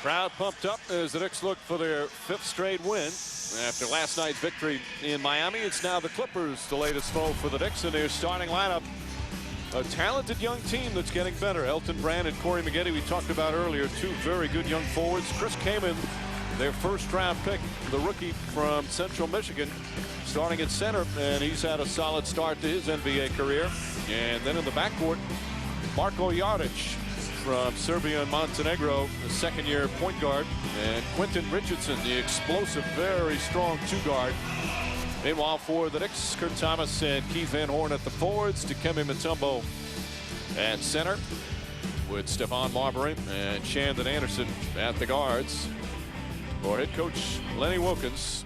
Crowd pumped up as the Knicks look for their 5th straight win. After last night's victory in Miami, it's now the Clippers, the latest foe for the Knicks in their starting lineup. A talented young team that's getting better. Elton Brand and Corey Maggette, we talked about earlier, 2 very good young forwards. Chris Kaman, their first-round pick, the rookie from Central Michigan, starting at center, and he's had a solid start to his NBA career. And then in the backcourt, Marko Jaric from Serbia and Montenegro, the second-year point guard, and Quentin Richardson, the explosive, very strong 2-guard. Meanwhile, for the Knicks, Kurt Thomas and Keith Van Horn at the forwards, Dikembe Mutombo at center, with Stephon Marbury and Shandon Anderson at the guards. For head coach Lenny Wilkens,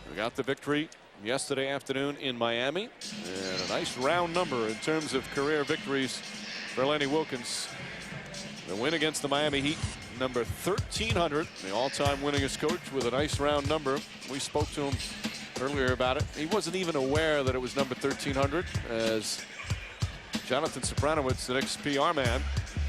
we got the victory yesterday afternoon in Miami, and a nice round number in terms of career victories for Lenny Wilkens. The win against the Miami Heat, number 1,300, the all-time winningest coach, with a nice round number. We spoke to him earlier about it. He wasn't even aware that it was number 1,300, as Jonathan Sopranowicz, the Knicks PR man,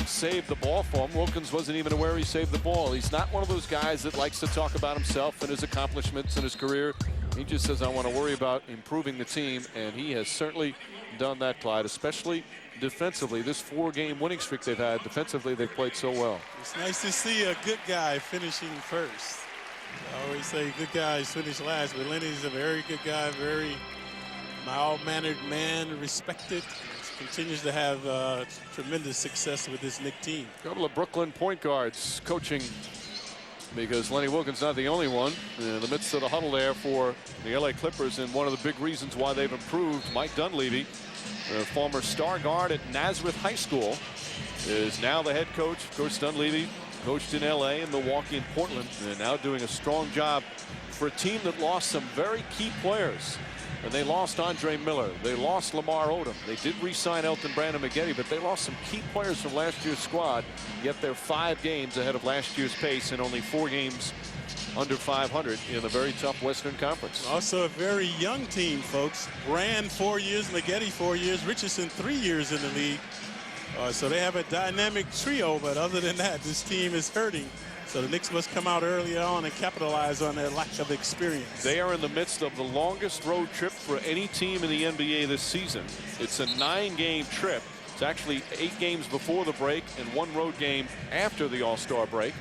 saved the ball for him. Wilkens wasn't even aware he saved the ball. He's not one of those guys that likes to talk about himself and his accomplishments in his career. He just says, I want to worry about improving the team, and he has certainly done that, Clyde, especially defensively. This 4-game winning streak they've had, defensively they've played so well. It's nice to see a good guy finishing first. I always say good guys finish last, but Lenny's a very good guy, very mild-mannered man, respected. Continues to have tremendous success with this Knicks team. A couple of Brooklyn point guards coaching, because Lenny Wilkens not the only one in the midst of the huddle there for the LA Clippers. And one of the big reasons why they've improved, Mike Dunleavy, the former star guard at Nazareth High School, is now the head coach. Of course, Dunleavy coached in LA and Milwaukee and Portland, and now doing a strong job for a team that lost some very key players. And they lost Andre Miller. They lost Lamar Odom. They did re-sign Elton Brand and Maggette, but they lost some key players from last year's squad. Yet they're 5 games ahead of last year's pace and only 4 games under 500 in a very tough Western Conference. Also a very young team, folks. Brand 4 years, Maggette 4 years, Richardson 3 years in the league. So they have a dynamic trio, but other than that, this team is hurting. So the Knicks must come out early on and capitalize on their lack of experience. They are in the midst of the longest road trip for any team in the NBA this season. It's a 9-game trip. It's actually 8 games before the break and 1 road game after the All-Star break.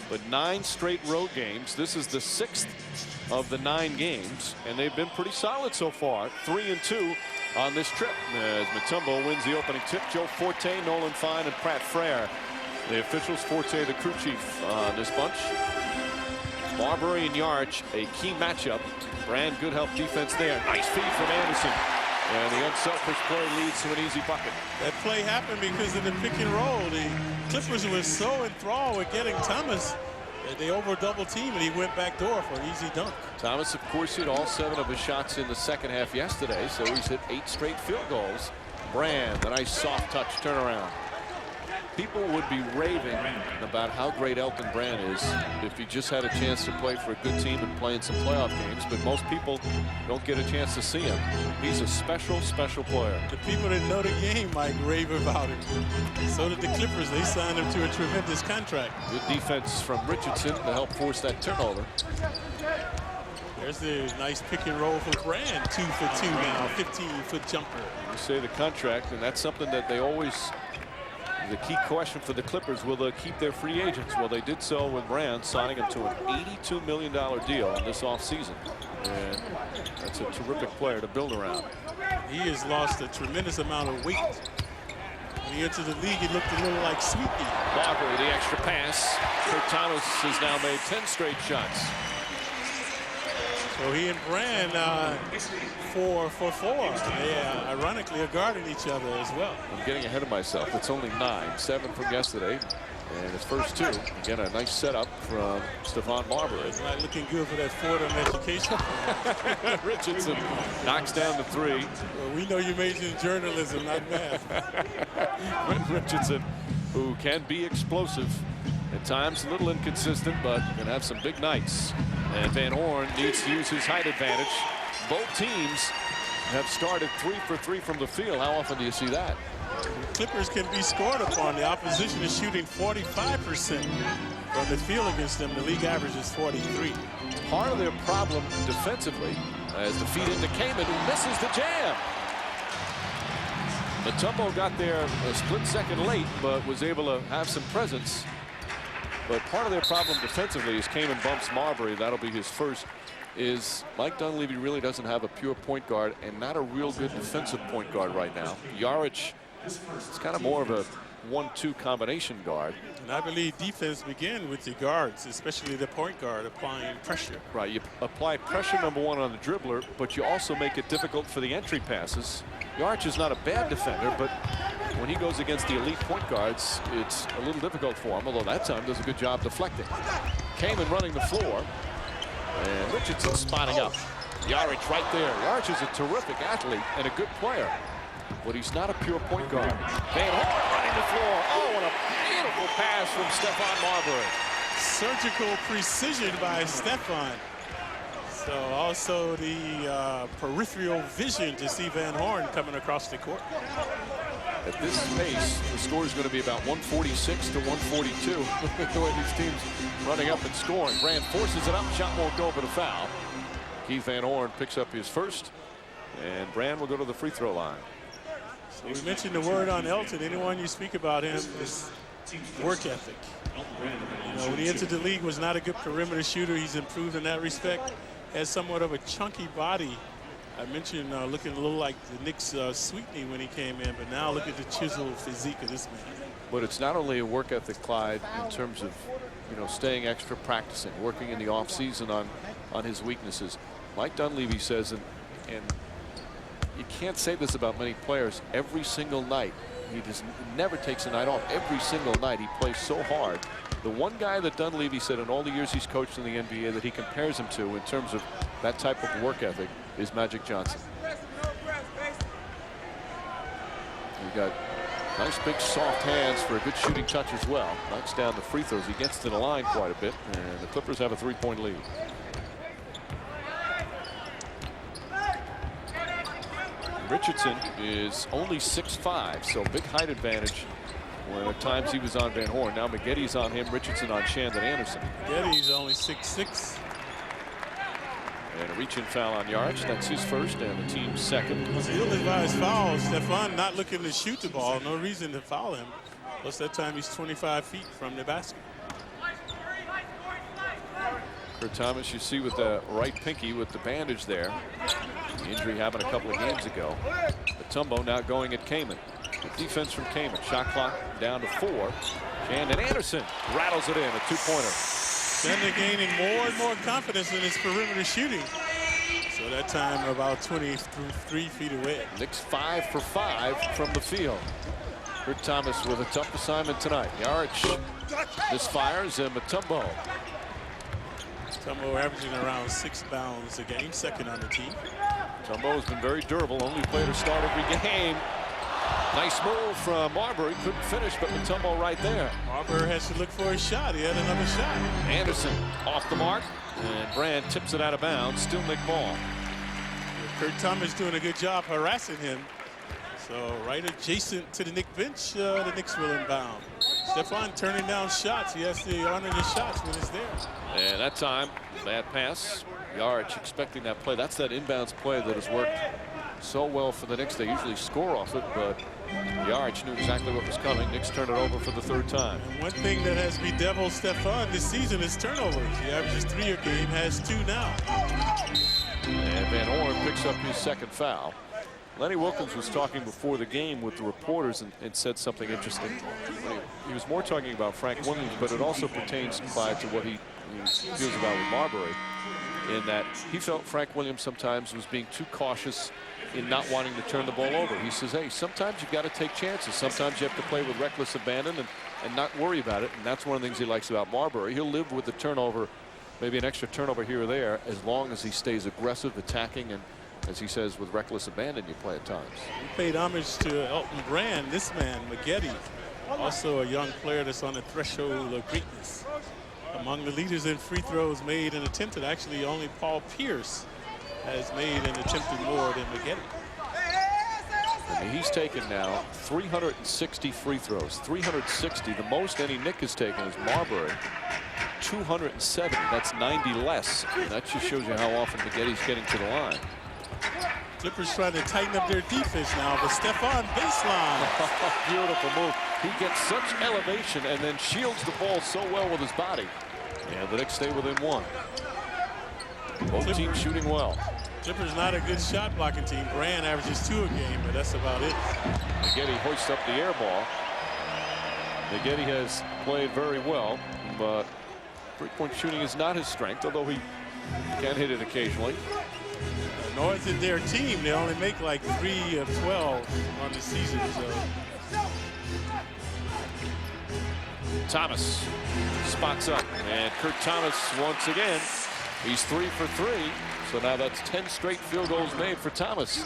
But 9 straight road games. This is the 6th of the 9 games, and they've been pretty solid so far. 3-2 on this trip, as Mutombo wins the opening tip. Joe Forte, Nolan Fine, and Pratt Frere, the officials. Forte, the crew chief on this bunch. Marbury and Jaric, a key matchup. Brand, good help defense there. Nice feed from Anderson. And the unselfish play leads to an easy bucket. That play happened because of the pick and roll. The Clippers were so enthralled with getting Thomas that they over-double team, and he went back door for an easy dunk. Thomas, of course, hit all 7 of his shots in the second half yesterday, so he's hit 8 straight field goals. Brand, a nice soft touch turnaround. People would be raving about how great Elton Brand is if he just had a chance to play for a good team and play in some playoff games, but most people don't get a chance to see him. He's a special, special player. The people that know the game might rave about him. So did the Clippers. They signed him to a tremendous contract. Good defense from Richardson to help force that turnover. There's the nice pick and roll for Brand. 2 for 2 now, 15-foot jumper. You say the contract, and that's something that they always... The key question for the Clippers, will they keep their free agents? Well, they did so with Brand, signing him to an $82 million deal in this offseason. And that's a terrific player to build around. He has lost a tremendous amount of weight. When he entered the league, he looked a little like Sweetie. Marbury, the extra pass. Kurt Thomas has now made 10 straight shots. So he and Brand 4 for 4. They ironically are guarding each other as well. I'm getting ahead of myself. It's only 9, 7 from yesterday. And his first 2. Again, a nice setup from Stephon Marbury. It's not looking good for that Fordham education. Richardson knocks down the 3. Well, we know you majored in journalism, not math. Richardson, who can be explosive. At times a little inconsistent, but can have some big nights. And Van Horn needs to use his height advantage. Both teams have started 3 for 3 from the field. How often do you see that? Clippers can be scored upon. The opposition is shooting 45% from the field against them. The league average is 43. Part of their problem defensively as the feed into Kamen, who misses the jam. Mutombo got there a split second late, but was able to have some presence. But part of their problem defensively is Kamen bumps Marbury. That'll be his first. Is Mike Dunleavy really doesn't have a pure point guard and not a real good defensive point guard right now. QRICH is kind of more of a 1-2 combination guard. And I believe defense begins with the guards, especially the point guard, applying pressure. Right, you apply pressure, number one, on the dribbler, but you also make it difficult for the entry passes. QRICH is not a bad defender, but when he goes against the elite point guards, it's a little difficult for him, although that time does a good job deflecting. Kamen running the floor, and Richardson spotting up. QRICH right there. QRICH is a terrific athlete and a good player, but he's not a pure point guard. Van Horn running the floor. Oh, what a beautiful pass from Stephon Marbury. Surgical precision by Stephon. So also the peripheral vision to see Van Horn coming across the court. At this pace, the score is going to be about 146 to 142. The way these teams running up and scoring. Brand forces it up. Shot won't go, but a foul. Keith Van Horn picks up his first, and Brand will go to the free throw line. So we mentioned the word on Elton. Anyone you speak about him is work ethic. You know, when he entered the league, was not a good perimeter shooter. He's improved in that respect. Has somewhat of a chunky body. I mentioned looking a little like the Knicks Sweetney when he came in, but now look at the chiseled physique of this man. But it's not only a work ethic, Clyde, in terms of, you know, staying extra practicing, working in the off season on his weaknesses. Mike Dunleavy says, and you can't say this about many players, every single night, he just never takes a night off. Every single night he plays so hard. The one guy that Dunleavy said in all the years he's coached in the NBA that he compares him to in terms of that type of work ethic is Magic Johnson. You got nice big soft hands for a good shooting touch as well. Knocks down the free throws. He gets to the line quite a bit, and the Clippers have a 3-point lead. Richardson is only 6'5", so big height advantage. When at times he was on Van Horn. Now MAGGETTE's on him. Richardson on Shandon Anderson. MAGGETTE's only 6'6". And a reach-in foul on QRICH. That's his first and the team's second. Ill-advised foul. Stephon not looking to shoot the ball. No reason to foul him. Plus that time he's 25 feet from the basket. Kurt Thomas, you see with the right pinky with the bandage there. The injury happened a couple of games ago. Mutombo now going at Kamen. Good defense from Kamen. Shot clock down to 4. Shandon Anderson rattles it in, a 2-pointer. Shandon gaining more and more confidence in his perimeter shooting. So that time about 23 feet away. Knicks 5 for 5 from the field. Kurt Thomas with a tough assignment tonight. QRICH misfires and Mutombo. Mutombo averaging around 6 bounds a game, second on the team. Mutombo has been very durable. Only player to start every game. Nice move from Marbury. Couldn't finish, but Mutombo right there. Marbury has to look for a shot. He had another shot. Anderson off the mark, and Brand tips it out of bounds. Still Knick ball. Kurt Thomas doing a good job harassing him. So right adjacent to the Knick bench, the Knicks will inbound. Stephon turning down shots. He has to honor the shots when it's there. And that time, bad pass. QRICH expecting that play. That's that inbounds play that has worked so well for the Knicks. They usually score off it, but QRICH knew exactly what was coming. Knicks turn it over for the 3rd time. And one thing that has bedeviled Stephon this season is turnovers. He averages 3 a game, has 2 now. And Van Horn picks up his second foul. Lenny Wilkins was talking before the game with the reporters and said something interesting. He was more talking about Frank Williams, but it also pertains, Clyde, to what he feels about with Marbury, in that he felt Frank Williams sometimes was being too cautious in not wanting to turn the ball over. He says, hey, sometimes you've got to take chances. Sometimes you have to play with reckless abandon and not worry about it. And that's one of the things he likes about Marbury. He'll live with the turnover, maybe an extra turnover here or there, as long as he stays aggressive, attacking, and as he says, with reckless abandon, you play at times. We paid homage to Elton Brand. This man, MAGGETTE, also a young player that's on the threshold of greatness. Among the leaders in free throws made and attempted, actually only Paul Pierce has made and attempted more than MAGGETTE. I mean, he's taken now 360 free throws. 360. The most any Knick has taken is Marbury. 270. That's 90 less. And that just shows you how often Maggette's getting to the line. Clippers trying to tighten up their defense now, but Stephon baseline. Beautiful move. He gets such elevation and then shields the ball so well with his body. And the Knicks stay within one. Both teams shooting well. Clippers not a good shot blocking team. Brand averages 2 a game, but that's about it. Maggette hoists up the air ball. Maggette has played very well, but three-point shooting is not his strength, although he can hit it occasionally. Nor is it their team. They only make like 3 of 12 on the season. So. Thomas spots up, and Kurt Thomas once again. He's 3 for 3. So now that's 10 straight field goals made for Thomas.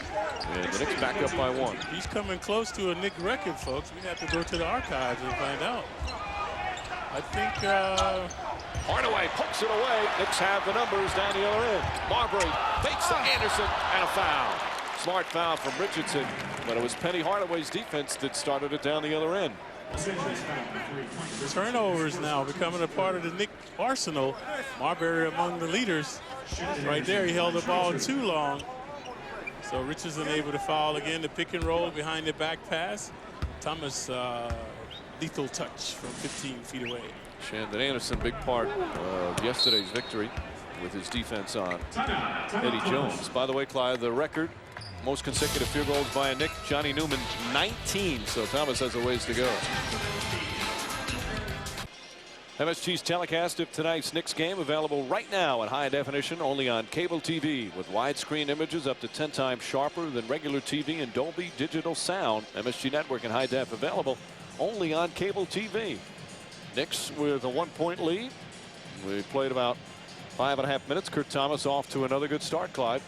And the Knicks back up by 1. He's coming close to a Knick record, folks. We have to go to the archives and find out. I think Hardaway pokes it away. Knicks have the numbers down the other end. Marbury fakes to Anderson and a foul. Smart foul from Richardson, but it was Penny Hardaway's defense that started it down the other end. Turnovers now becoming a part of the Knick arsenal. Marbury among the leaders. Right there, he held the ball too long. So Richardson able to foul again. The pick and roll behind the back pass. Thomas lethal touch from 15 feet away. Shandon Anderson, big part of yesterday's victory with his defense on Eddie Jones. By the way, Clyde, the record most consecutive field goals by a Knick, Johnny Newman, 19. So Thomas has a ways to go. MSG's telecast of tonight's Knicks game available right now in high definition only on cable TV with widescreen images up to 10 times sharper than regular TV and Dolby digital sound. MSG Network in high def available only on cable TV. Knicks with a 1-point lead. We played about 5.5 minutes. Kurt Thomas off to another good start, Clyde.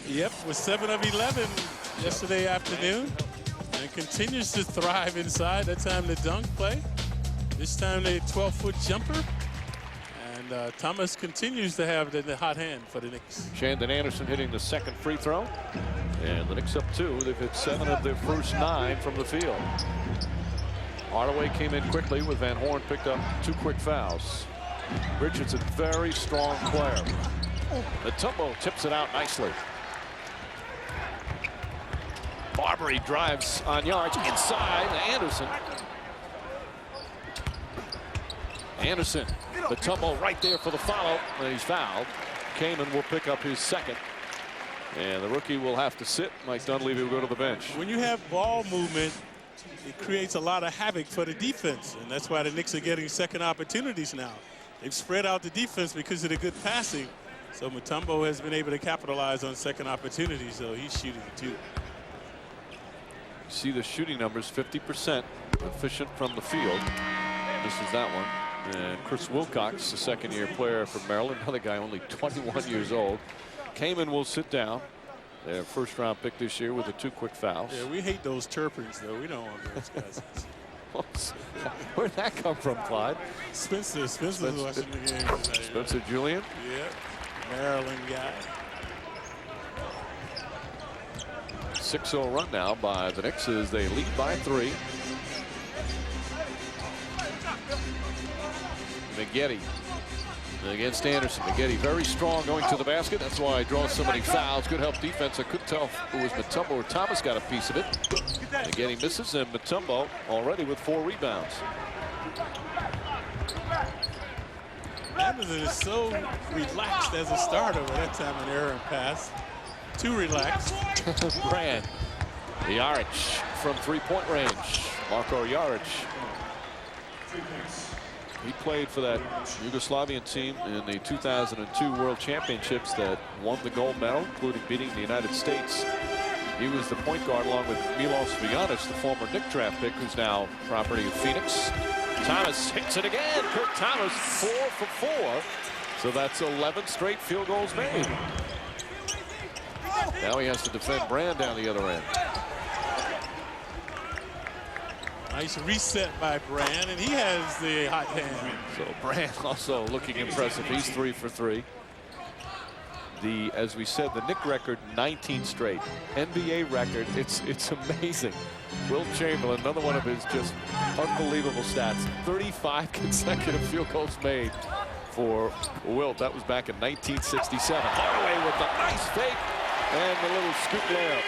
Yep, was 7 of 11 yesterday afternoon, and continues to thrive inside. That time the dunk play. This time the 12-foot jumper. And Thomas continues to have the hot hand for the Knicks. Shandon Anderson hitting the second free throw. And the Knicks up 2. They've hit 7 of their first 9 from the field. Hardaway came in quickly with Van Horn picked up 2 quick fouls. Richardson, very strong player. Mutombo tips it out nicely. Marbury drives on yards inside Anderson. Anderson, Mutombo right there for the follow, and he's fouled. Kaman will pick up his second. And the rookie will have to sit. Mike Dunleavy will go to the bench. When you have ball movement, it creates a lot of havoc for the defense, and that's why the Knicks are getting second opportunities now. They've spread out the defense because of the good passing. So Mutombo has been able to capitalize on second opportunities, so he's shooting too. See the shooting numbers, 50% efficient from the field. This is that one. And Chris Wilcox, the second-year player from Maryland, another guy only 21 years old. Kaman will sit down. Their first-round pick this year with the 2 quick fouls. Yeah, we hate those Turpins, though. We don't want those guys. Where'd that come from, Clyde? Spencer's watching the game. Spencer Julian? Yeah, Maryland guy. 6-0 run now by the Knicks as they lead by 3. Maggette against Anderson. Maggette very strong going to the basket. That's why he draws so many fouls. Good help defense. I couldn't tell if it was Mutombo or Thomas got a piece of it. Maggette misses, and Mutombo already with 4 rebounds. Anderson is so relaxed as a starter with that time an error and pass. Too relaxed. Brand. Jaric from 3-point range. Marko Jaric. He played for that Yugoslavian team in the 2002 World Championships that won the gold medal, including beating the United States. He was the point guard along with Milos Vujanic, the former Knick draft pick, who's now property of Phoenix. Thomas hits it again. Kurt Thomas 4 for 4. So that's 11 straight field goals made. Now he has to defend Brand down the other end. Nice reset by Brand, and he has the hot hand. So Brand also looking impressive. He's 3 for 3. as we said, the Knick record, 19 straight. NBA record, it's amazing. Wilt Chamberlain, another one of his just unbelievable stats. 35 consecutive field goals made for Wilt. That was back in 1967. Hardaway with the nice fake and the little scoop layup.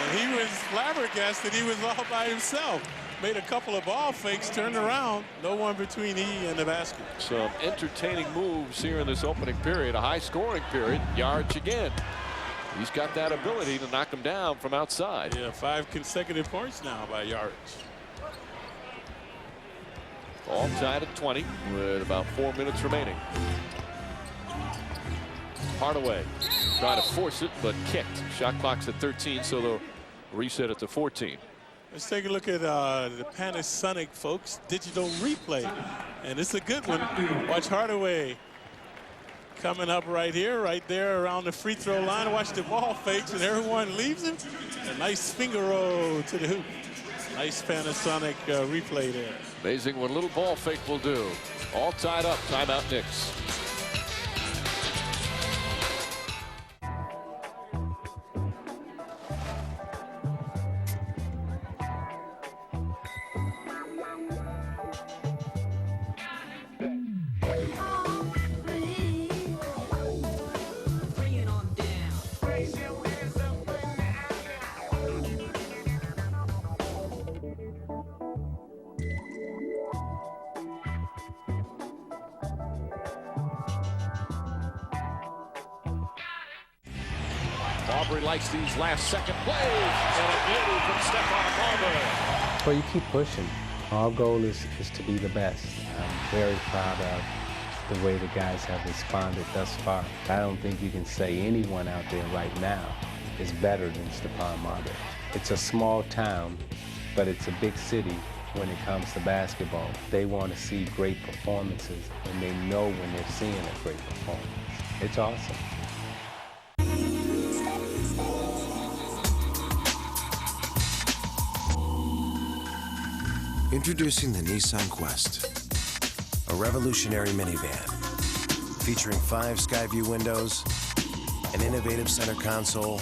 And he was flabbergasted. He was all by himself. Made a couple of ball fakes, turned around, no one between he and the basket. Some entertaining moves here in this opening period, a high-scoring period. Yarch again. He's got that ability to knock him down from outside. Yeah, 5 consecutive points now by Yarch. All tied at 20 with about 4 minutes remaining. Hardaway tried to force it, but kicked. Shot clock's at 13, so they'll reset it to 14. Let's take a look at the Panasonic, folks, digital replay. And it's a good one. Watch Hardaway coming up right here, right there around the free throw line. Watch the ball fakes, and everyone leaves him. A nice finger roll to the hoop. Nice Panasonic replay there. Amazing what a little ball fake will do. All tied up. Timeout, Knicks. Marbury likes these last-second plays, and a beauty from Stephon Marbury. Well, you keep pushing. Our goal is to be the best. I'm very proud of the way the guys have responded thus far. I don't think you can say anyone out there right now is better than Stephon Marbury. It's a small town, but it's a big city when it comes to basketball. They want to see great performances, and they know when they're seeing a great performance. It's awesome. Introducing the Nissan Quest, a revolutionary minivan featuring 5 Skyview windows, an innovative center console,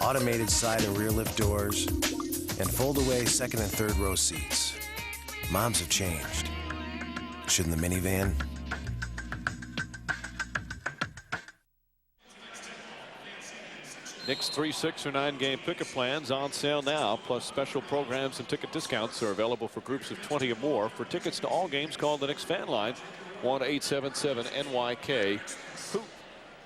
automated side and rear lift doors, and fold-away second and third row seats. Moms have changed. Shouldn't the minivan? Knicks 3, 6, or 9 game pickup plans on sale now, plus special programs and ticket discounts are available for groups of 20 or more. For tickets to all games, call the Knicks fan line 1-877-NYK-HOOP.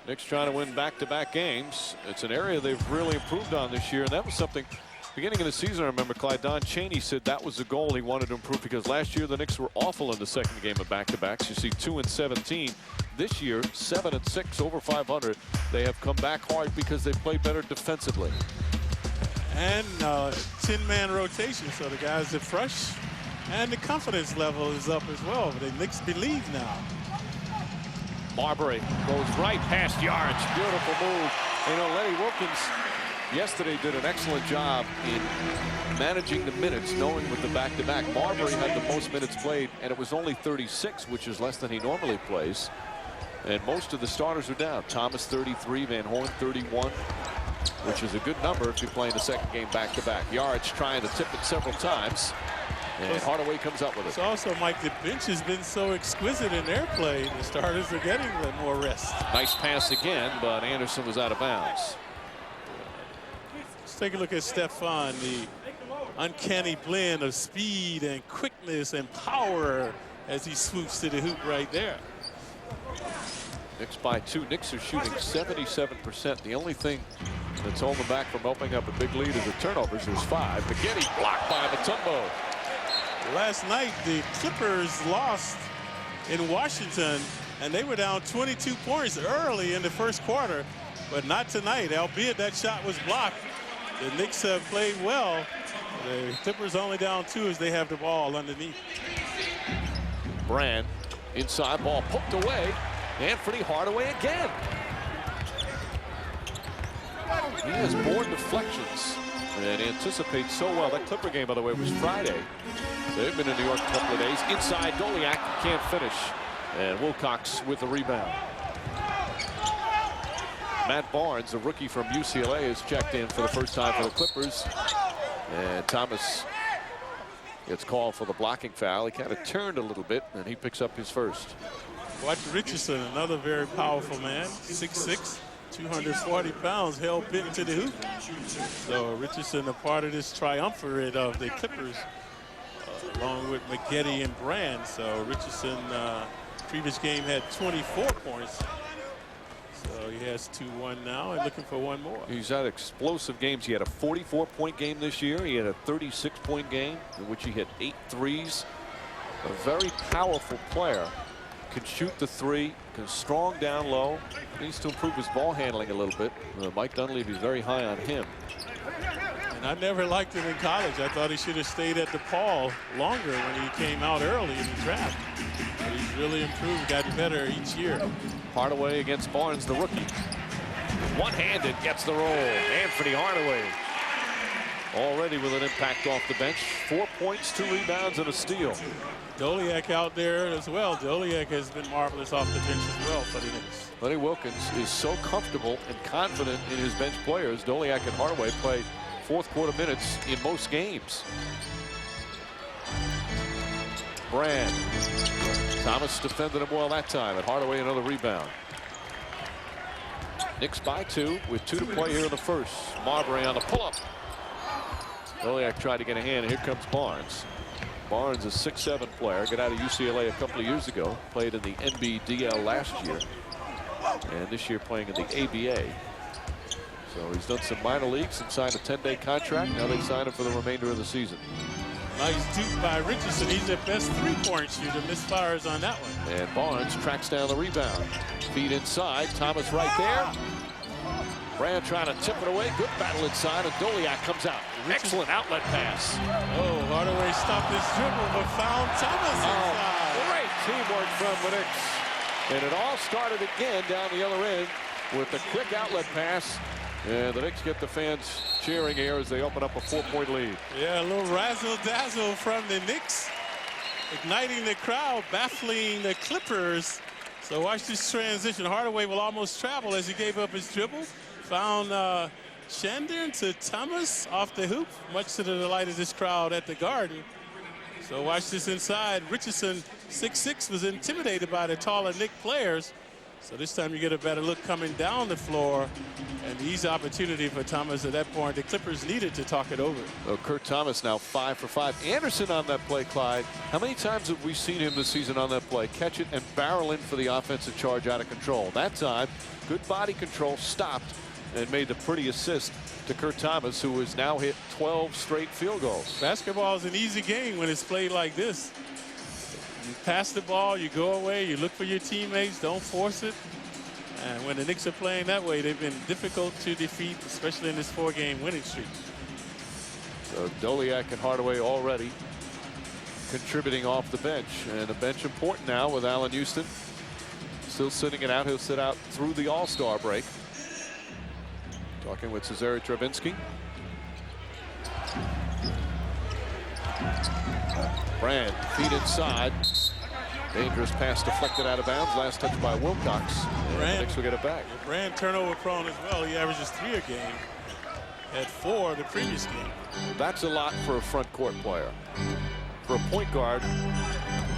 Knicks trying to win back-to-back games. It's an area they've really improved on this year, and that was something beginning of the season. I remember Clyde Don Chaney said that was the goal he wanted to improve, because last year the Knicks were awful in the second game of back-to-backs. You see 2-17. This year, 7-6, over 500. They have come back hard because they play better defensively. And 10-man rotation, so the guys are fresh, and the confidence level is up as well. The Knicks believe now. Marbury goes right past Yarch. Beautiful move. You know, Lenny Wilkins yesterday did an excellent job in managing the minutes, knowing with the back-to-back. Marbury had the most minutes played, and it was only 36, which is less than he normally plays. And most of the starters are down. Thomas 33, Van Horn 31, which is a good number if you're playing the second game back-to-back. Yarch trying to tip it several times, and Hardaway comes up with it. It's also, Mike, the bench has been so exquisite in their play. The starters are getting a little more rest. Nice pass again, but Anderson was out of bounds. Let's take a look at Stephon, the uncanny blend of speed and quickness and power as he swoops to the hoop right there. Knicks by 2. Knicks are shooting 77%. The only thing that's holding them back from opening up a big lead is the turnovers. There's 5. McGetty blocked by Mutombo. Last night, the Clippers lost in Washington, and they were down 22 points early in the first quarter, but not tonight, albeit that shot was blocked. The Knicks have played well. The Clippers only down 2 as they have the ball underneath. Brand inside, ball poked away. Anthony Hardaway again. He has born deflections and anticipates so well. That Clipper game, by the way, was Friday. They've been in New York a couple of days. Inside, Goliak can't finish. And Wilcox with the rebound. Matt Barnes, a rookie from UCLA, has checked in for the first time for the Clippers. And Thomas gets called for the blocking foul. He kind of turned a little bit, and he picks up his first. Watch Richardson, another very powerful man, 6'6", 240 pounds, held bit into the hoop. So Richardson, a part of this triumvirate of the Clippers, along with MAGGETTE and Brand. So Richardson, previous game had 24 points. So he has 2-1 now and looking for one more. He's had explosive games. He had a 44-point game this year. He had a 36-point game in which he hit 8 threes. A very powerful player. Can shoot the three, can strong down low. Needs to improve his ball handling a little bit. Mike Dunleavy's very high on him. And I never liked him in college. I thought he should have stayed at DePaul longer when he came out early in the draft. But he's really improved, gotten better each year. Hardaway against Barnes, the rookie. One-handed gets the roll. Anthony Hardaway already with an impact off the bench. 4 points, 2 rebounds, and a steal. Doliak out there as well. Doliak has been marvelous off the bench as well for the Knicks. Lenny Wilkins is so comfortable and confident in his bench players. Doliak and Hardaway play fourth quarter minutes in most games. Brand. Thomas defended him well that time, and Hardaway another rebound. Knicks by 2 with 2 to play here in the first. Marbury on the pull-up. Doliak tried to get a hand, and here comes Barnes. Barnes, a 6'7" player, got out of UCLA a couple of years ago, played in the NBDL last year, and this year playing in the ABA. So he's done some minor leagues and signed a 10-day contract. Now they sign him for the remainder of the season. Nice duke by Richardson. He's the best three-point shooter. Misfires on that one. And Barnes tracks down the rebound. Feed inside. Thomas right there. Brand trying to tip it away. Good battle inside, and Doliak comes out. Excellent outlet pass. Oh, Hardaway stopped his dribble, but found Thomas inside. Great teamwork from the Knicks. And it all started again down the other end with the quick outlet pass. And the Knicks get the fans cheering here as they open up a 4-point lead. Yeah, a little razzle-dazzle from the Knicks. Igniting the crowd, baffling the Clippers. So watch this transition. Hardaway will almost travel as he gave up his dribble. Found Shandon to Thomas off the hoop, much to the delight of this crowd at the Garden. So watch this inside. Richardson, 6'6", was intimidated by the taller Knick players. So this time you get a better look coming down the floor, and the easy opportunity for Thomas at that point. The Clippers needed to talk it over. Oh, Kurt Thomas now 5 for 5. Anderson on that play, Clyde. How many times have we seen him this season on that play? Catch it and barrel in for the offensive charge out of control. That time, good body control, stopped, and made the pretty assist to Kurt Thomas, who has now hit 12 straight field goals. Basketball is an easy game when it's played like this. You pass the ball, you go away, you look for your teammates, don't force it. And when the Knicks are playing that way, they've been difficult to defeat, especially in this 4-game winning streak. So Doliak and Hardaway already contributing off the bench. And the bench important now with Allen Houston still sitting it out. He'll sit out through the All-Star break. Talking with Cesare Travinsky. Brand, feet inside. Dangerous pass deflected out of bounds. Last touch by Wilcox. And the Knicks will get it back. Brand turnover prone as well. He averages 3 a game. Had 4 the previous game. That's a lot for a front court player. For a point guard,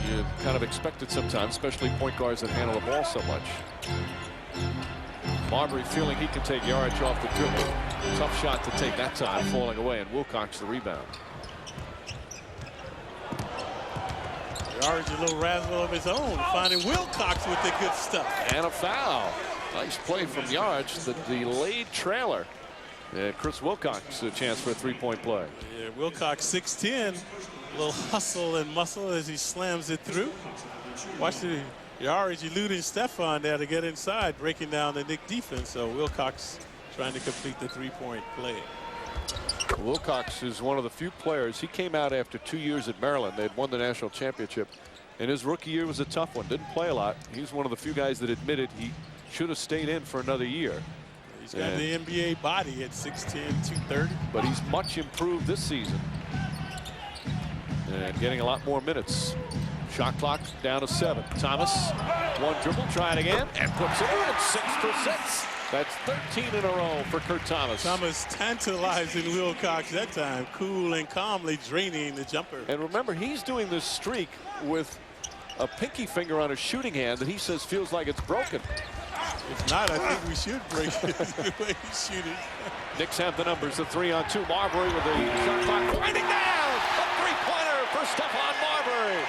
you kind of expect it sometimes, especially point guards that handle the ball so much. Marbury feeling he can take yardage off the dribble. Tough shot to take that time, falling away, and Wilcox the rebound. Yardage a little razzle of his own, finding Wilcox with the good stuff. And a foul. Nice play from Yarch, the delayed trailer. And Chris Wilcox a chance for a 3-point play. Yeah, Wilcox 6'10", a little hustle and muscle as he slams it through. Watch the Yarch eluding Stephon there to get inside, breaking down the Knick defense. So Wilcox trying to complete the 3-point play. Wilcox is one of the few players. He came out after 2 years at Maryland. They had won the national championship, and his rookie year was a tough one. Didn't play a lot. He's one of the few guys that admitted he should have stayed in for another year. He's got the NBA body at 6'10", 230. But he's much improved this season and getting a lot more minutes. Shot clock down to 7. Thomas, one dribble, try it again, and puts it in. 6 for 6. That's 13 in a row for Kurt Thomas. Thomas tantalizing Wilcox that time, cool and calmly draining the jumper. And remember, he's doing this streak with a pinky finger on his shooting hand that he says feels like it's broken. If not, I think we should break it the way he's shooting. Knicks have the numbers, the 3-on-2. Marbury with the shot clock winding down. A three-pointer for Stephon Marbury.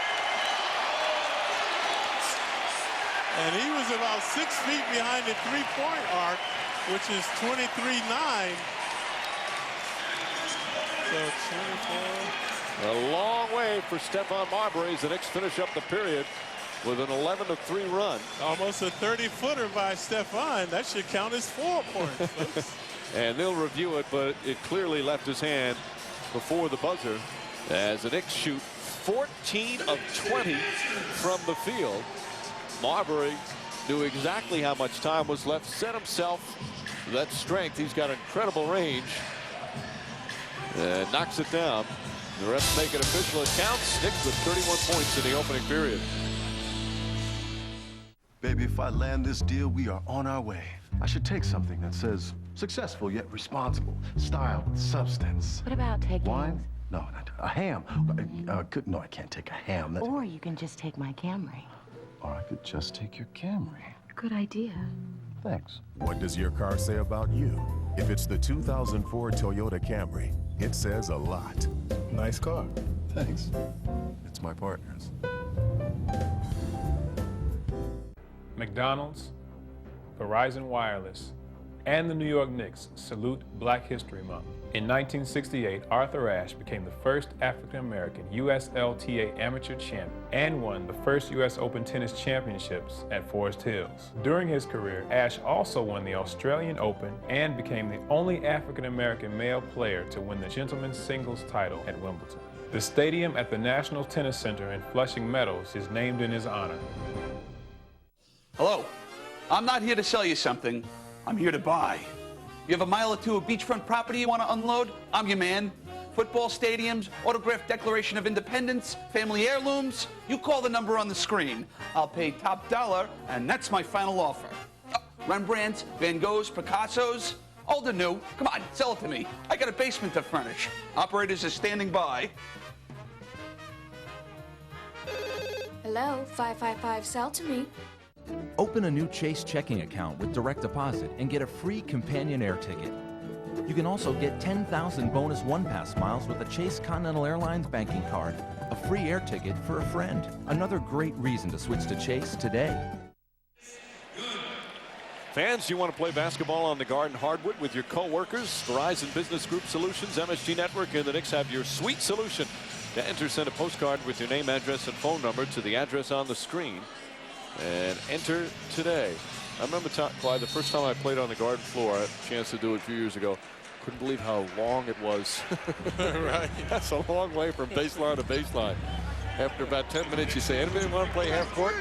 And he was about 6 feet behind the three-point arc, which is 23-9. So 24. A long way for Stephon Marbury as the Knicks finish up the period with an 11-3 run. Almost a 30-footer by Stephon. That should count as 4 points, folks. And they'll review it, but it clearly left his hand before the buzzer as the Knicks shoot 14 of 20 from the field. Marbury knew exactly how much time was left, set himself that strength. He's got incredible range and knocks it down. The refs make it official. It counts. Knicks with 31 points in the opening period. Baby, if I land this deal, we are on our way. I should take something that says successful yet responsible, style with substance. What about taking Wine? No, not a ham. No, I can't take a ham. That's... Or you can just take my Camry. Or I could just take your Camry. Good idea. Thanks. What does your car say about you? If it's the 2004 Toyota Camry, it says a lot. Nice car. Thanks. It's my partner's. McDonald's, Verizon Wireless, and the New York Knicks salute Black History Month. In 1968, Arthur Ashe became the first African-American USLTA amateur champion and won the first U.S. Open Tennis Championships at Forest Hills. During his career, Ashe also won the Australian Open and became the only African-American male player to win the gentlemen's singles title at Wimbledon. The stadium at the National Tennis Center in Flushing Meadows is named in his honor. Hello, I'm not here to sell you something, I'm here to buy. You have a mile or two of beachfront property you want to unload? I'm your man. Football stadiums, autographed Declaration of Independence, family heirlooms, you call the number on the screen. I'll pay top dollar, and that's my final offer. Rembrandts, Van Goghs, Picassos, old or new, come on, sell it to me. I got a basement to furnish. Operators are standing by. Hello, 555, sell to me. Open a new Chase checking account with direct deposit and get a free companion air ticket. You can also get 10,000 bonus one-pass miles with a Chase Continental Airlines banking card, a free air ticket for a friend. Another great reason to switch to Chase today. Fans, you want to play basketball on the Garden hardwood with your co-workers? Verizon Business Group Solutions, MSG Network, and the Knicks have your sweet solution. To enter, send a postcard with your name, address, and phone number to the address on the screen. And enter today. I remember, Clyde, the first time I played on the Garden floor, I had a chance to do it a few years ago. Couldn't believe how long it was. Right. That's a long way from baseline to baseline. After about 10 minutes, you say, anybody want to play half court?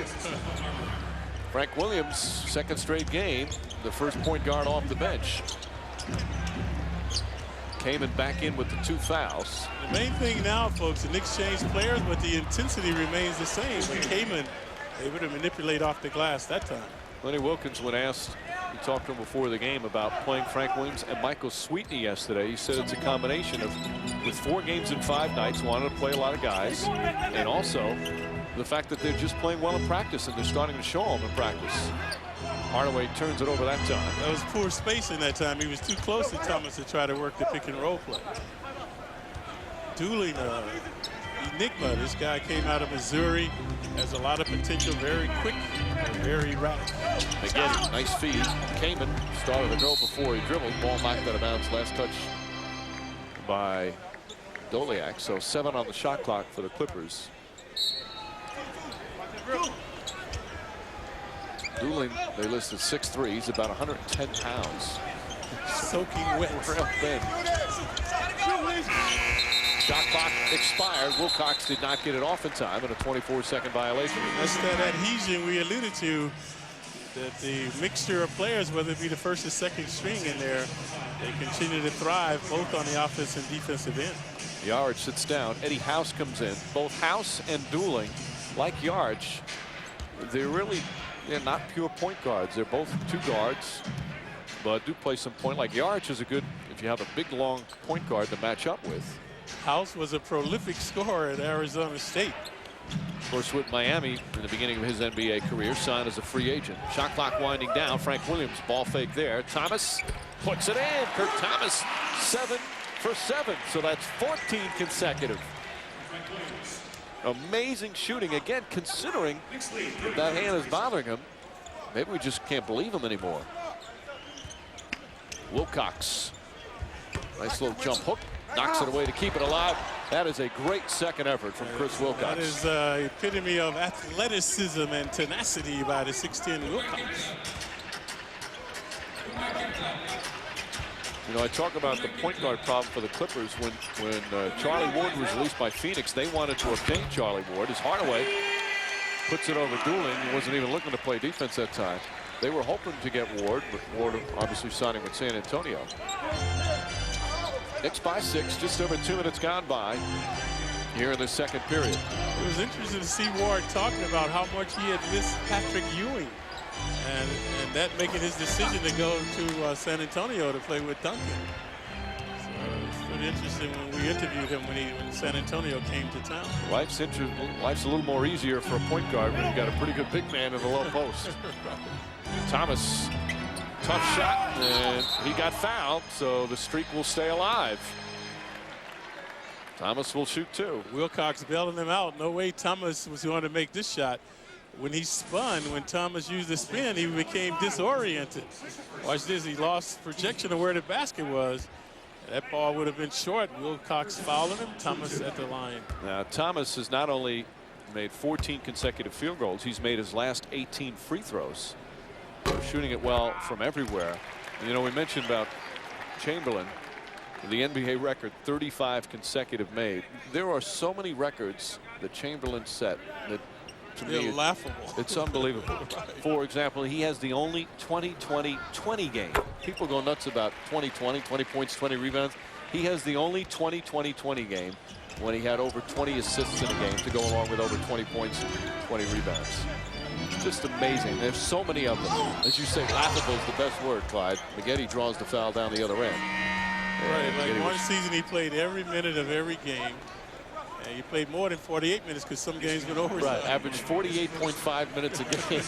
Frank Williams, second straight game, the first point guard off the bench. Kamen back in with the 2 fouls. The main thing now, folks, the Knicks changed players, but the intensity remains the same. But Kamen able to manipulate off the glass that time. Lenny Wilkins, when asked, we talked to him before the game about playing Frank Williams and Michael Sweetney yesterday. He said it's a combination of, with 4 games in 5 nights, wanted to play a lot of guys, and also the fact that they're just playing well in practice and they're starting to show them in practice. Hardaway turns it over that time. That was poor spacing that time. He was too close to Thomas to try to work the pick and roll play. Dueling enigma. This guy came out of Missouri, has a lot of potential, very quick and very rapid. Again, nice feed. Kamen started to go before he dribbled. Ball knocked out of bounds. Last touch by Doliak. So 7 on the shot clock for the Clippers. Dooling, they listed 6'3". He's about 110 pounds. Soaking wet. Real thin. Shot clock expired. Wilcox did not get it off in time, and a 24-second violation. That's that adhesion we alluded to, that the mixture of players, whether it be the first or second string in there, they continue to thrive both on the offense and defensive end. Yarge sits down. Eddie House comes in. Both House and Dooling, like Yarge, they're not pure point guards. They're both 2 guards. but do play some point. Like Yarich is a good, if you have a big, long point guard to match up with. House was a prolific scorer at Arizona State. Of course, with Miami in the beginning of his NBA career, signed as a free agent. Shot clock winding down. Frank Williams, ball fake there. Thomas puts it in. Kurt Thomas, 7 for 7. So that's 14 consecutive. Amazing shooting. Again, considering that hand is bothering him, maybe we just can't believe him anymore. Wilcox. Nice little jump hook. Knocks it away to keep it alive. That is a great second effort from Chris Wilcox. That is the epitome of athleticism and tenacity by the 6'10" Wilcox. You know, I talk about the point guard problem for the Clippers. When Charlie Ward was released by Phoenix, they wanted to obtain Charlie Ward. As Hardaway puts it over Dooling, he wasn't even looking to play defense that time. They were hoping to get Ward, but Ward obviously signing with San Antonio. Knicks by 6, just over 2 minutes gone by here in the second period. It was interesting to see Ward talking about how much he had missed Patrick Ewing, and that making his decision to go to San Antonio to play with Duncan. So it's pretty interesting when we interviewed him when San Antonio came to town. Life's a little more easier for a point guard when you've got a pretty good big man in the low post. Thomas. Tough shot, and he got fouled, so the streak will stay alive. Thomas will shoot 2. Wilcox bailing him out. No way Thomas was going to make this shot. When he spun, when Thomas used the spin, he became disoriented. Watch this, he lost projection of where the basket was. That ball would have been short. Wilcox fouling him, Thomas at the line. Now, Thomas has not only made 14 consecutive field goals, he's made his last 18 free throws. Shooting it well from everywhere. You know, we mentioned about Chamberlain, the NBA record, 35 consecutive made. There are so many records that Chamberlain set that, to me, laughable. It's unbelievable. Right. For example, he has the only 20-20-20 game. People go nuts about 20-20, 20 points, 20 rebounds. He has the only 20-20-20 game when he had over 20 assists in a game to go along with over 20 points, 20 rebounds. Just amazing. There's so many of them. As you say, laughable is the best word, Clyde. MAGGETTE draws the foul down the other end. Right, like one season he played every minute of every game. And he played more than 48 minutes because some games went over. Right, averaged 48.5 minutes a game.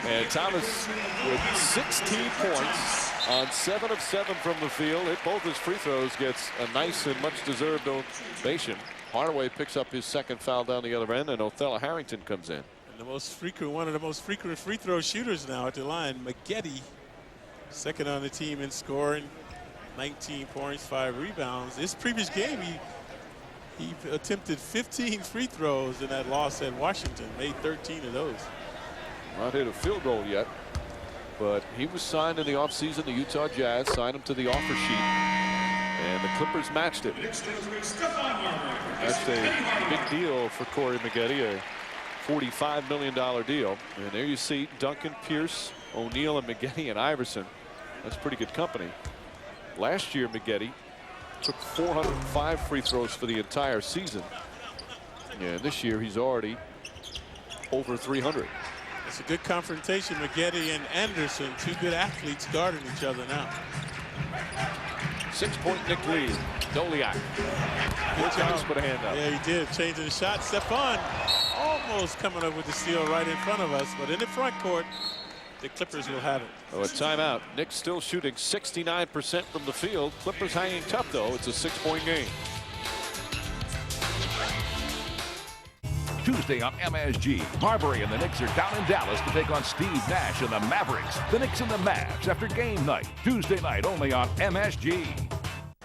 And Thomas with 16 points on 7 of 7 from the field. Hit both his free throws, gets a nice and much-deserved ovation. Hardaway picks up his second foul down the other end, and Othello Harrington comes in. And one of the most frequent free throw shooters now at the line, MAGGETTE, second on the team in scoring, 19 points, 5 rebounds. This previous game, he attempted 15 free throws in that loss at Washington, made 13 of those. Not hit a field goal yet, but he was signed in the offseason. The Utah Jazz signed him to the offer sheet, and the Clippers matched it. That's a big deal for Corey MAGGETTE, a $45 million deal. And there you see Duncan, Pierce, O'Neal, and MAGGETTE and Iverson. That's pretty good company. Last year, MAGGETTE took 405 free throws for the entire season. And this year, he's already over 300. It's a good confrontation. MAGGETTE and Anderson, 2 good athletes guarding each other now. 6-point Knick lead. Doliak. Wilcox put a hand up. Yeah, he did. Changing the shot. Stephon almost coming up with the steal right in front of us, but in the front court, the Clippers will have it. Oh, a timeout. Knicks still shooting 69% from the field. Clippers hanging tough, though. It's a 6-point game. Tuesday on MSG, Marbury and the Knicks are down in Dallas to take on Steve Nash and the Mavericks. The Knicks and the Mavs after game night. Tuesday night only on MSG.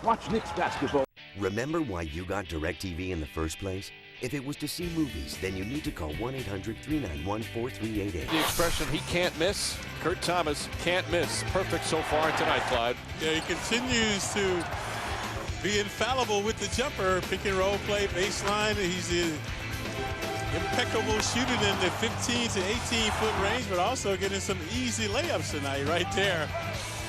Watch Knicks basketball. Remember why you got DirecTV in the first place? If it was to see movies, then you need to call 1-800-391-4388. The expression, he can't miss. Kurt Thomas can't miss. Perfect so far tonight, Clyde. Yeah, he continues to be infallible with the jumper. Pick and roll play, baseline. He's impeccable shooting in the 15 to 18-foot range, but also getting some easy layups tonight right there.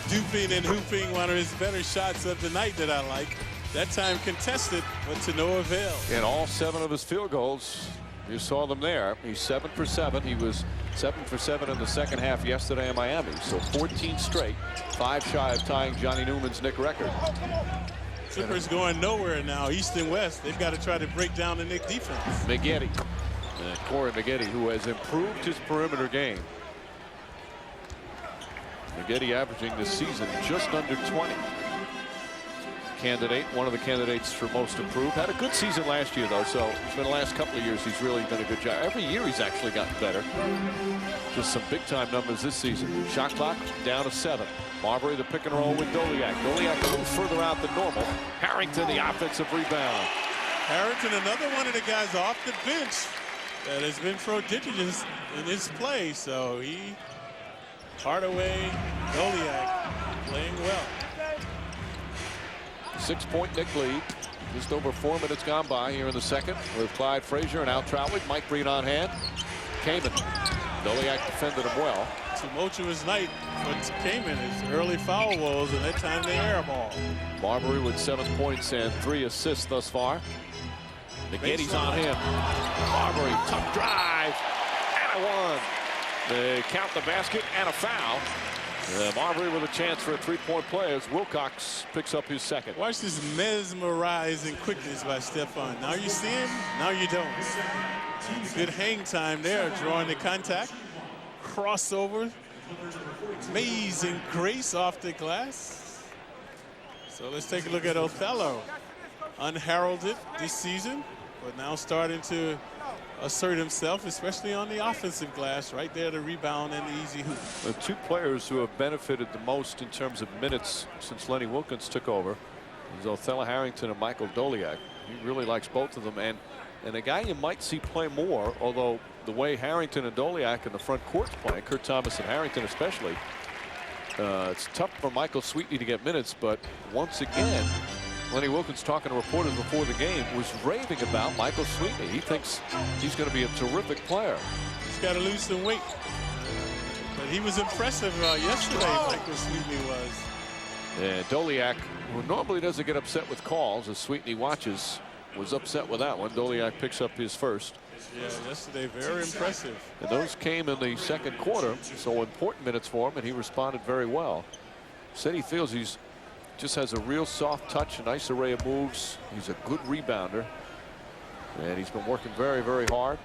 Duping and hooping, one of his better shots of the night that I like. That time contested, but to no avail. And all 7 of his field goals You saw them there. He's 7 for 7. He was 7 for 7 in the second half yesterday in Miami. So 14 straight, 5 shy of tying Johnny Newman's Knick record. Clippers going nowhere now, east and west. They've got to try to break down the Knick defense. MAGGETTE, Corey MAGGETTE, who has improved his perimeter game. MAGGETTE averaging this season just under 20. Candidate, one of the candidates for most improved. Had a good season last year, though, so for the last couple of years, he's really done a good job. Every year, he's actually gotten better. Just some big-time numbers this season. Shot clock down to 7. Marbury, the pick and roll with Doliak. Doliak a little further out than normal. Harrington, the offensive rebound. Harrington, another one of the guys off the bench that has been prodigious in his play. So he, Hardaway, Doliak playing well. 6-point Knick lead. Just over 4 minutes gone by here in the second with Clyde Frazier and Al Trowig. Mike Breen on hand. Kamen. Doliak defended him well. Tumultuous night for Kamen. His early foul woes, and that time they air ball. Marbury with 7 points and 3 assists thus far. MAGGETTE's on him. Marbury, tough drive, and a one. They count the basket and a foul. Marbury with a chance for a 3-point play as Wilcox picks up his second. Watch this mesmerizing quickness by Stephon. Now you see him, now you don't. Good hang time there, drawing the contact. Crossover. Amazing grace off the glass. So let's take a look at Othello. Unheralded this season, but now starting to assert himself, especially on the offensive glass, right there, the rebound and the easy hoop. The 2 players who have benefited the most in terms of minutes since Lenny Wilkins took over is Othello Harrington and Michael Doliak. He really likes both of them, and a guy you might see play more, although the way Harrington and Doliak in the front court's playing, Kurt Thomas and Harrington especially, it's tough for Michael Sweetney to get minutes, but once again, Lenny Wilkins, talking to reporters before the game, was raving about Michael Sweetney. He thinks he's going to be a terrific player. He's got to lose some weight. But he was impressive yesterday, Michael Sweetney was. And Doliak, who normally doesn't get upset with calls, as Sweetney watches, was upset with that one. Doliak picks up his first. Yeah, yesterday, very impressive. And those came in the second quarter, so important minutes for him, and he responded very well. Said he feels he's just has a real soft touch, a nice array of moves. He's a good rebounder, and he's been working very, very hard.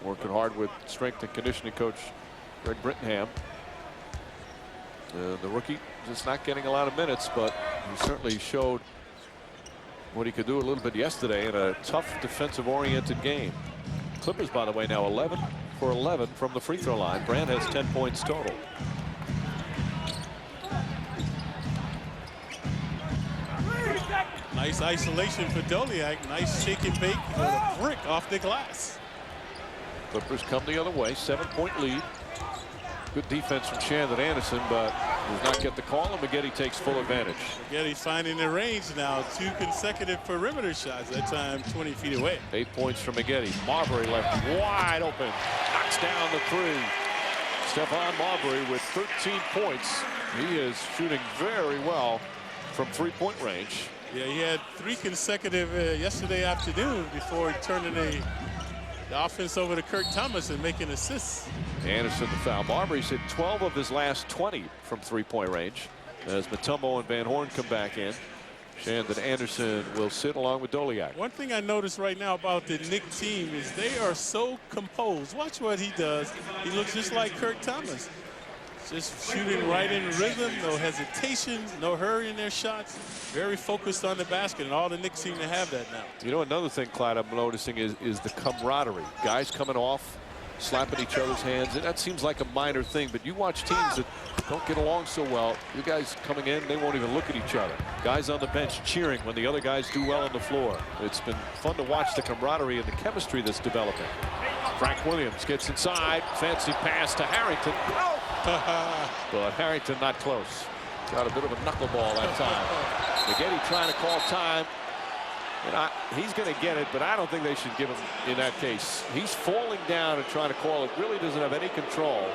Working hard with strength and conditioning coach Greg Brittenham. The rookie just not getting a lot of minutes, but he certainly showed what he could do a little bit yesterday in a tough defensive-oriented game. Clippers, by the way, now 11 for 11 from the free throw line. Brand has 10 points total. Nice isolation for Doliak. Nice shake and bake with a brick off the glass. Clippers come the other way. 7-point lead. Good defense from Shandon Anderson, but does not get the call, and MAGGETTE takes full advantage. MAGGETTE finding the range now. 2 consecutive perimeter shots, that time 20 feet away. 8 points from MAGGETTE. Marbury left wide open. Knocks down the 3. Stephon Marbury with 13 points. He is shooting very well from 3-point range. Yeah, he had 3 consecutive yesterday afternoon before turning the offense over to Kurt Thomas and making assists. Anderson the foul. Marbury's hit 12 of his last 20 from 3-point range as Mutombo and Van Horn come back in. Shandon Anderson will sit along with Doliak. One thing I notice right now about the Knick team is they are so composed. Watch what he does. He looks just like Kurt Thomas. Just shooting right in rhythm, no hesitation, no hurry in their shots. Very focused on the basket, and all the Knicks seem to have that now. You know, another thing, Clyde, I'm noticing is the camaraderie. Guys coming off, slapping each other's hands. And that seems like a minor thing, but you watch teams that don't get along so well. You guys coming in, they won't even look at each other. Guys on the bench cheering when the other guys do well on the floor. It's been fun to watch the camaraderie and the chemistry that's developing. Frank Williams gets inside. Fancy pass to Harrington. But Harrington not close. Got a bit of a knuckleball that time. MAGGETTE trying to call time. And he's going to get it, but I don't think they should give him in that case. He's falling down and trying to call it. Really doesn't have any control.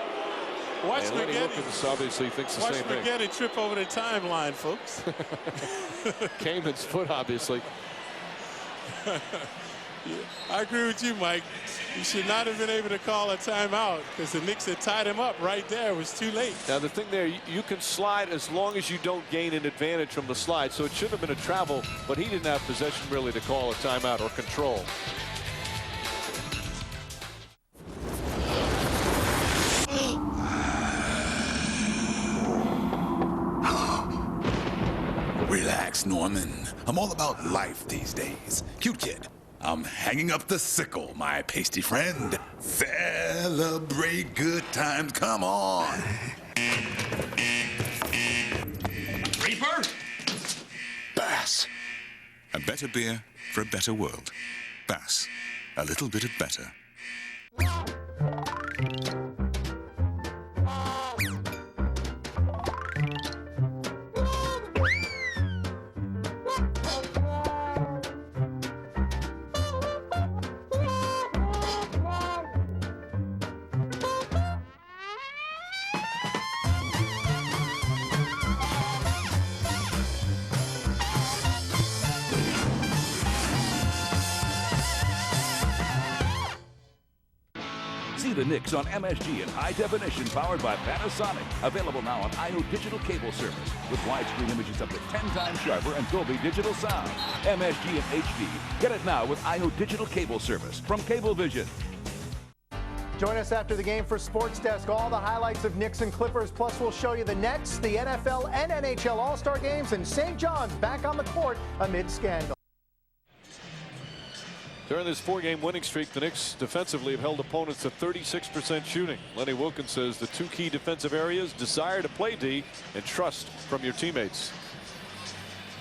Watch And Lenny MAGGETTE. Wilkins obviously thinks the Watch same thing. MAGGETTE trip over the timeline, folks. Kamin's foot, obviously. I agree with you, Mike. You should not have been able to call a timeout because the Knicks had tied him up right there. It was too late. Now, the thing there, you can slide as long as you don't gain an advantage from the slide. So it should have been a travel, but he didn't have possession really to call a timeout or control. Relax, Norman. I'm all about life these days. Cute kid. I'm hanging up the sickle, my pasty friend. Celebrate good times. Come on. Reaper? Bass. A better beer for a better world. Bass. A little bit of better. See the Knicks on MSG in high definition, powered by Panasonic. Available now on IO Digital Cable Service with widescreen images up to 10 times sharper and Dolby Digital sound. MSG in HD. Get it now with IO Digital Cable Service from Cablevision. Join us after the game for Sports Desk. All the highlights of Knicks and Clippers. Plus, we'll show you the Nets, the NFL and NHL All-Star games, and St. John's back on the court amid scandal. During this 4-game winning streak, the Knicks defensively have held opponents to 36% shooting. Lenny Wilkins says the two key defensive areas: desire to play D and trust from your teammates.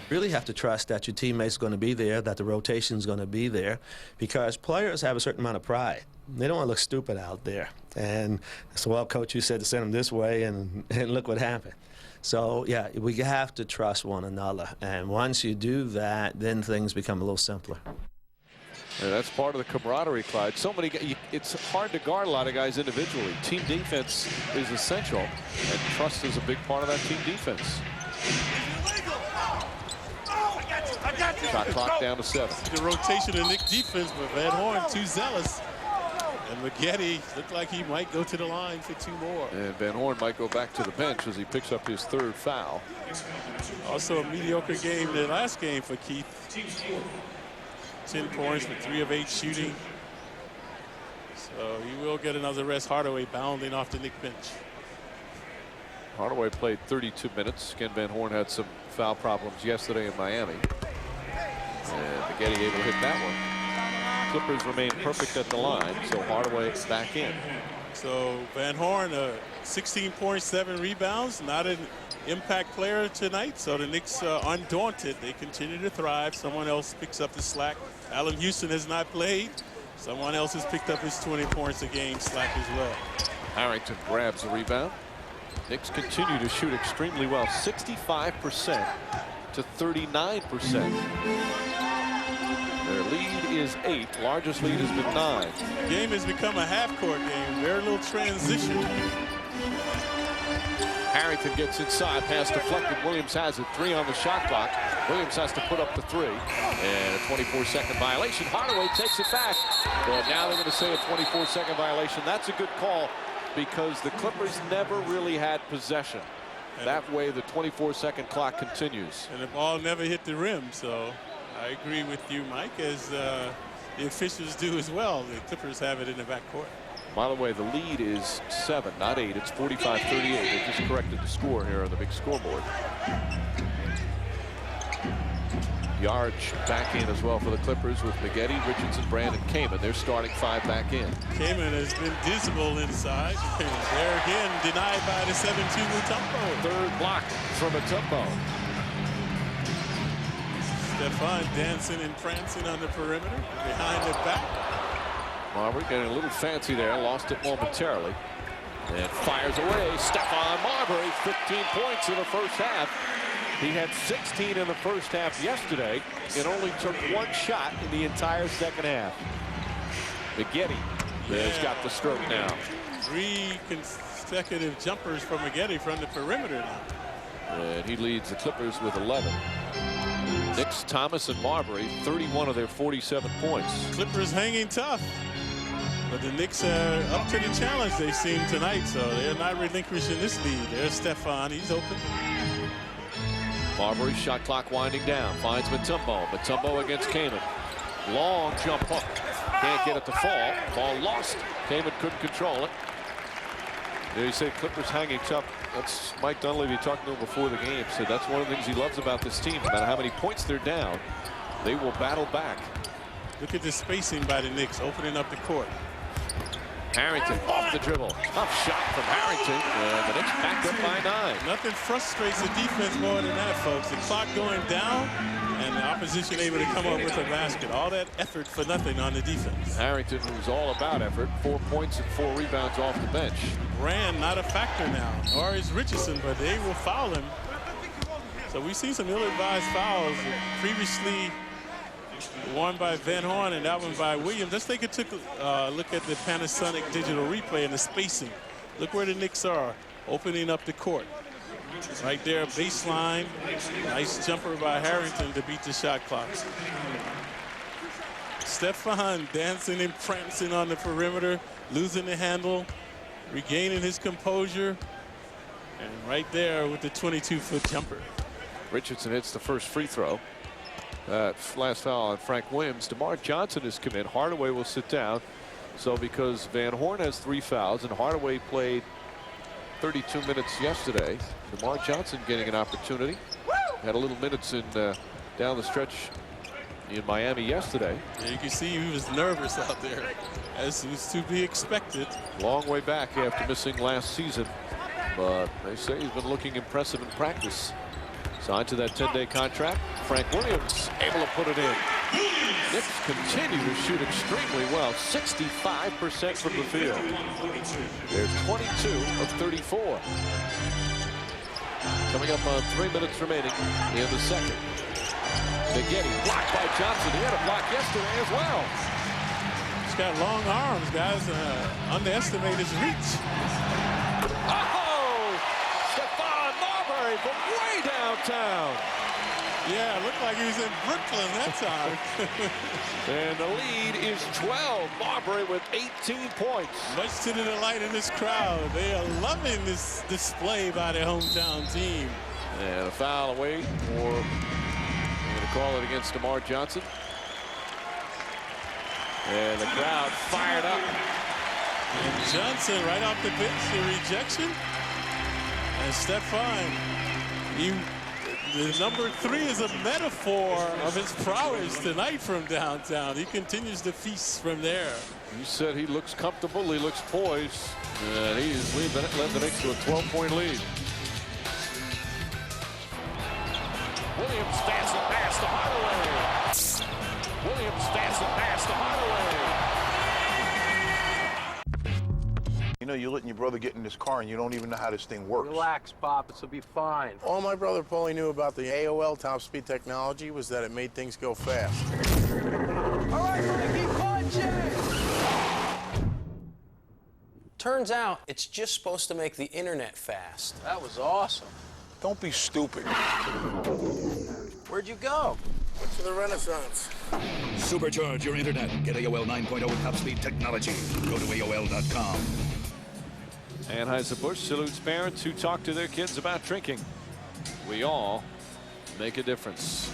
Really have to trust that your teammates are going to be there, that the rotation is going to be there, because players have a certain amount of pride. They don't want to look stupid out there. And so, well, coach, you said to send them this way, and look what happened. So, yeah, we have to trust one another. And once you do that, then things become a little simpler. And that's part of the camaraderie, Clyde. So many, it's hard to guard a lot of guys individually. Team defense is essential, and trust is a big part of that team defense. Shot clock down to 7. The rotation of Knicks defense, but Van Horn too zealous. And MAGGETTE looked like he might go to the line for 2 more. And Van Horn might go back to the bench as he picks up his 3rd foul. Also a mediocre game the last game for Keith. 10 points with 3 of 8 shooting. So he will get another rest. Hardaway bounding off the Knicks bench. Hardaway played 32 minutes. Ken Van Horn had some foul problems yesterday in Miami. And MAGGETTE able to hit that one. Clippers remain perfect at the line, so Hardaway back in. So Van Horn, 16 points, 7 rebounds. Not an impact player tonight, so the Knicks undaunted. They continue to thrive. Someone else picks up the slack. Allen Houston has not played. Someone else has picked up his 20 points a game slack as well. Harrington grabs the rebound. Knicks continue to shoot extremely well, 65% to 39%. Their lead is 8. Largest lead has been 9. The game has become a half-court game. Very little transition. Harrington gets inside, pass deflected. Williams has it. 3 on the shot clock. Williams has to put up the 3. And a 24-second violation. Hardaway takes it back. But now they're going to say a 24-second violation. That's a good call because the Clippers never really had possession. That way the 24-second clock continues. And the ball never hit the rim, so I agree with you, Mike, as the officials do as well. The Clippers have it in the backcourt. By the way, the lead is 7, not 8. It's 45-38. They just corrected the score here on the big scoreboard. Yarch back in as well for the Clippers with MAGGETTE, Richardson, Brandon, Kamin. They're starting 5 back in. Kamin has been dismal inside. There again, denied by the 7-2 Mutombo. 3rd block from Mutombo. Stephon dancing and prancing on the perimeter, behind the back. Marbury getting a little fancy there, lost it momentarily. And fires away. Stephon Marbury, 15 points in the first half. He had 16 in the first half yesterday and only took 1 shot in the entire second half. MAGGETTE has got the stroke now. 3 consecutive jumpers from MAGGETTE from the perimeter now. And he leads the Clippers with 11. Knicks, Thomas, and Marbury, 31 of their 47 points. Clippers hanging tough. But the Knicks are up to the challenge they've seen tonight, so they're not relinquishing this lead. There's Stefan. He's open. Marbury, shot clock winding down. Finds Mutombo. Mutombo against Kaman. Long jump hook. Can't get it to fall. Ball lost. Kaman couldn't control it. There you say Clippers hanging tough. That's Mike Dunleavy talking to him before the game. Said that's one of the things he loves about this team. No matter how many points they're down, they will battle back. Look at the spacing by the Knicks opening up the court. Harrington off the dribble. Tough shot from Harrington. And the Knicks backed up by 9. Nothing frustrates the defense more than that, folks. The clock going down and the opposition able to come up with a basket. All that effort for nothing on the defense. Harrington was all about effort. 4 points and 4 rebounds off the bench. Brand not a factor now, or is Richardson, but they will foul him. So we've seen some ill-advised fouls previously. One by Van Horn and that one by Williams. Let's take a look at the Panasonic digital replay and the spacing. Look where the Knicks are, opening up the court. Right there, baseline. Nice jumper by Harrington to beat the shot clock. Stefan dancing and prancing on the perimeter, losing the handle, regaining his composure. And right there with the 22-foot jumper. Richardson hits the first free throw. Last foul on Frank Williams. DeMar Johnson has come in. Hardaway will sit down. So because Van Horn has 3 fouls and Hardaway played 32 minutes yesterday, DeMar Johnson getting an opportunity. Had a little minutes in down the stretch in Miami yesterday. Yeah, you can see he was nervous out there, as was to be expected. Long way back after missing last season, but they say he's been looking impressive in practice. Signed to that 10-day contract. Frank Williams able to put it in. Knicks continue to shoot extremely well. 65% from the field. They're 22 of 34. Coming up on 3 minutes remaining in the second. MAGGETTE blocked by Johnson. He had a block yesterday as well. He's got long arms, guys. Underestimate his reach. From way downtown. Yeah, looked like he was in Brooklyn that time. And the lead is 12. Marbury with 18 points. Much to the delight of this crowd. They are loving this display by their hometown team. And a foul away, or I'm going to call it against DeMar Johnson. And the crowd fired up. And Johnson right off the bench, the rejection. And Stefan, the number 3 is a metaphor of his prowess tonight from downtown. He continues to feast from there. You said he looks comfortable, he looks poised, and he's led the Knicks to a 12-point lead. Williams dancing past the Hardaway. Williams dancing past the Hardaway. You know, you're letting your brother get in this car and you don't even know how this thing works. Relax, Pop. It'll be fine. All my brother Paulie knew about the AOL top speed technology was that it made things go fast. All right, Mikey, punch it! Turns out it's just supposed to make the internet fast. That was awesome. Don't be stupid. Where'd you go? Went to the Renaissance. Supercharge your internet. Get AOL 9.0 top speed technology. Go to AOL.com. Anheuser-Busch salutes parents who talk to their kids about drinking. We all make a difference.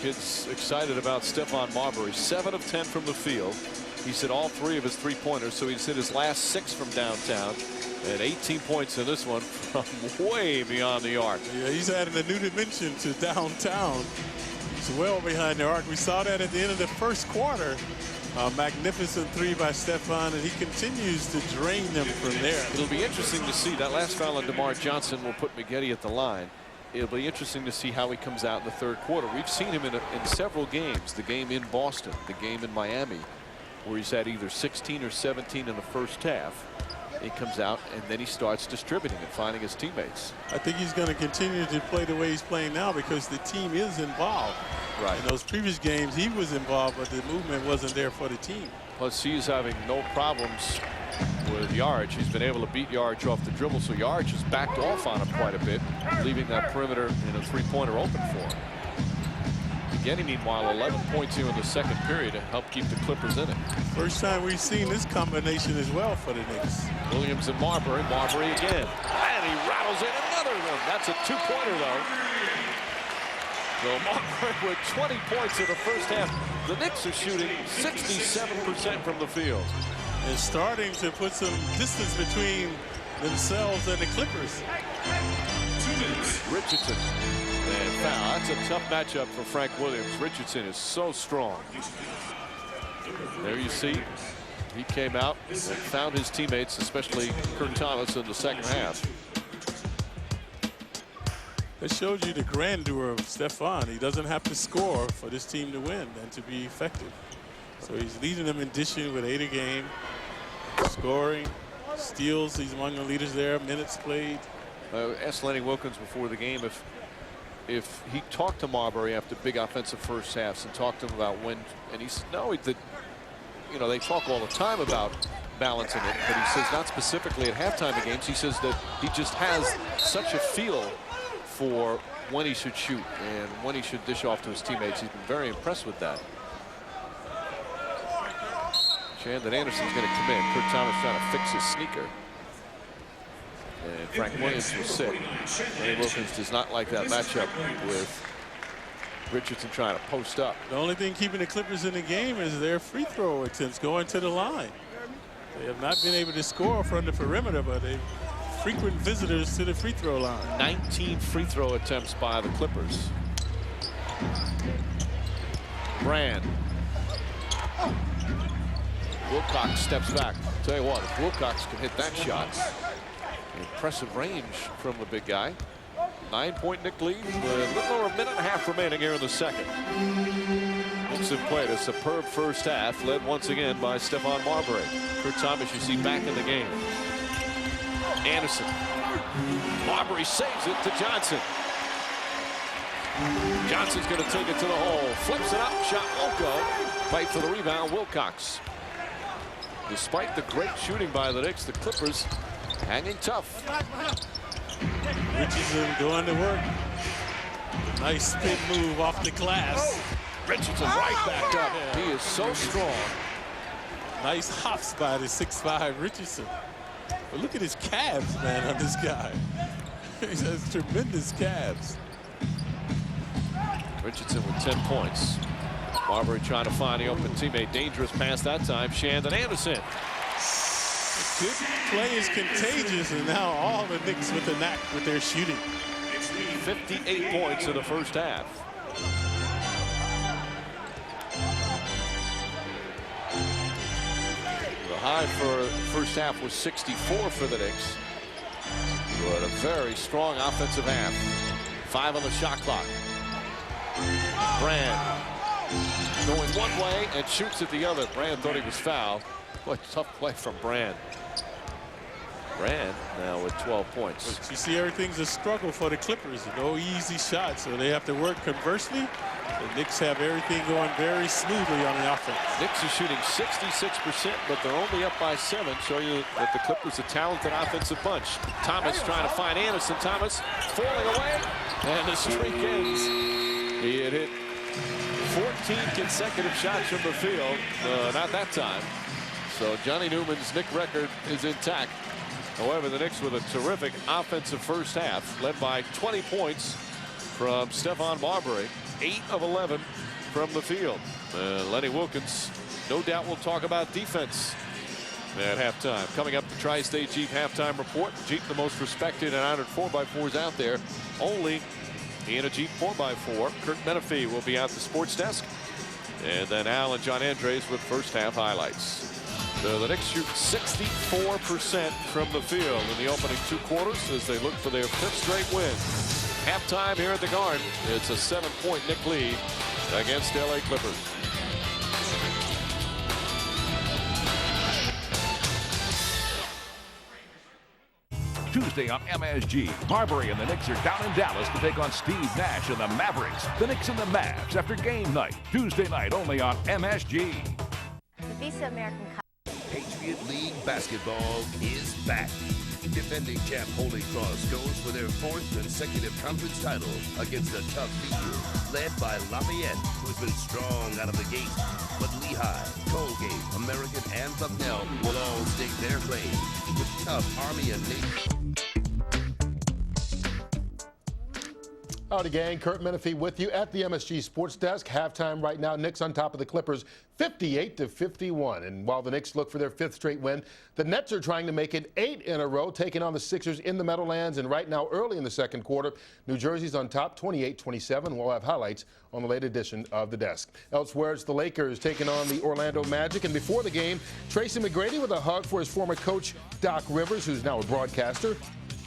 Kids excited about Stephon Marbury. 7 of 10 from the field. He's hit all 3 of his 3-pointers, so he's hit his last 6 from downtown. And 18 points in this one from way beyond the arc. Yeah, he's adding a new dimension to downtown. He's well behind the arc. We saw that at the end of the first quarter. A magnificent 3 by Stefan, and he continues to drain them from there. It'll be interesting to see. That last foul on DeMar Johnson will put MAGGETTE at the line. It'll be interesting to see how he comes out in the third quarter. We've seen him in several games. The game in Boston, the game in Miami, where he's had either 16 or 17 in the first half. He comes out and then he starts distributing and finding his teammates. I think he's going to continue to play the way he's playing now because the team is involved. Right. In those previous games, he was involved, but the movement wasn't there for the team. Plus, he's having no problems with Yarich. He's been able to beat Yarich off the dribble, so Yarich has backed off on him quite a bit, leaving that perimeter in a three-pointer open for him. Getty, meanwhile, 11 points here in the second period to help keep the Clippers in it. First time we've seen this combination as well for the Knicks. Williams and Marbury. Marbury again. And he rattles in another one. That's a two-pointer, though. So Marbury with 20 points in the first half. The Knicks are shooting 67% from the field. And starting to put some distance between themselves and the Clippers. Richardson. And foul. That's a tough matchup for Frank Williams. Richardson is so strong. There you see, he came out and found his teammates, especially Kurt Thomas, in the second half. That shows you the grandeur of Stephon. He doesn't have to score for this team to win and to be effective. So he's leading them in dishing with 8 a game, scoring, steals. He's among the leaders there. Minutes played. Asked Lenny Wilkins before the game if he talked to Marbury after big offensive first halves and talked to him about when, and he said no, that, you know, they talk all the time about balancing it, but he says not specifically at halftime of games. He says that he just has such a feel for when he should shoot and when he should dish off to his teammates. He's been very impressed with that. Shandon Anderson's going to come in. Kurt Thomas trying to fix his sneaker. And Frank Williams will sit. Lenny Wilkins does not like that matchup with Richardson trying to post up. The only thing keeping the Clippers in the game is their free throw attempts going to the line. They have not been able to score from the perimeter, but they frequent visitors to the free throw line. 19 free throw attempts by the Clippers. Brand. Wilcox steps back. Tell you what, if Wilcox can hit that shot, impressive range from the big guy. 9-point Knick lead with a little over a minute and a half remaining here in the second. Knicks have played a superb first half, led once again by Stephon Marbury. Kurt Thomas, you see, back in the game. Anderson. Marbury saves it to Johnson. Johnson's going to take it to the hole. Flips it up. Shot won't go. Fight for the rebound. Wilcox. Despite the great shooting by the Knicks, the Clippers hanging tough. Richardson going to work. Nice spin move off the glass. Richardson right back up. He is so strong. Nice hops by the 6'5" Richardson. But look at his calves, man, on this guy. He has tremendous calves. Richardson with 10 points. Marbury trying to find the open teammate. Dangerous pass that time. Shandon Anderson. Good play is contagious, and now all the Knicks with the knack with their shooting. 58 points in the first half. The high for first half was 64 for the Knicks. But a very strong offensive half. 5 on the shot clock. Brand going one way and shoots at the other. Brand thought he was fouled. What a tough play from Brand. Brand now with 12 points. But you see, everything's a struggle for the Clippers. No easy shots, so they have to work. Conversely, the Knicks have everything going very smoothly on the offense. Knicks are shooting 66%, but they're only up by 7. Show you that the Clippers are a talented offensive bunch. Thomas trying to find Anderson. Thomas falling away, and the streak ends. He had hit 14 consecutive shots from the field. Not that time. So Johnny Newman's Knick record is intact. However, the Knicks with a terrific offensive first half, led by 20 points from Stephon Marbury, 8 of 11 from the field. Lenny Wilkins, no doubt, will talk about defense at halftime. Coming up, the Tri-State Jeep halftime report. Jeep, the most respected and honored 4x4s out there. Only in a Jeep 4x4. Kurt Menefee will be out the sports desk. And then Al and John Andres with first half highlights. So the Knicks shoot 64% from the field in the opening 2 quarters as they look for their 5th straight win. Halftime here at the Garden. It's a 7-point Knick lead against LA Clippers. Tuesday on MSG, Marbury and the Knicks are down in Dallas to take on Steve Nash and the Mavericks. The Knicks and the Mavs after game night. Tuesday night only on MSG. The Visa American Cup. Patriots Intermediate League Basketball is back. Defending champ Holy Cross goes for their 4th consecutive conference title against a tough field led by Lafayette, who's been strong out of the gate. But Lehigh, Colgate, American, and Bucknell will all stake their claim with tough Army and Navy. Howdy, gang. Kurt Menefee with you at the MSG Sports Desk. Halftime right now. Knicks on top of the Clippers, 58-51. And while the Knicks look for their 5th straight win, the Nets are trying to make it 8 in a row, taking on the Sixers in the Meadowlands. And right now, early in the second quarter, New Jersey's on top, 28-27. We'll have highlights on the late edition of the Desk. Elsewhere, it's the Lakers taking on the Orlando Magic. And before the game, Tracy McGrady with a hug for his former coach, Doc Rivers, who's now a broadcaster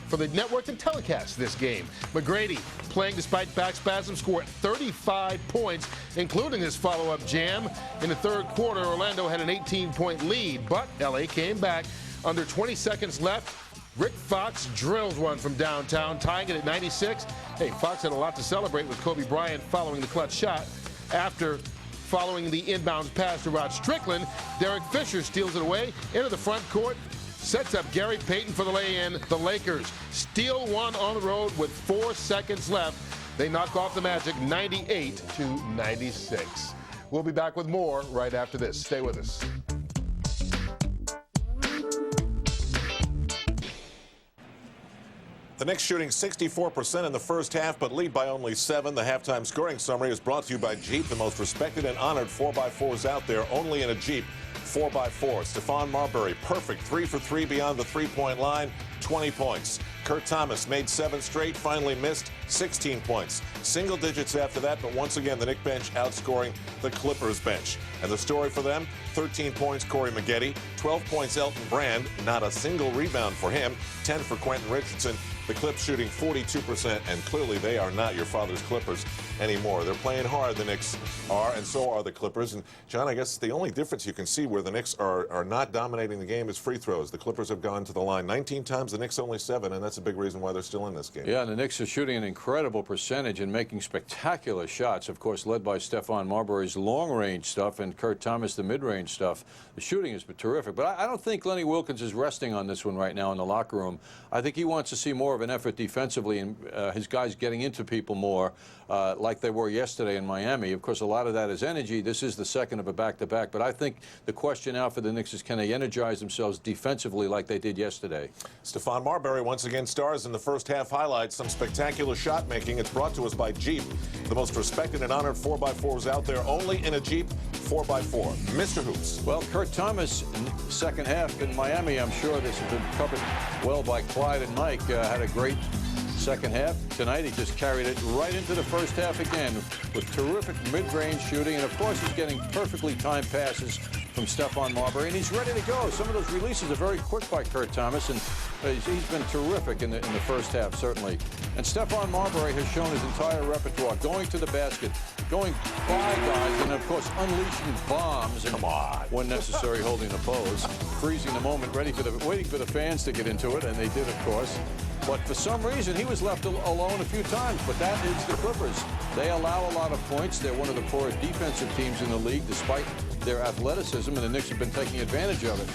for the network to telecast this game. McGrady, playing despite back spasms, scored 35 points, including his follow-up jam. In the third quarter, Orlando had an 18-point lead, but LA came back. Under 20 seconds left, Rick Fox drills one from downtown, tying it at 96. Hey, Fox had a lot to celebrate with Kobe Bryant following the clutch shot. After following the inbounds pass to Rod Strickland, Derek Fisher steals it away into the front court, sets up Gary Payton for the lay-in. The Lakers steal one on the road with 4 seconds left. They knock off the Magic 98-96. We'll be back with more right after this. Stay with us. The Knicks shooting 64% in the first half, but lead by only 7. The halftime scoring summary is brought to you by Jeep, the most respected and honored 4x4s out there, only in a Jeep 4x4. Stephon Marbury, perfect 3 for 3 beyond the three-point line, 20 points. Kurt Thomas made 7 straight, finally missed 16 points. Single digits after that, but once again, the Knicks bench outscoring the Clippers bench. And the story for them, 13 points, Corey Maggette, 12 points, Elton Brand, not a single rebound for him, 10 for Quentin Richardson. The Clips shooting 42%, and clearly they are not your father's Clippers anymore. They're playing hard, the Knicks are, and so are the Clippers. And, John, I guess the only difference you can see where the Knicks are not dominating the game is free throws. The Clippers have gone to the line 19 times, the Knicks only 7, and that's a big reason why they're still in this game. Yeah, and the Knicks are shooting an incredible percentage and making spectacular shots, of course, led by Stephon Marbury's long-range stuff and Kurt Thomas, the mid-range stuff. The shooting has been terrific, but I don't think Lenny Wilkins is resting on this one right now in the locker room. I think he wants to see more of an effort defensively and his guys getting into people more like they were yesterday in Miami. Of course, a lot of that is energy. This is the second of a back-to-back, but I think the question now for the Knicks is, can they energize themselves defensively like they did yesterday? Stephon Marbury once again stars in the first half highlights. Some spectacular shot making. It's brought to us by Jeep, the most respected and honored 4x4s out there, only in a Jeep 4x4. Mr. Hoops. Well, Kurt Thomas, second half in Miami, I'm sure this has been covered well by Clyde and Mike, had a great second half. Tonight, he just carried it right into the first half again with terrific mid-range shooting. And, of course, he's getting perfectly timed passes from Stephon Marbury, and he's ready to go. Some of those releases are very quick by Kurt Thomas, and he's been terrific in the first half, certainly. And Stephon Marbury has shown his entire repertoire, going to the basket, going by guys, and, of course, unleashing bombs. And when necessary, holding the pose, freezing the moment, waiting for the fans to get into it, and they did, of course. But for some reason, he was left alone a few times. But that is the Clippers. They allow a lot of points. They're one of the poorest defensive teams in the league, despite their athleticism, and the Knicks have been taking advantage of it.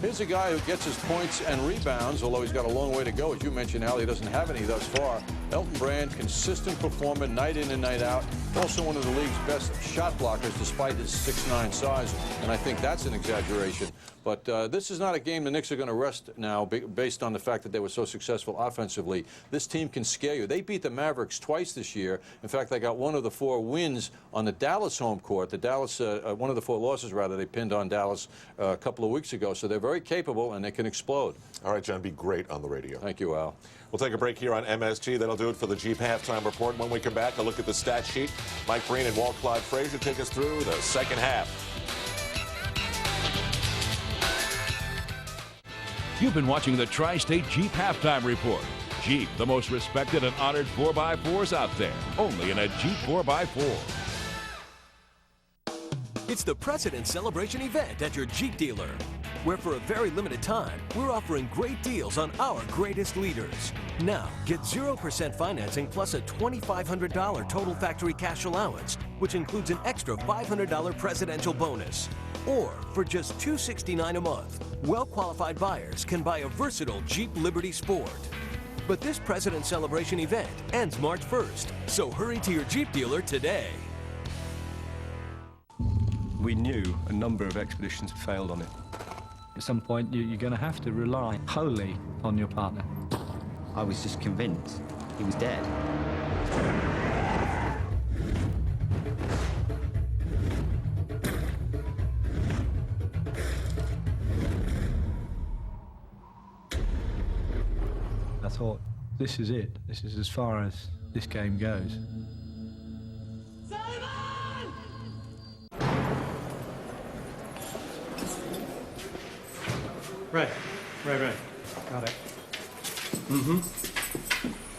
Here's a guy who gets his points and rebounds, although he's got a long way to go. As you mentioned, Al, he doesn't have any thus far. Elton Brand, consistent performer night in and night out. Also one of the league's best shot blockers, despite his 6'9" size, and I think that's an exaggeration. But this is not a game the Knicks are going to rest now based on the fact that they were so successful offensively. This team can scare you. They beat the Mavericks twice this year. In fact, they got one of the 4 wins on the Dallas home court. The Dallas, one of the 4 losses, rather, they pinned on Dallas a couple of weeks ago. So they're very capable, and they can explode. All right, John, be great on the radio. Thank you, Al. We'll take a break here on MSG. That'll do it for the Jeep halftime report. When we come back, a look at the stat sheet. Mike Breen and Walt Clyde Frazier take us through the second half. You've been watching the Tri-State Jeep Halftime Report. Jeep, the most respected and honored 4x4s out there, only in a Jeep 4x4. It's the President's Celebration event at your Jeep dealer. where for a very limited time, we're offering great deals on our greatest leaders. Now, get 0% financing plus a $2,500 total factory cash allowance, which includes an extra $500 presidential bonus. Or, for just $269 a month, well-qualified buyers can buy a versatile Jeep Liberty Sport. But this President's Celebration event ends March 1st, so hurry to your Jeep dealer today. We knew a number of expeditions had failed on it. At some point, you're going to have to rely wholly on your partner. I was just convinced he was dead. I thought, this is it. This is as far as this game goes. Right. Got it.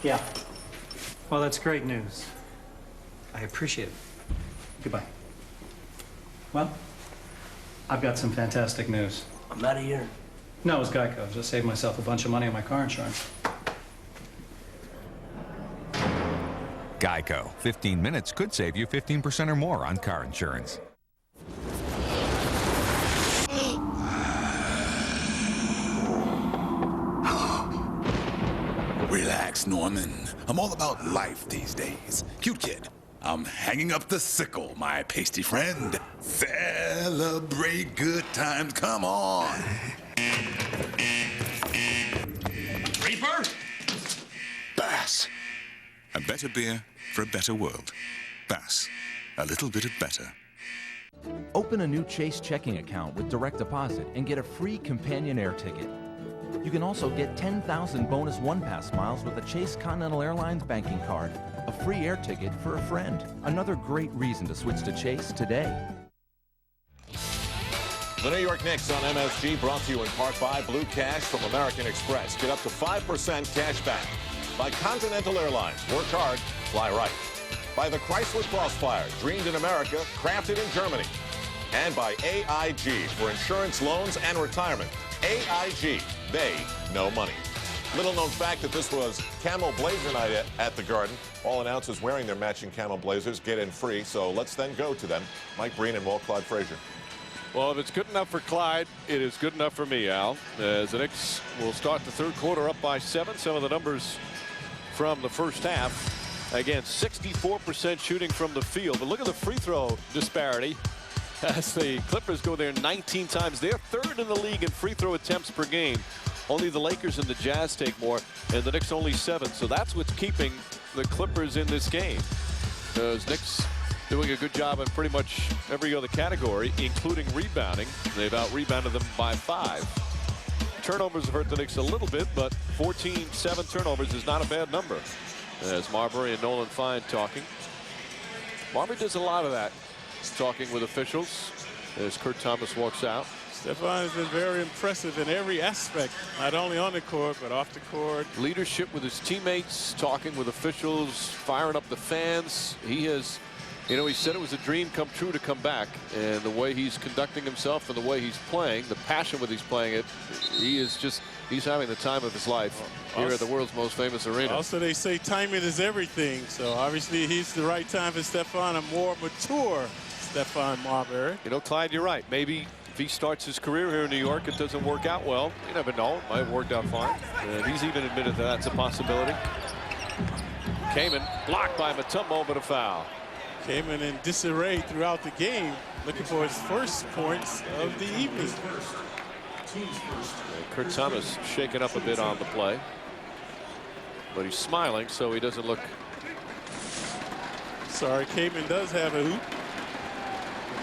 Yeah. Well, that's great news. I appreciate it. Goodbye. Well, I've got some fantastic news. I'm out of here. No, it was Geico. Just saved myself a bunch of money on my car insurance. Geico. 15 minutes could save you 15% or more on car insurance. Relax, Norman. I'm all about life these days. Cute kid. I'm hanging up the sickle, my pasty friend. Celebrate good times, come on. Reaper? Bass. A better beer for a better world. Bass. A little bit of better. Open a new Chase checking account with direct deposit and get a free companion air ticket. You can also get 10,000 bonus one-pass miles with a Chase Continental Airlines banking card, a free air ticket for a friend. Another great reason to switch to Chase today. The New York Knicks on MSG brought to you in part by Blue Cash from American Express. Get up to 5% cash back. By Continental Airlines, work hard, fly right. By the Chrysler Crossfire, dreamed in America, crafted in Germany. And by AIG for insurance, loans, and retirement. AIG, they know money. Little known fact that this was Camel Blazer night at the Garden. All announcers wearing their matching Camel Blazers get in free, so let's then go to them. Mike Breen and Walt Clyde Frazier. Well, if it's good enough for Clyde, it is good enough for me, Al. As the Knicks will start the third quarter up by 7. Some of the numbers from the first half. Again, 64% shooting from the field. But look at the free throw disparity as the Clippers go there 19 times. They're third in the league in free throw attempts per game. Only the Lakers and the Jazz take more, and the Knicks only 7. So that's what's keeping the Clippers in this game. Because Knicks doing a good job in pretty much every other category, including rebounding. They've out-rebounded them by 5. Turnovers have hurt the Knicks a little bit, but 14-7 turnovers is not a bad number. As Marbury and Nolan Fine talking. Marbury does a lot of that, talking with officials as Kurt Thomas walks out. Stephon has been very impressive in every aspect, not only on the court, but off the court. Leadership with his teammates, talking with officials, firing up the fans. He has, you know, he said it was a dream come true to come back. And the way he's conducting himself and the way he's playing, the passion with he's playing it, he is just, he's having the time of his life here at the world's most famous arena. Also, they say timing is everything. So obviously he's the right time for Stephon, a more mature Stephon Marbury. You know, Clyde, you're right. Maybe if he starts his career here in New York, it doesn't work out well. You never know. It might have worked out fine. And he's even admitted that that's a possibility. Kaman blocked by Mutombo, but a foul. Kaman in disarray throughout the game, looking for his first points of the evening. Kurt Thomas shaken up a bit on the play. But he's smiling, so he doesn't look. Sorry, Kaman does have a hoop.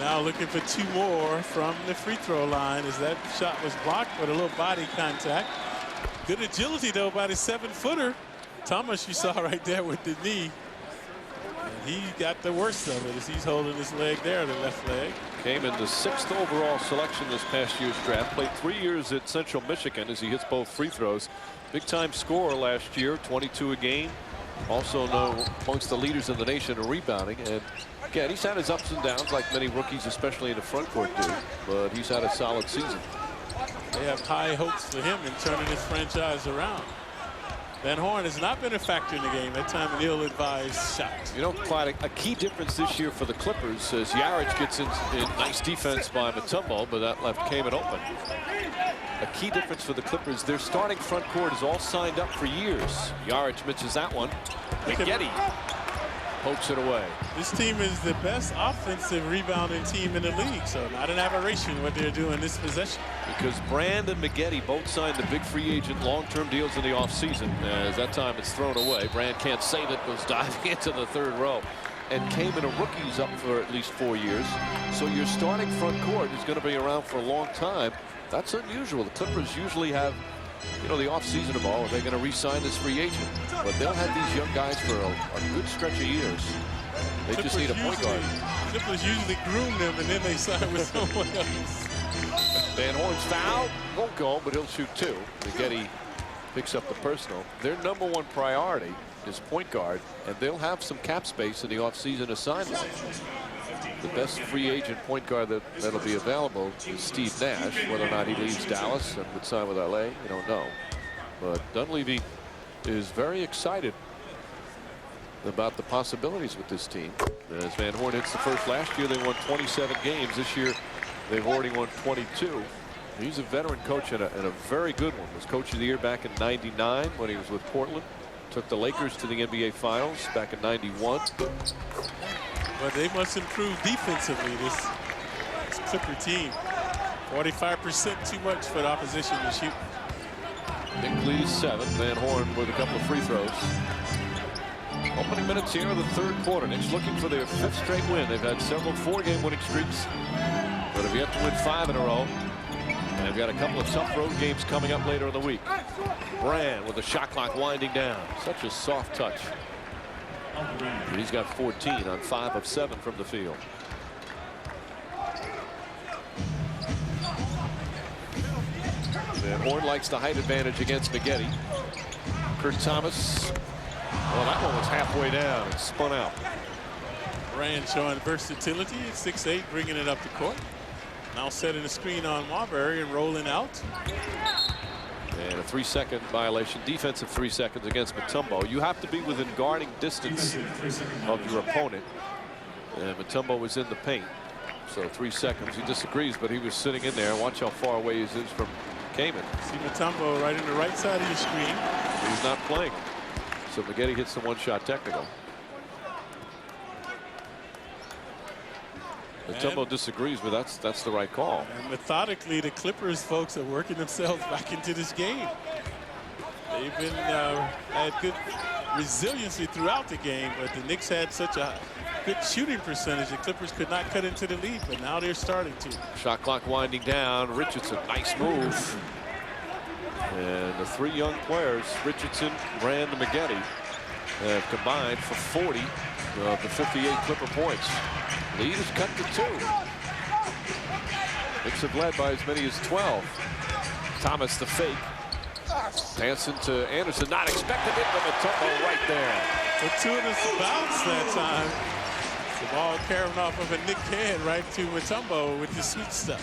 Now looking for 2 more from the free throw line as that shot was blocked with a little body contact. Good agility, though, by the 7-footer. Thomas, you saw right there with the knee. And he got the worst of it as he's holding his leg there, the left leg. Came in the 6th overall selection this past year's draft. Played 3 years at Central Michigan as he hits both free throws. Big-time scorer last year, 22 a game. Also known amongst the leaders in the nation in rebounding. And again, he's had his ups and downs like many rookies, especially in the front court, do. But he's had a solid season. They have high hopes for him in turning this franchise around. Van Horn has not been a factor in the game. That time an ill-advised shot. You know, Clyde, a key difference this year for the Clippers is Yarich gets in nice defense by Mutombo, but that left Kamen open. A key difference for the Clippers, their starting front court is all signed up for years. Yarich misses that one. MAGGETTE pokes it away. This team is the best offensive rebounding team in the league, so not an aberration what they're doing this possession. Because Brand and MAGGETTE both signed the big free agent long-term deals in the offseason. As that time it's thrown away. Brand can't save it, goes diving into the third row. And Kamen, a rookie's up for at least 4 years. So your starting front court is going to be around for a long time. That's unusual. The Clippers usually have, you know, the offseason of all. Are they going to re-sign this free agent? But they'll have these young guys for a good stretch of years. They just need a point guard. Clippers usually groom them and then they sign with someone else. Van Horn's foul. Won't go, but he'll shoot two. MAGGETTE picks up the personal. Their #1 priority is point guard, and they'll have some cap space in the offseason assignment. The best free agent point guard that'll be available is Steve Nash. Whether or not he leaves Dallas and would sign with LA, you don't know. But Dunleavy is very excited about the possibilities with this team. As Van Horn hits the first last year, they won 27 games. This year, they've already won 22. He's a veteran coach and a very good one. Was coach of the year back in '99 when he was with Portland. Took the Lakers to the NBA Finals back in '91. But they must improve defensively, this Clipper team. 45% too much for the opposition to shoot. Knicks lead is 7. Van Horn with a couple of free throws. Opening minutes here of the third quarter. Knicks looking for their 5th straight win. They've had several 4-game winning streaks, but have yet to win 5 in a row. And they've got a couple of tough road games coming up later in the week. Brand with the shot clock winding down. Such a soft touch. And he's got 14 on 5 of 7 from the field. Van Horn likes the height advantage against MAGGETTE. Kurt Thomas. Well, that one was halfway down and spun out. Brand showing versatility at 6'8", bringing it up the court. Now setting the screen on Marbury and rolling out. And a 3-second violation, defensive 3 seconds against Mutombo. You have to be within guarding distance of your opponent. And Mutombo was in the paint. So 3 seconds. He disagrees, but he was sitting in there. Watch how far away he is from Kamen. See Mutombo right in the right side of your screen. He's not playing. So MAGGETTE hits the one-shot technical. Mutombo disagrees, but that's the right call. And methodically, the Clippers folks are working themselves back into this game. They've been had good resiliency throughout the game, but the Knicks had such a good shooting percentage. The Clippers could not cut into the lead, but now they're starting to. Shot clock winding down. Richardson, nice move. And the 3 young players, Richardson, Brand, and MAGGETTE, have combined for 40 of the 58 Clipper points. Lead is cut to 2. Knicks have led by as many as 12. Thomas the fake. Dancing to Anderson, not expecting it, but Mutombo right there. Fortuitous bounce that time. The ball carrying off of a Knick head right to Mutombo with the sweet stuff.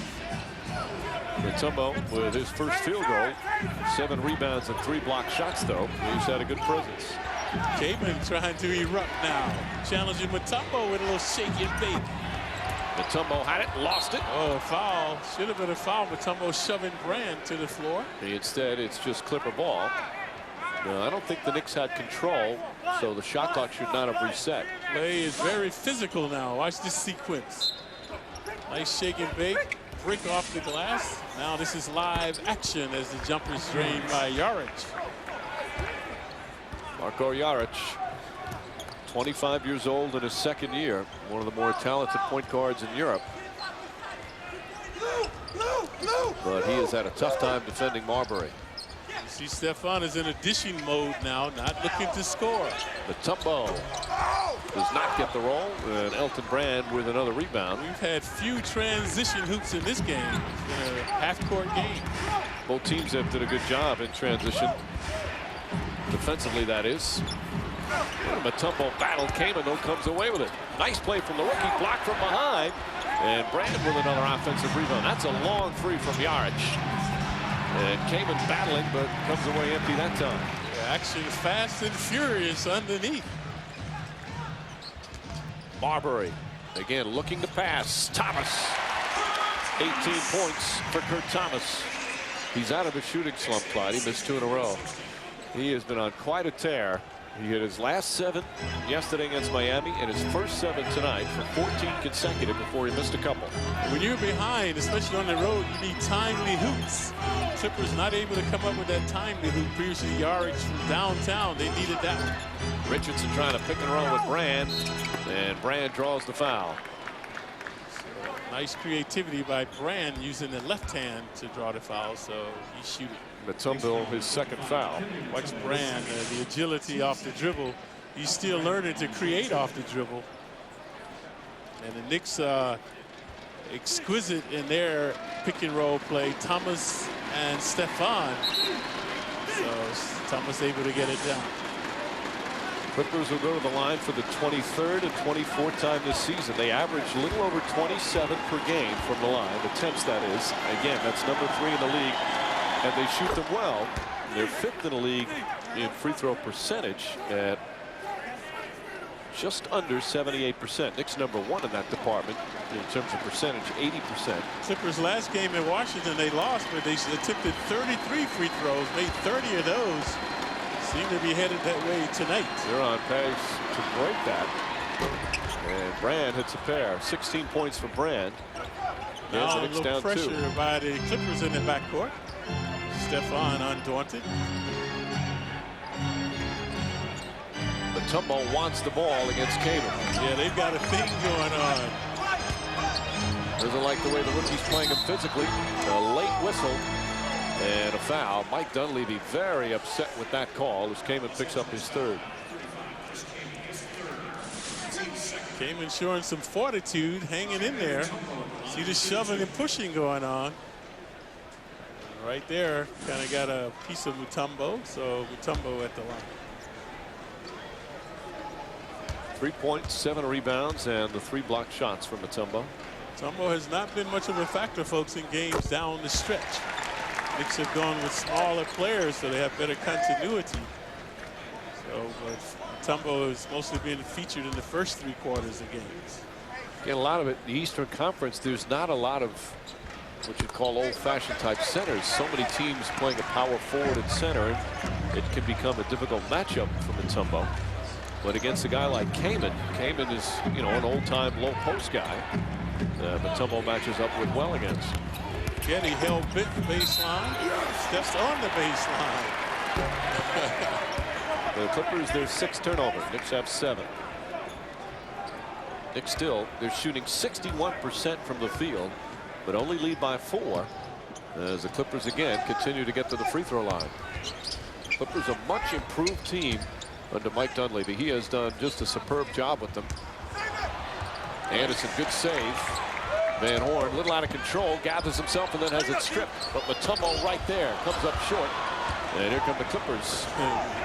Mutombo with his first field goal. 7 rebounds and 3 blocked shots, though. He's had a good presence. Kamen trying to erupt now. Challenging Mutombo with a little shake and bake. Mutombo had it, lost it. Oh, a foul. Should have been a foul. Mutombo shoving Brand to the floor. Instead, it's just Clipper ball. No, I don't think the Knicks had control, so the shot clock should not have reset. Play is very physical now. Watch this sequence. Nice shake and bake. Brick off the glass. Now this is live action as the jumper is drained by Yarich. Marko Jaric, 25 years old in his 2nd year. One of the more talented point guards in Europe. But he has had a tough time defending Marbury. You see Stefan is in a dishing mode now, not looking to score. Mutombo does not get the roll, and Elton Brand with another rebound. We've had few transition hoops in this game. It's been a half-court game. Both teams have done a good job in transition. Defensively, that is. Mutombo battled Kamen, though, comes away with it. Nice play from the rookie, blocked from behind. And Brand with another offensive rebound. That's a long three from Yarich. And Kamen battling, but comes away empty that time. Yeah, action fast and furious underneath. Marbury again looking to pass. Thomas. 18 points for Kurt Thomas. He's out of a shooting slump, Clyde. He missed 2 in a row. He has been on quite a tear. He hit his last 7 yesterday against Miami and his first 7 tonight for 14 consecutive before he missed a couple. When you're behind, especially on the road, you need timely hoops. Clippers not able to come up with that timely hoop. Previously, Yarich from downtown, they needed that. Richardson trying to pick and roll with Brand, and Brand draws the foul. Nice creativity by Brand using the left hand to draw the foul, so he's shooting. Mutombo, his second foul. Watch Brand, the agility off the dribble. He's still learning to create off the dribble. And the Knicks exquisite in their pick and roll play. Thomas and Stefan. So Thomas able to get it done. Clippers will go to the line for the 23rd and 24th time this season. They average a little over 27 per game from the line. Attempts, that is. Again, that's number 3 in the league. And they shoot them well. They're 5th in the league in free throw percentage at just under 78%. Knicks number 1 in that department in terms of percentage, 80%. Clippers last game in Washington, they lost, but they attempted 33 free throws, made 30 of those. Seem to be headed that way tonight. They're on pace to break that. And Brand hits a pair. 16 points for Brand. Now the a Knicks little down pressure 2. by the Clippers in the backcourt. Stefan undaunted. Mutombo wants the ball against Kamen. Yeah, they've got a thing going on. Doesn't like the way the rookie's playing him physically. A late whistle and a foul. Mike Dunleavy very upset with that call as Kamen picks up his 3rd. Kamen showing some fortitude, hanging in there. See the shoving and pushing going on. Right there, kind of got a piece of Mutombo, so Mutombo at the line. 3 points, 7 rebounds, and the 3 blocked shots from Mutombo. Mutombo has not been much of a factor, folks, in games down the stretch. Knicks have gone with smaller players, so they have better continuity. So, but Mutombo has mostly been featured in the first 3 quarters of games. Again, a lot of it in the Eastern Conference, there's not a lot of what you'd call old-fashioned type centers. So many teams playing a power forward at center, it can become a difficult matchup for Mutombo. But against a guy like Kamen, Kamen is, you know, an old-time low post guy. Mutombo matches up with well against. Getty held bit the baseline, steps on the baseline. The Clippers, their 6th turnover. Knicks have 7. Knicks still, they're shooting 61% from the field, but only lead by 4 as the Clippers again continue to get to the free throw line. Clippers a much improved team under Mike Dunleavy. He has done just a superb job with them. Anderson, good save. Van Horn, a little out of control, gathers himself and then has it stripped. But Mutombo right there comes up short. And here come the Clippers.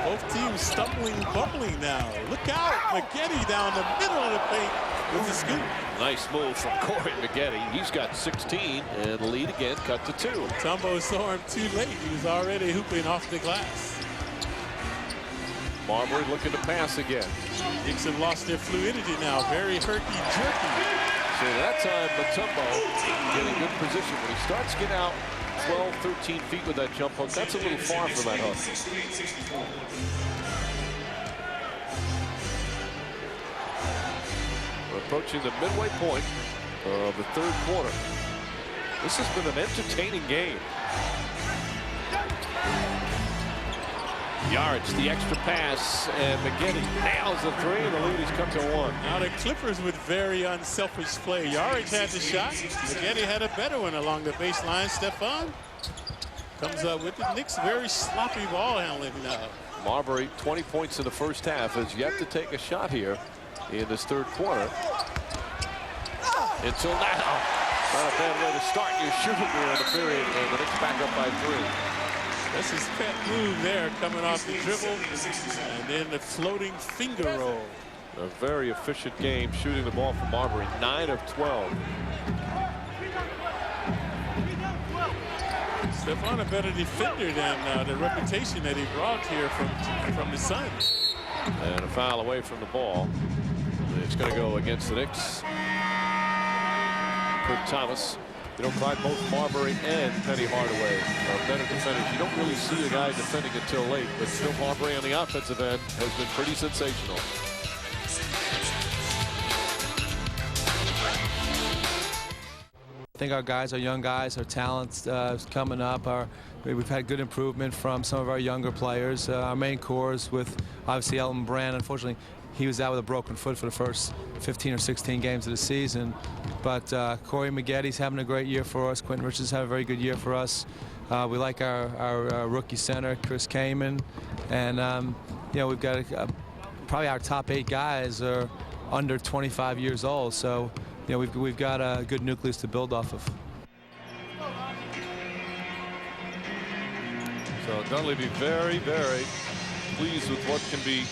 Both teams stumbling, bumbling now. Look out, MAGGETTE down the middle of the paint with the scoop. Nice move from Corey MAGGETTE. He's got 16 and the lead again cut to 2. Mutombo saw him too late. He was already hooping off the glass. Marbury looking to pass again. Knicks have lost their fluidity now. Very herky-jerky. So that time, Mutombo getting good position. When he starts getting out 12, 13 feet with that jump hook, that's a little far for that hook. We're approaching the midway point of the 3rd quarter. This has been an entertaining game. Yards, the extra pass, and MAGGETTE nails the 3, and the lead has come to 1. Now the Clippers with very unselfish play. Yarich had the shot. MAGGETTE had a better one along the baseline. Stefan comes up with it. Knicks very sloppy ball handling now. Marbury, 20 points in the first half, has yet to take a shot here in this 3rd quarter. Until now. Not a bad way to start your shooting here in the period, and the Knicks back up by 3. That's his pet move there, coming off the dribble, and then the floating finger roll. A very efficient game shooting the ball from Marbury, 9 of 12. Stephon a better defender than the reputation that he brought here from the Suns. And a foul away from the ball. It's going to go against the Knicks. Kurt Thomas. You know, Clyde, both Marbury and Penny Hardaway are better defenders. You don't really see a guy defending until late, but still Marbury on the offensive end has been pretty sensational. I think our guys, our young guys, our talents coming up. We've had good improvement from some of our younger players. Our main cores with obviously Elton Brand. Unfortunately, he was out with a broken foot for the first 15 or 16 games of the season. But Corey Maggette's having a great year for us. Quentin Richards had a very good year for us. We like our rookie center, Chris Kaman. And, you know, we've got probably our top 8 guys are under 25 years old. So, you know, we've got a good nucleus to build off of. So Dudley be very, very pleased with what can be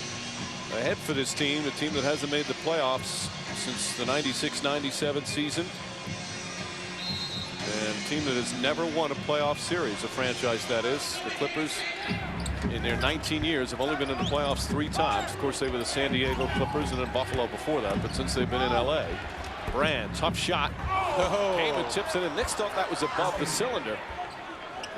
ahead for this team, a team that hasn't made the playoffs since the 96-97 season. And a team that has never won a playoff series, a franchise that is. The Clippers, in their 19 years, have only been in the playoffs 3 times. Of course, they were the San Diego Clippers and then Buffalo before that, but since they've been in LA. Brand, tough shot. Kaman tips it in. Knicks thought that was above the cylinder.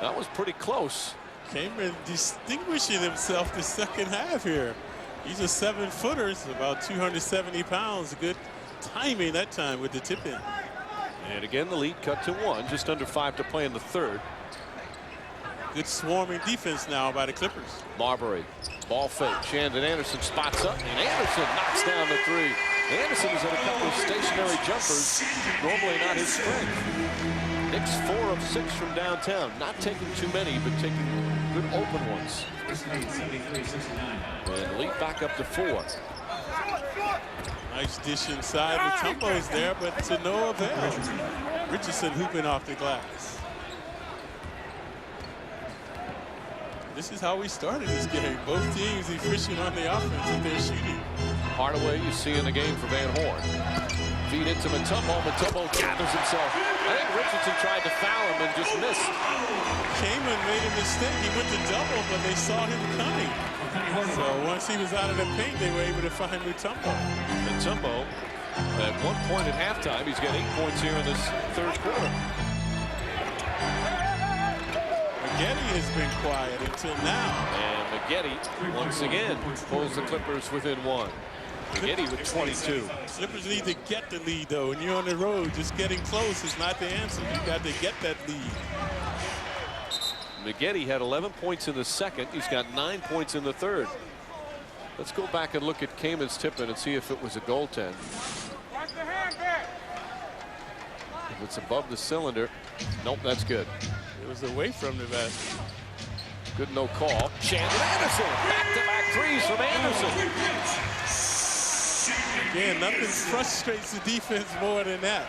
That was pretty close. Kaman distinguishing himself the second half here. He's a 7-footer, about 270 pounds. Good timing that time with the tip in. And again, the lead cut to 1, just under 5 to play in the third. Good swarming defense now by the Clippers. Marbury, ball fake. Shandon Anderson spots up, and Anderson knocks down the 3. Anderson is at a couple of stationary jumpers, normally not his strength. Knicks 4 of 6 from downtown, not taking too many, but taking good open ones. And lead back up to 4. Nice dish inside. Mutombo's there, but to no avail. Richardson hooping off the glass. This is how we started this game. Both teams efficient on the offense with their shooting. Hardaway you see in the game for Van Horn. Feed into Mutombo. Mutombo gathers himself. I think Richardson tried to foul him and just missed. Kaman made a mistake. He went to double, but they saw him coming. So once he was out of the paint, they were able to find Mutombo. Mutombo, at 1 point at halftime, he's got 8 points here in this third quarter. Maggette has been quiet until now. And Maggette, once again, pulls the Clippers within 1. Maggette with 22. Clippers need to get the lead, though. When you're on the road, just getting close is not the answer. You got to get that lead. Maggette had 11 points in the second. He's got 9 points in the third. Let's go back and look at Kaman's tip-in and see if it was a goaltend. If it's above the cylinder, nope, that's good. It was away from the basket. Good no call. Shandon Anderson, back-to-back threes from Anderson. Again, nothing frustrates the defense more than that.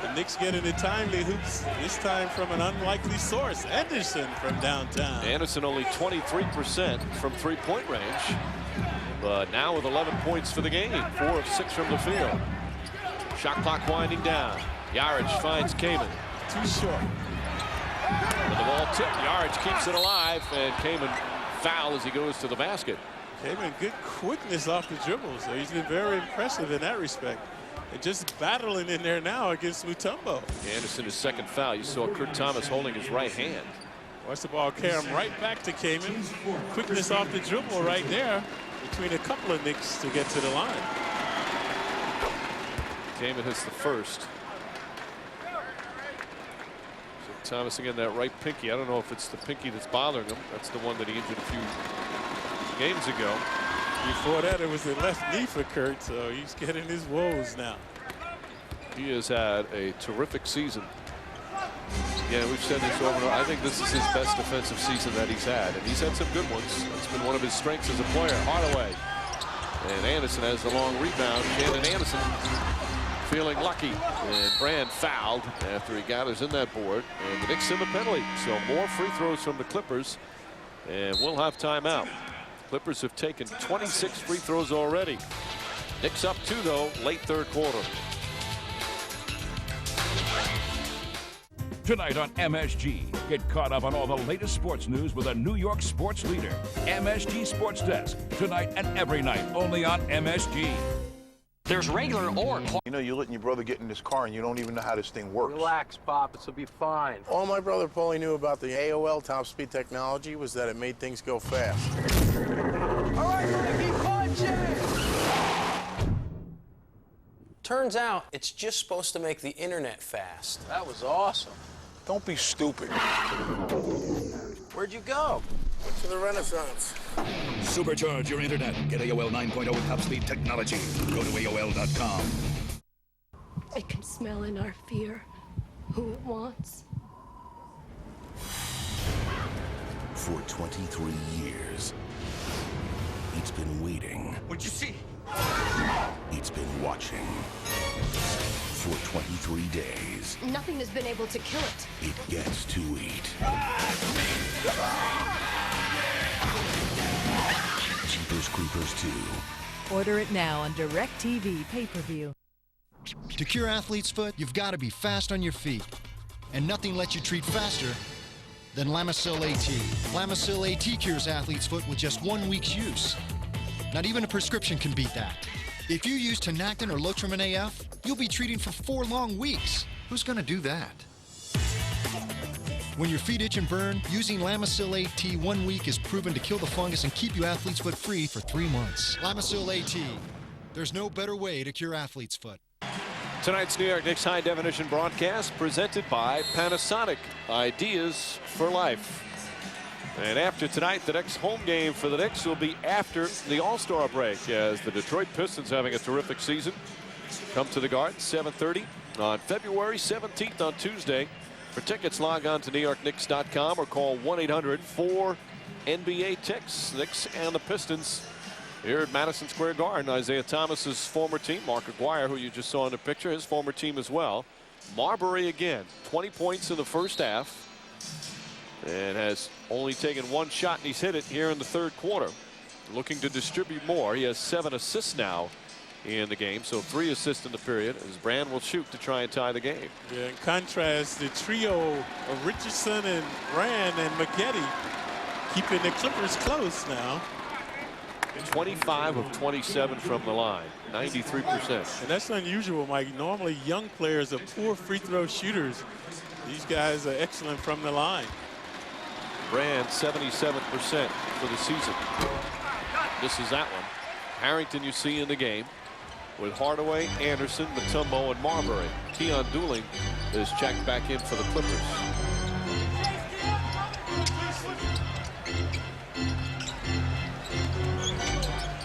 The Knicks getting the timely hoops, this time from an unlikely source. Anderson from downtown. Anderson only 23% from three-point range, but now with 11 points for the game, 4 of 6 from the field. Shot clock winding down. Yarich finds Kaman. Too short. With the ball tipped, Yarich keeps it alive, and Kaman foul as he goes to the basket. Kaman, good quickness off the dribble, so he's been very impressive in that respect. And just battling in there now against Mutombo. Anderson, his second foul. You saw Kurt Thomas holding his right hand. Watch the ball carry him right back to Kaman. Quickness off the dribble right there between a couple of Knicks to get to the line. Kaman hits the first. So Thomas again, that right pinky. I don't know if it's the pinky that's bothering him. That's the one that he injured a few games ago. Before that, it was the left knee for Kurt, so he's getting his woes now. He has had a terrific season. Yeah, we've said this over and over. I think this is his best defensive season that he's had, and he's had some good ones. That's been one of his strengths as a player. Hardaway. And Anderson has the long rebound. Shandon Anderson feeling lucky. And Brand fouled after he gathers in that board. And the Knicks in the penalty. So more free throws from the Clippers. And we'll have timeout. Clippers have taken 26 free throws already. Knicks up 2, though, late third quarter. Tonight on MSG, get caught up on all the latest sports news with a New York sports leader. MSG Sports Desk, tonight and every night, only on MSG. There's regular or... You know, you're letting your brother get in this car and you don't even know how this thing works. Relax, Pop. It'll be fine. All my brother Paulie knew about the AOL top-speed technology was that it made things go fast. All right, Mikey, punching! Turns out it's just supposed to make the internet fast. That was awesome. Don't be stupid. Where'd you go? Went to the Renaissance. Supercharge your internet. Get AOL 9.0 top-speed technology. Go to AOL.com. I can smell in our fear who it wants. For 23 years, it's been waiting. What'd you see? It's been watching. For 23 days, Nothing has been able to kill it. it gets to eat. Jeepers Creepers 2. Order it now on DirecTV pay-per-view. To cure athlete's foot, you've got to be fast on your feet. And nothing lets you treat faster than Lamisil AT. Lamisil AT cures athlete's foot with just 1 week's use. Not even a prescription can beat that. If you use Tinactin or Lotrimin AF, you'll be treating for 4 long weeks. Who's gonna do that? When your feet itch and burn, using Lamisil AT 1 week is proven to kill the fungus and keep you athlete's foot free for 3 months. Lamisil AT. There's no better way to cure athlete's foot. Tonight's New York Knicks High Definition broadcast presented by Panasonic. Ideas for life. And after tonight, the next home game for the Knicks will be after the All-Star break, as the Detroit Pistons, having a terrific season, come to the Garden, 7:30 on February 17th on Tuesday. For tickets, log on to NewYorkKnicks.com or call 1-800-4NBA-TICKS. Knicks and the Pistons here at Madison Square Garden. Isaiah Thomas's former team, Mark Aguirre, who you just saw in the picture, his former team as well. Marbury again, 20 points in the first half, and has only taken 1 shot, and he's hit it here in the 3rd quarter. Looking to distribute more. He has 7 assists now in the game, so 3 assists in the period, as Brand will shoot to try and tie the game. Yeah, in contrast, the trio of Richardson and Brand and MAGGETTE keeping the Clippers close now. 25 of 27 from the line, 93%. And that's unusual, Mike. Normally, young players are poor free throw shooters. These guys are excellent from the line. Brand 77% for the season. Misses that one. Harrington you see in the game with Hardaway, Anderson, Mutombo, and Marbury. Keon Dooling is checked back in for the Clippers.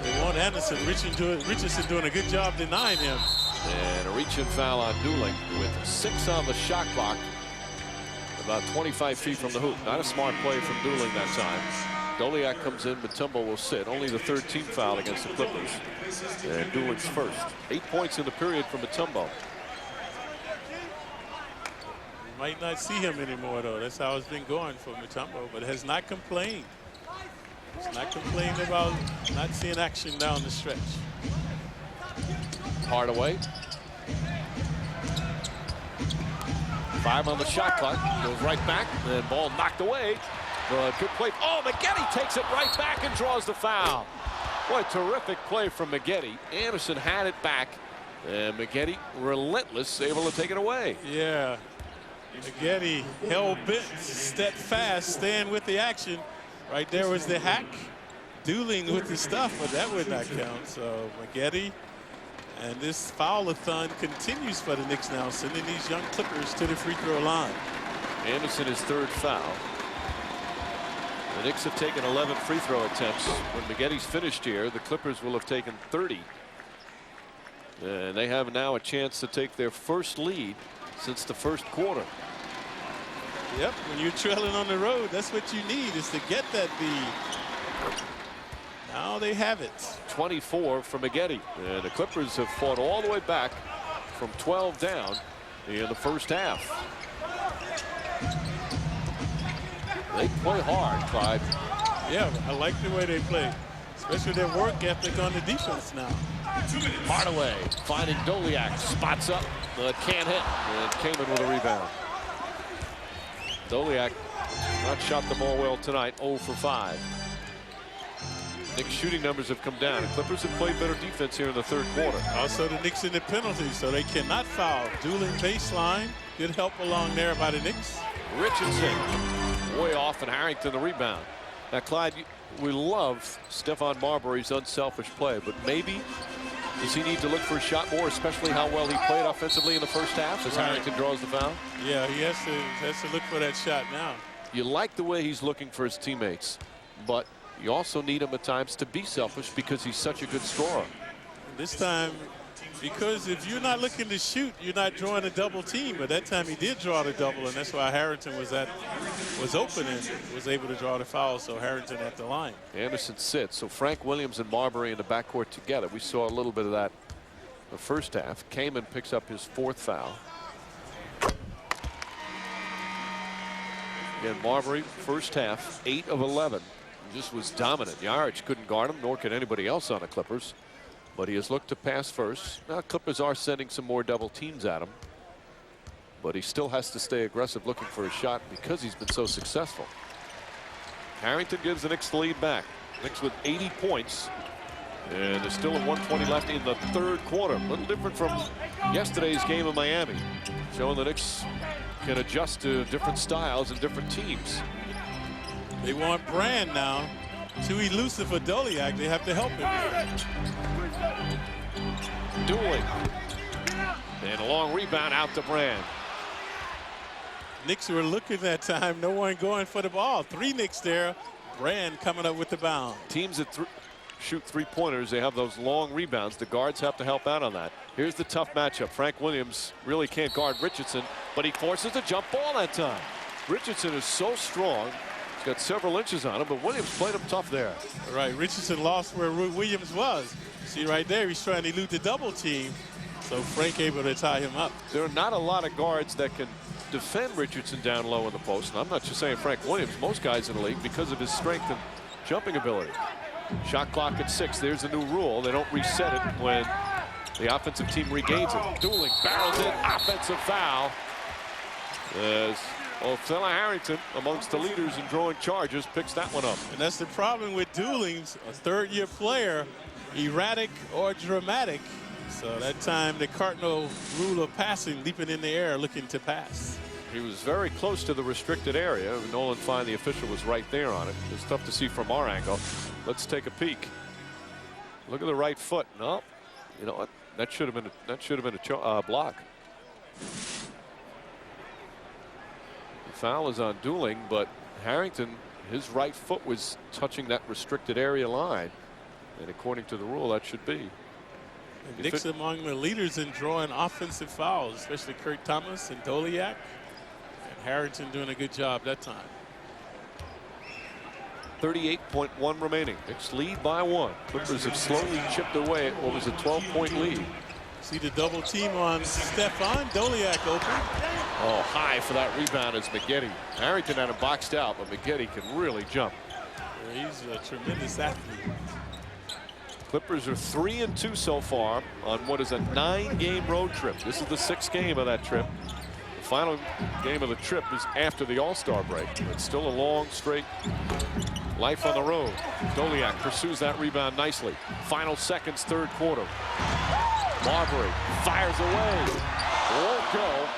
They want Anderson. Richardson doing a good job denying him. And a reach-in foul on Dooling with 6 on the shot clock. About 25 feet from the hoop. Not a smart play from Dooling that time. Doliak comes in, Mutombo will sit. Only the 3rd team foul against the Clippers. And Dooling's first. 8 points in the period for Mutombo. You might not see him anymore, though. That's how it's been going for Mutombo, but has not complained. He's not complained about not seeing action down the stretch. Hardaway. 5 on the shot clock. Goes right back. And ball knocked away. But good play. Oh, MAGGETTE takes it right back and draws the foul. Boy, terrific play from MAGGETTE. Anderson had it back. And MAGGETTE, relentless, able to take it away. Yeah. MAGGETTE hell-bent, steadfast, staying with the action. Right there was the hack. Dooling with the stuff, but that would not count. So MAGGETTE. And this foul-a-thon continues for the Knicks now, sending these young Clippers to the free throw line. Anderson his 3rd foul. The Knicks have taken 11 free throw attempts. When MAGGETTE's finished here, the Clippers will have taken 30. And they have now a chance to take their first lead since the 1st quarter. Yep, when you're trailing on the road, that's what you need, is to get that lead. Now they have it. 24 for MAGGETTE. And the Clippers have fought all the way back from 12 down in the first half. They play hard, Clyde. Yeah, I like the way they play, especially their work ethic on the defense now. Hardaway finding Doliak, spots up, but can't hit, and came in with a rebound. Doliak not shot the ball well tonight, 0 for 5. Knicks shooting numbers have come down. The Clippers have played better defense here in the third quarter. Also the Knicks in the penalties, so they cannot foul. Dueling baseline. Good help along there by the Knicks. Richardson way off, and Harrington the rebound. Now, Clyde, we love Stephon Marbury's unselfish play, but maybe does he need to look for a shot more, especially how well he played offensively in the first half as Harrington draws the foul? Yeah, he has to look for that shot now. You like the way he's looking for his teammates, but you also need him at times to be selfish because he's such a good scorer. This time, because if you're not looking to shoot, you're not drawing a double team. But that time he did draw the double, and that's why Harrington was open and was able to draw the foul. So Harrington at the line. Anderson sits. So Frank Williams and Marbury in the backcourt together. We saw a little bit of that in the first half. Kaman picks up his 4th foul. Again, Marbury, first half, 8 of 11. Just was dominant. Yarich couldn't guard him, nor could anybody else on the Clippers. But he has looked to pass first. Now Clippers are sending some more double teams at him, but he still has to stay aggressive looking for a shot because he's been so successful. Harrington gives the Knicks the lead back. Knicks with 80 points, and there's still a 1:20 left in the third quarter. A little different from yesterday's game in Miami, showing the Knicks can adjust to different styles and different teams. They want Brand now. Too elusive for Doliak. They have to help him. Dueling. And a long rebound out to Brand. Knicks were looking that time. No one going for the ball. 3 Knicks there. Brand coming up with the bound. Teams that shoot 3-pointers, they have those long rebounds. The guards have to help out on that. Here's the tough matchup. Frank Williams really can't guard Richardson, but he forces a jump ball that time. Richardson is so strong. He's got several inches on him, but Williams played him tough there. Right, Richardson lost where Williams was. See right there, he's trying to elude the double team. So Frank able to tie him up. There are not a lot of guards that can defend Richardson down low in the post. And I'm not just saying Frank Williams, most guys in the league, because of his strength and jumping ability. Shot clock at 6. There's a new rule. They don't reset it when the offensive team regains it. Dueling, barrels in, offensive foul. As Othella Harrington, amongst the leaders in drawing charges, picks that one up. And that's the problem with duelings. A third-year player, erratic or dramatic. So that time the cardinal rule of passing, leaping in the air, looking to pass. He was very close to the restricted area. Nolan Fine, the official, was right there on it. It's tough to see from our angle. Let's take a peek. Look at the right foot. No, you know what? That should have been a block. The foul is on Dueling, but Harrington, his right foot was touching that restricted area line, and according to the rule, that should be. Knicks among the leaders in drawing offensive fouls, especially Kurt Thomas and Doliak. And Harrington doing a good job that time. 38.1 remaining. Knicks lead by 1. Clippers have slowly chipped away at what was a 12-point lead. See the double team on Stephon. Doliak open. Oh, high for that rebound is MAGGETTE. Harrington had him boxed out, but MAGGETTE can really jump. He's a tremendous athlete. Clippers are 3-2 so far on what is a 9-game road trip. This is the 6th game of that trip. The final game of the trip is after the All-Star break. It's still a long, straight life on the road. Doliak pursues that rebound nicely. Final seconds, third quarter. Marbury fires away. Won't go.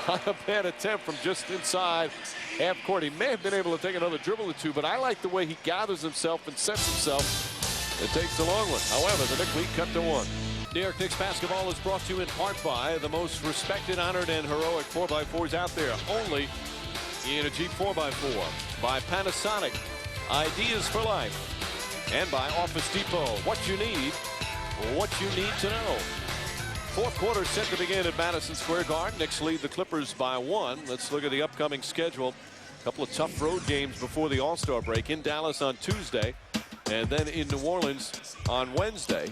Not a bad attempt from just inside half court. He may have been able to take another dribble or two, but I like the way he gathers himself and sets himself. It takes the long one. However, the Knicks lead cut to 1. New York Knicks basketball is brought to you in part by the most respected, honored, and heroic 4x4s out there. Only in a Jeep 4x4. By Panasonic, ideas for life. And by Office Depot, what you need to know. Fourth quarter set to begin at Madison Square Garden. Knicks lead the Clippers by 1. Let's look at the upcoming schedule. A couple of tough road games before the All-Star break. In Dallas on Tuesday, and then in New Orleans on Wednesday,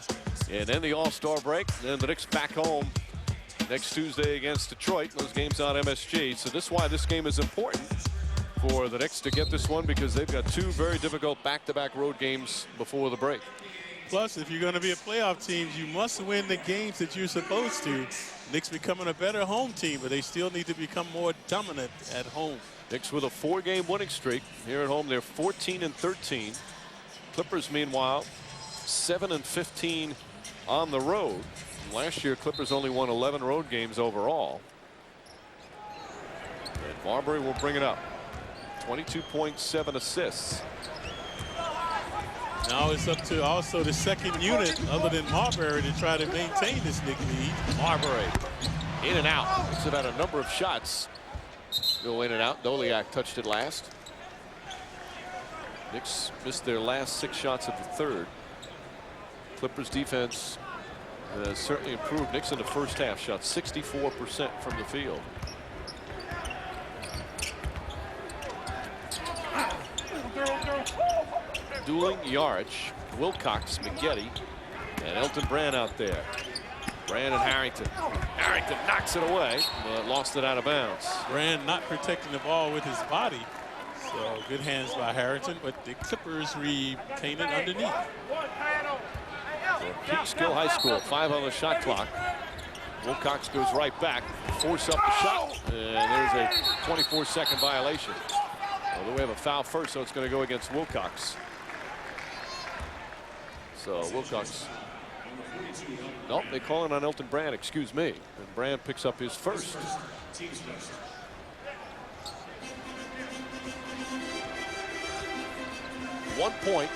and then the All-Star break. Then the Knicks back home next Tuesday against Detroit. Those games on MSG. So this is why this game is important for the Knicks to get this one, because they've got 2 very difficult back-to-back road games before the break. Plus, if you're going to be a playoff team, you must win the games that you're supposed to. Knicks becoming a better home team, but they still need to become more dominant at home. Knicks with a 4-game winning streak. Here at home, they're 14-13. Clippers, meanwhile, 7-15 on the road. Last year, Clippers only won 11 road games overall. And Marbury will bring it up. 22.7 assists. Now it's up to also the second unit other than Marbury to try to maintain this Knicks lead. Marbury in and out. Knicks have had a number of shots go in and out. Doliak touched it last. Knicks missed their last 6 shots of the third. Clippers defense has certainly improved. Knicks in the first half shot 64% from the field. Dueling Yarich, Wilcox, MAGGETTE, and Elton Brand out there. Brand and Harrington. Harrington knocks it away, but lost it out of bounds. Brand not protecting the ball with his body. So good hands by Harrington, but the Clippers retain it underneath. Peekskill High School, 5 on the shot clock. Wilcox goes right back, force up the shot, and there's a 24-second violation. Although we have a foul first, so it's going to go against Wilcox. So Wilcox. Nope, they call it on Elton Brand, excuse me. And Brand picks up his first. One point,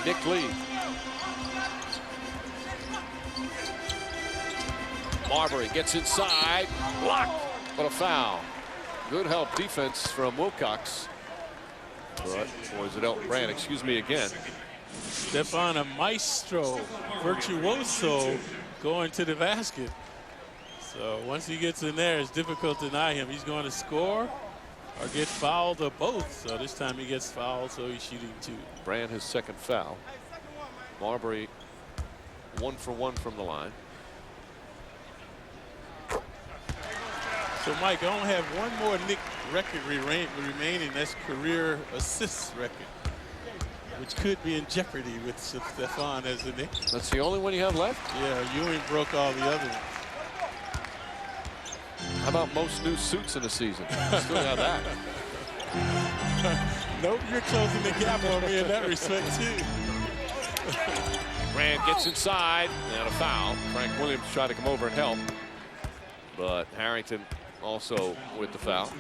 Nick lead. Marbury gets inside, blocked, but a foul. Good help defense from Wilcox. But, or is it Elton Brand? Excuse me again. Stefan, a maestro, virtuoso, going to the basket. So once he gets in there, it's difficult to deny him. He's going to score or get fouled or both. So this time he gets fouled, so he's shooting 2. Brand his second foul. Marbury 1 for 1 from the line. So Mike, I only have one more Knick record remaining. That's career assists record, which could be in jeopardy with Stefan as the Knick. That's the only one you have left? Yeah, Ewing broke all the other ones. How about most new suits in the season? Still got that. Nope, you're closing the gap on me in that respect too. Brand gets inside and a foul. Frank Williams tried to come over and help, but Harrington also with the foul.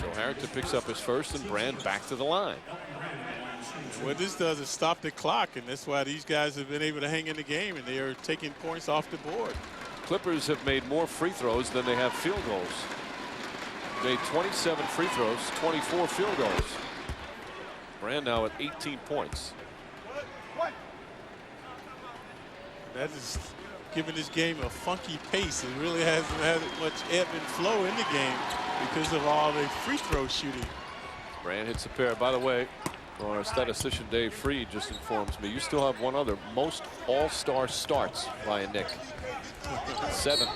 So Harrington picks up his first and Brand back to the line. What this does is stop the clock, and that's why these guys have been able to hang in the game, and they are taking points off the board. Clippers have made more free throws than they have field goals. Made 27 free throws, 24 field goals. Brand now at 18 points. That is giving this game a funky pace. It really hasn't had much ebb and flow in the game because of all the free throw shooting. Brand hits a pair. By the way, our statistician Dave Freed just informs me you still have one other most all-star starts by a Knick. 7.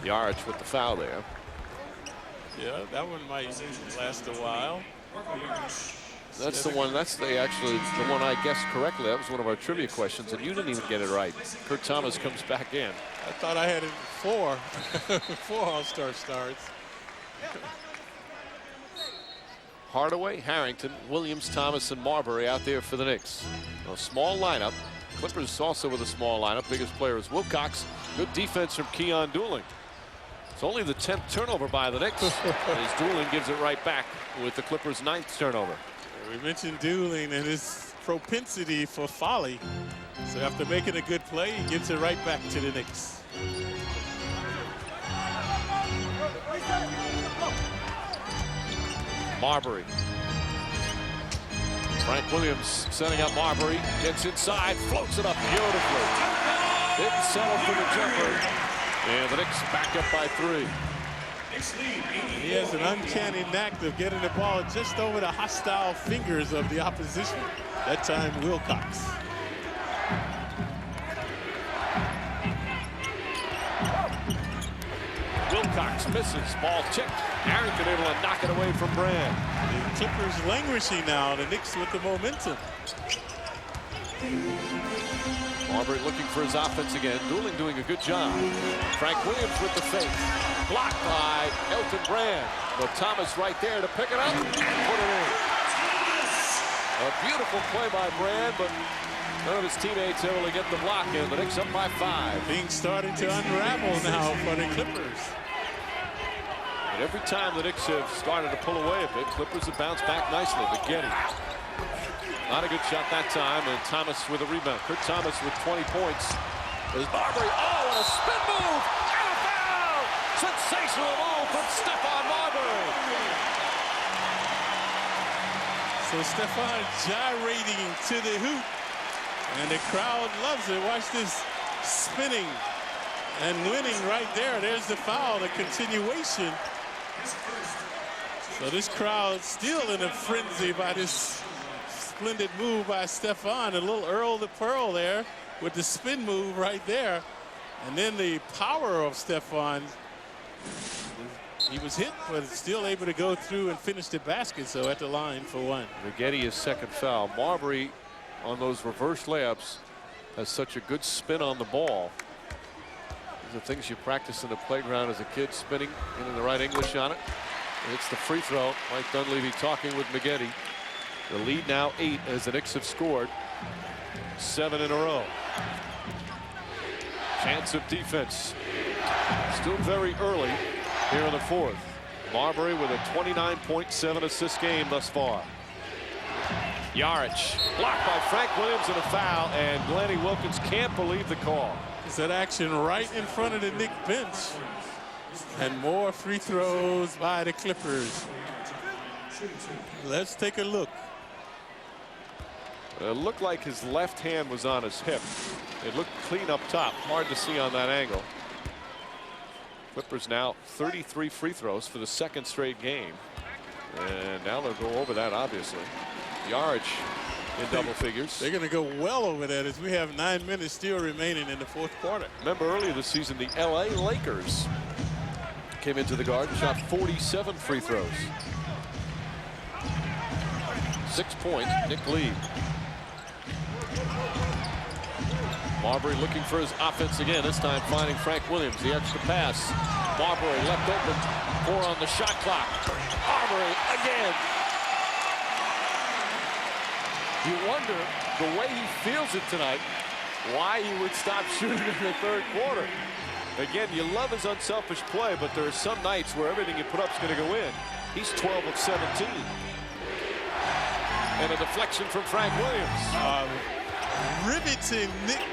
Yarich with the foul there. Yeah, that one might last a while. That's the one. That's actually the one I guessed correctly. That was one of our trivia questions, and you didn't even get it right. Kurt Thomas comes back in. I thought I had it 4. 4 all-star starts. Hardaway, Harrington, Williams, Thomas, and Marbury out there for the Knicks. A small lineup. Clippers also with a small lineup. Biggest player is Wilcox. Good defense from Keon Dooling. It's only the 10th turnover by the Knicks. As Dooling gives it right back with the Clippers' 9th turnover. We mentioned Dooling and his propensity for folly. So after making a good play, he gives it right back to the Knicks. Marbury. Frank Williams setting up Marbury. Gets inside, floats it up beautifully. Didn't settle for the jumper. And the Knicks back up by 3. He has an uncanny knack of getting the ball just over the hostile fingers of the opposition. That time, Wilcox. Wilcox misses. Ball tipped. Harrington able to knock it away from Brand. The Clippers languishing now. The Knicks with the momentum. Marbury looking for his offense again. Dooling doing a good job. Frank Williams with the fake. Blocked by Elton Brand. But Thomas right there to pick it up and put it in. A beautiful play by Brand, but none of his teammates able to get the block in. The Knicks up by 5. Things starting to unravel now for the Clippers. And every time the Knicks have started to pull away a bit, Clippers have bounced back nicely. McGetty. Not a good shot that time, and Thomas with a rebound. Kurt Thomas with 20 points. There's Marbury. Oh, and a spin move! And a foul! Sensational move from Stephon Marbury. So Stephon gyrating to the hoop, and the crowd loves it. Watch this spinning and winning right there. There's the foul, the continuation. So this crowd still in a frenzy by this splendid move by Stephon. A little Earl the Pearl there with the spin move right there. And then the power of Stephon. He was hit, but still able to go through and finish the basket. So at the line for 1. McGetty his second foul. Marbury on those reverse layups has such a good spin on the ball. These are things you practice in the playground as a kid, spinning, getting the right English on it. And it's the free throw. Mike Dunleavy talking with McGetty. The lead now 8 as the Knicks have scored 7 in a row. Chance of defense. Still very early here in the 4th. Marbury with a 29.7 assist game thus far. Yarich blocked by Frank Williams and a foul, and Glennie Wilkins can't believe the call. Is that action right in front of the Knicks bench? And more free throws by the Clippers. Let's take a look. It looked like his left hand was on his hip. It looked clean up top. Hard to see on that angle. Clippers now 33 free throws for the 2nd straight game. And now they'll go over that, obviously. Yarich in double figures. They're going to go well over that as we have 9 minutes still remaining in the 4th quarter. Remember earlier this season, the LA Lakers came into the Garden, shot 47 free throws. 6 points, Nick lead. Marbury looking for his offense again, this time finding Frank Williams. The extra pass. Marbury left open, 4 on the shot clock. Marbury again. You wonder, the way he feels it tonight, why he would stop shooting in the 3rd quarter. Again, you love his unselfish play, but there are some nights where everything you put up is going to go in. He's 12 of 17. And a deflection from Frank Williams. Riveting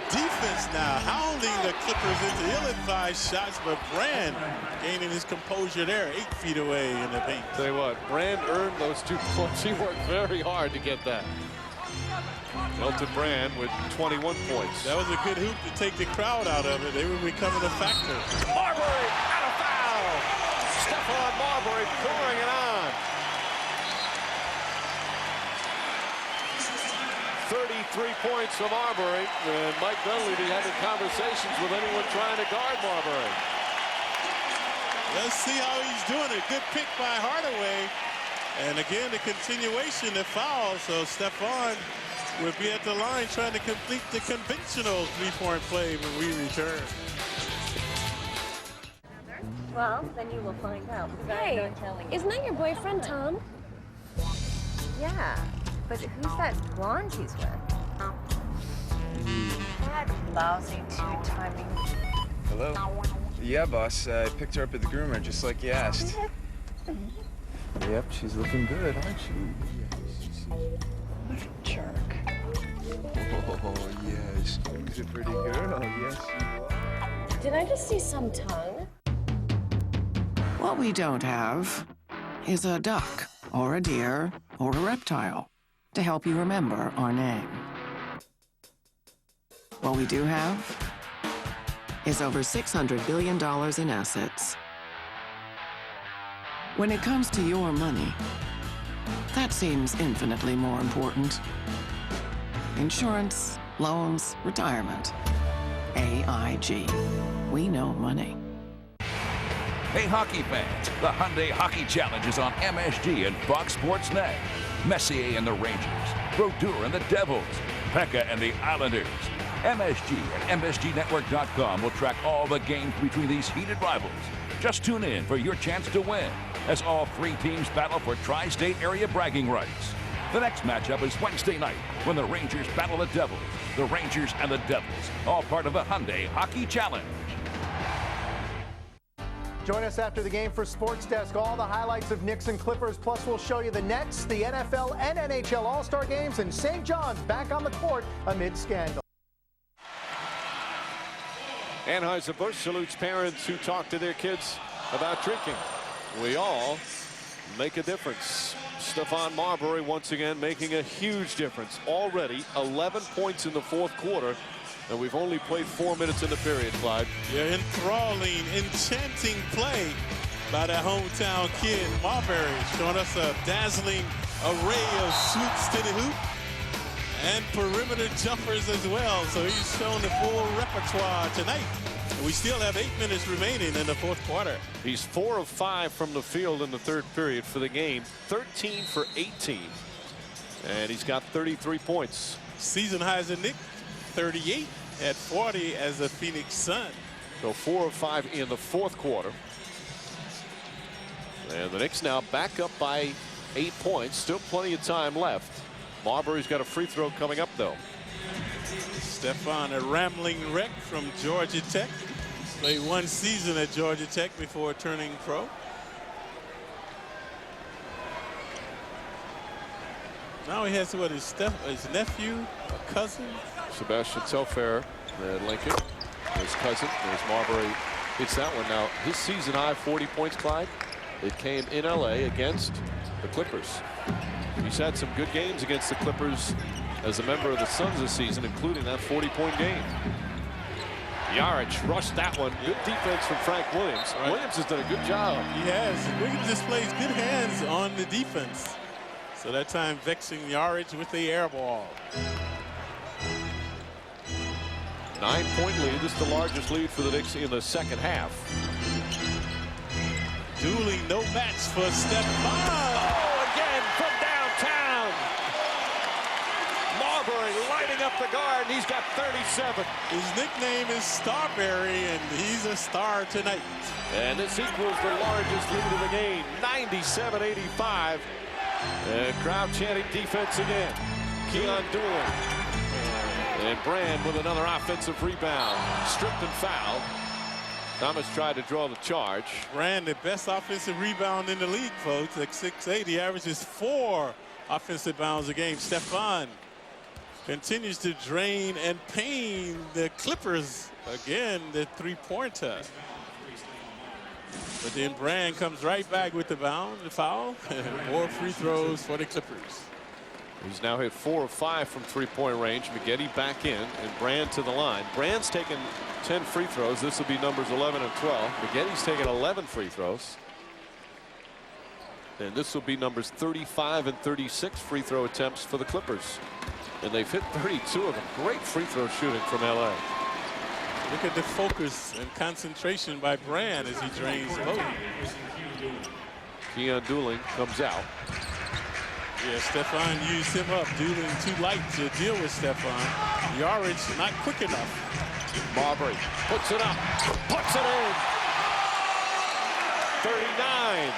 defense now, hounding the Clippers into ill-advised shots, but Brand gaining his composure there, 8 feet away in the paint. Tell you what, Brand earned those 2 points. He worked very hard to get that. Elton Brand with 21 points. That was a good hoop to take the crowd out of it. They were becoming a factor. Marbury and a foul. Stephon Marbury pouring it on. 33 points from Marbury, and Mike Dunleavy having conversations with anyone trying to guard Marbury. Let's see how he's doing it. Good pick by Hardaway. And again, the continuation, the foul. So Stephon will be at the line trying to complete the conventional 3-point play when we return. Well, then you will find out. Hey, isn't that your boyfriend, Tom? Yeah, but who's that blonde she's with? That lousy two-timing. Hello? Yeah, boss. I picked her up at the groomer, just like you asked. Yep, she's looking good, aren't she? What a jerk. Oh, yes. She's a pretty girl. Yes, you are. Did I just see some tongue? What we don't have is a duck, or a deer, or a reptile to help you remember our name. What we do have is over $600 billion in assets. When it comes to your money, that seems infinitely more important. Insurance, loans, retirement. AIG. We know money. Hey, hockey fans, the Hyundai Hockey Challenge is on MSG and Fox Sports Net. Messier and the Rangers, Brodeur and the Devils, Pekka and the Islanders. MSG and MSGNetwork.com will track all the games between these heated rivals. Just tune in for your chance to win as all three teams battle for tri-state area bragging rights. The next matchup is Wednesday night when the Rangers battle the Devils. The Rangers and the Devils, all part of the Hyundai Hockey Challenge. Join us after the game for Sports Desk. All the highlights of Knicks and Clippers, plus we'll show you the Nets, the NFL and NHL All-Star games, and St. John's back on the court amid scandal. Anheuser-Busch salutes parents who talk to their kids about drinking. We all make a difference. Stephon Marbury once again making a huge difference. Already 11 points in the fourth quarter, and we've only played 4 minutes in the period, Clyde. Yeah, enthralling, enchanting play by that hometown kid, Marbury, showing us a dazzling array of swoops to the hoop and perimeter jumpers as well. So he's shown the full repertoire tonight. And we still have 8 minutes remaining in the fourth quarter. He's 4 of 5 from the field in the third period for the game, 13 for 18. And he's got 33 points. Season highs in Nick, 38 at 40 as a Phoenix Sun. So 4 of 5 in the fourth quarter. And the Knicks now back up by 8 points. Still plenty of time left. Marbury's got a free throw coming up, though. Stephon, a rambling wreck from Georgia Tech. Played 1 season at Georgia Tech before turning pro. Now he has what, his nephew, a cousin? Sebastian Telfair at Lincoln. His cousin, there's Marbury. Hits that one. Now, his season high 40 points, Clyde. It came in LA against the Clippers. He's had some good games against the Clippers as a member of the Suns this season, including that 40-point game. QRICH rushed that one. Good defense from Frank Williams. Right. Williams has done a good job. He has. Williams displays good hands on the defense. So that time vexing QRICH with the air ball. 9-point lead. This is the largest lead for the Knicks in the second half. Dueling, no match for Stephon. Oh, again from downtown. Marbury lighting up the guard. He's got 37. His nickname is Starberry, and he's a star tonight. And this equals the largest lead of the game, 97-85. Crowd chanting defense again. Keon Dooling. And Brand with another offensive rebound. Stripped and fouled. Thomas tried to draw the charge. Brand, the best offensive rebound in the league, folks. At 6'8", he averages 4 offensive bounds a game. Stephon continues to drain and pain the Clippers. Again, the three-pointer. But then Brand comes right back with the foul. More free throws for the Clippers. He's now hit 4 of 5 from three-point range. McGetty back in and Brand to the line. Brand's taken 10 free throws. This will be numbers 11 and 12. McGetty's taken 11 free throws. And this will be numbers 35 and 36 free throw attempts for the Clippers. And they've hit 32 of them. Great free throw shooting from LA. Look at the focus and concentration by Brand as he drains both. Keon Dooling comes out. Yeah, Stephon used him up. Dooling too light to deal with Stephon. QRICH not quick enough. Marbury puts it up, puts it in. 39.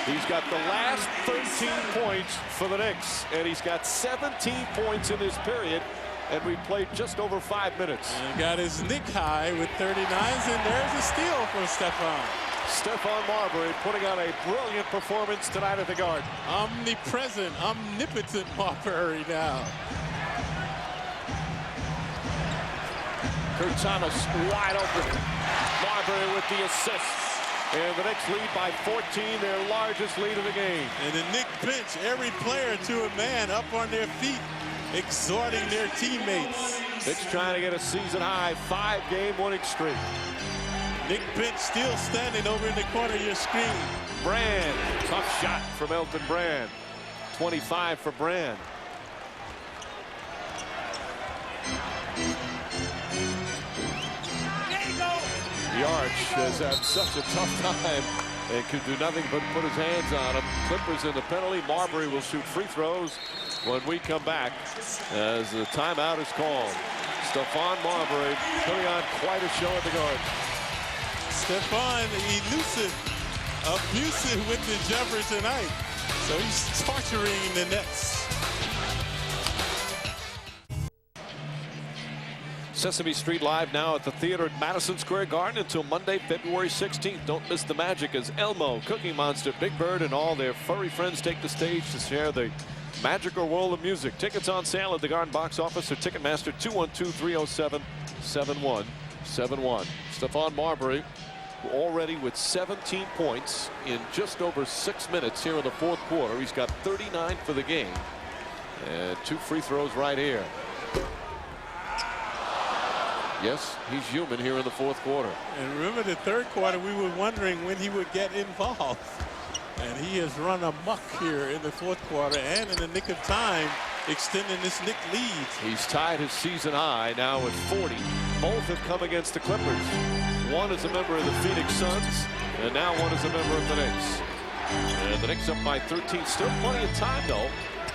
He's got the last 13 points for the Knicks, and he's got 17 points in this period, and we played just over 5 minutes. And got his Nick high with 39s, and there's a steal for Stephon. Stephon Marbury putting on a brilliant performance tonight at the Garden. Omnipresent, omnipotent Marbury now. Kurt Thomas wide open. Marbury with the assist. And the Knicks lead by 14, their largest lead of the game. And the Knicks bench, every player to a man up on their feet, exhorting their teammates. Knicks trying to get a season-high 5-game winning streak. Nick bench still standing over in the corner of your screen. Brand, tough shot from Elton Brand. 25 for Brand. QRICH has had such a tough time and could do nothing but put his hands on him. Clippers in the penalty. Marbury will shoot free throws. when we come back as the timeout is called. Stephon Marbury putting on quite a show at the guard. Stephon elusive, abusive with the jumper tonight. So he's torturing the Nets. Sesame Street Live now at the theater at Madison Square Garden until Monday, February 16th. Don't miss the magic as Elmo, Cookie Monster, Big Bird, and all their furry friends take the stage to share the magical world of music. Tickets on sale at the Garden box office or Ticketmaster 212-307-7171. Stephon Marbury already with 17 points in just over 6 minutes here in the fourth quarter. He's got 39 for the game. And 2 free throws right here. Yes, he's human here in the fourth quarter. And remember the third quarter, we were wondering when he would get involved. And he has run amok here in the fourth quarter and in the nick of time, extending this Knicks lead. He's tied his season high now with 40. Both have come against the Clippers. One is a member of the Phoenix Suns, and now one is a member of the Knicks. And the Knicks up by 13. Still plenty of time, though.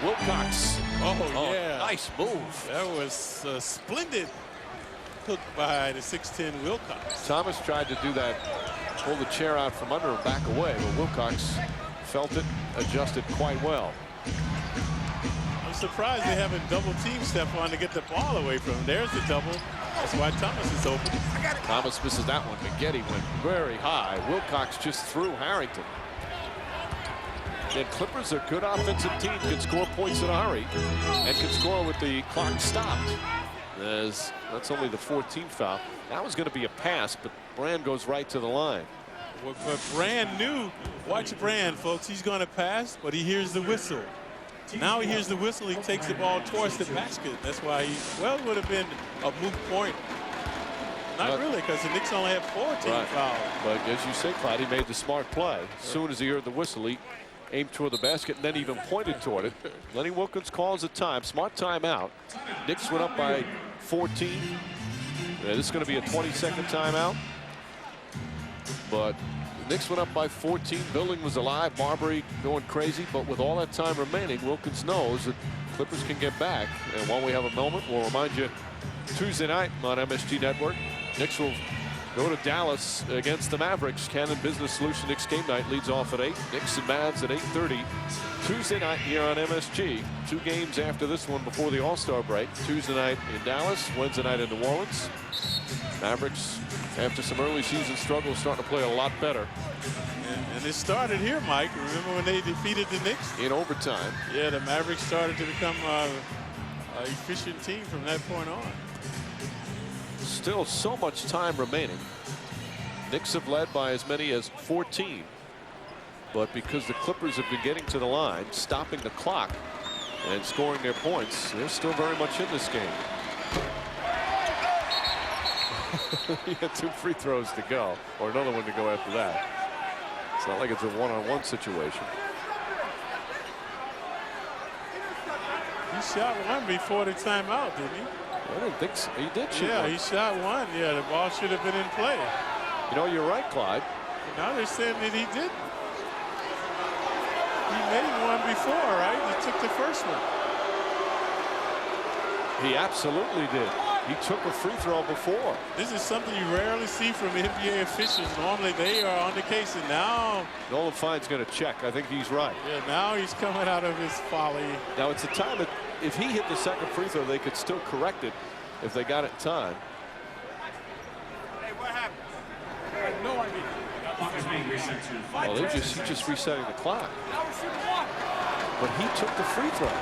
Wilcox. Oh yeah. Nice move. That was splendid. By the 6'10" Wilcox. Thomas tried to do that, pull the chair out from under him, back away, but Wilcox felt it, adjusted quite well. I'm surprised they haven't double-teamed Stephon to get the ball away from him. There's the double. That's why Thomas is open. Thomas misses that one. MAGGETTE went very high. Wilcox just threw Harrington. And Clippers are a good offensive team, can score points in a hurry, and can score with the clock stopped. As that's only the 14th foul. That was going to be a pass, but Brand goes right to the line. Well, but Brand knew. Watch Brand, folks. He's going to pass, but he hears the whistle. Now he hears the whistle. He takes the ball towards the basket. That's why he, well, it would have been a moot point. Not really, because the Knicks only have 14 fouls. But as you say, Clyde, he made the smart play. As soon as he heard the whistle, he aimed toward the basket and then even pointed toward it. Lenny Wilkins calls a time. Smart timeout. Knicks went up by 14. This is going to be a 20-second timeout. But the Knicks went up by 14. Building was alive. Marbury going crazy. But with all that time remaining, Wilkins knows that Clippers can get back. And while we have a moment, we'll remind you Tuesday night on MSG Network, Knicks will go to Dallas against the Mavericks. Cannon Business Solution Knicks game night leads off at 8. Knicks and Mavs at 8:30. Tuesday night here on MSG. 2 games after this one before the All-Star break. Tuesday night in Dallas, Wednesday night in New Orleans. Mavericks, after some early season struggles, starting to play a lot better. And it started here, Mike. Remember when they defeated the Knicks? In overtime. Yeah, the Mavericks started to become an efficient team from that point on. Still so much time remaining. Knicks have led by as many as 14. But because the Clippers have been getting to the line, stopping the clock, and scoring their points, they're still very much in this game. He had 2 free throws to go, or another one to go after that. It's not like it's a one-on-one situation. He shot one before the timeout, didn't he? I don't think so. He did shoot one. one. He shot one. Yeah, the ball should have been in play. You know, you're right, Clyde. Now they're saying that he didn't. He made one before, right? He took the first one. He absolutely did. He took a free throw before. This is something you rarely see from NBA officials. Normally they are on the case, and now Nolan Fine's going to check. I think he's right. Yeah, now he's coming out of his folly. Now it's a time that if he hit the second free throw, they could still correct it if they got it in time. Hey, what happened? I have no idea. Well, he's just resetting the clock. But he took the free throw.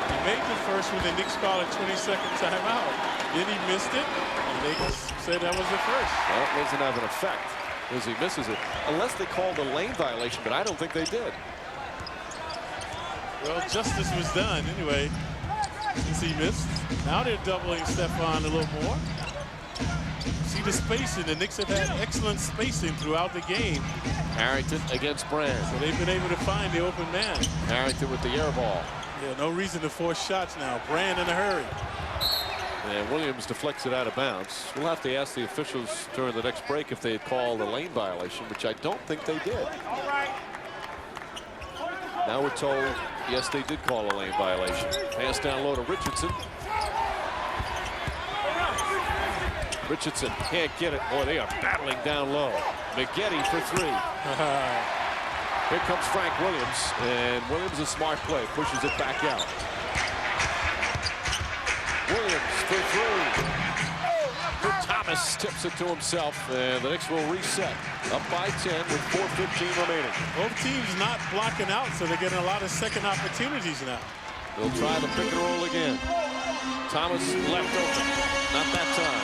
He made the first one, the Knicks called a 20-second timeout. Then he missed it, and they said that was the first. Well, it doesn't have an effect as he misses it, unless they called a lane violation, but I don't think they did. Well, justice was done anyway, since he missed. Now they're doubling Stephon a little more. See the spacing. The Knicks have had excellent spacing throughout the game. Harrington against Brand. So they've been able to find the open man. Harrington with the air ball. Yeah, no reason to force shots now. Brand in a hurry. And Williams deflects it out of bounds. We'll have to ask the officials during the next break if they had called a lane violation, which I don't think they did. Now we're told Yes, they did call a lane violation. Pass down low to Richardson. Richardson can't get it. Boy, they are battling down low. MAGGETTE for three. Here comes Frank Williams, and Williams a smart play, pushes it back out. Williams for three. Thomas tips it to himself, and the Knicks will reset. Up by 10 with 4:15 remaining. Both teams not blocking out, so they're getting a lot of second opportunities now. They'll try the pick and roll again. Thomas left open. Not that time.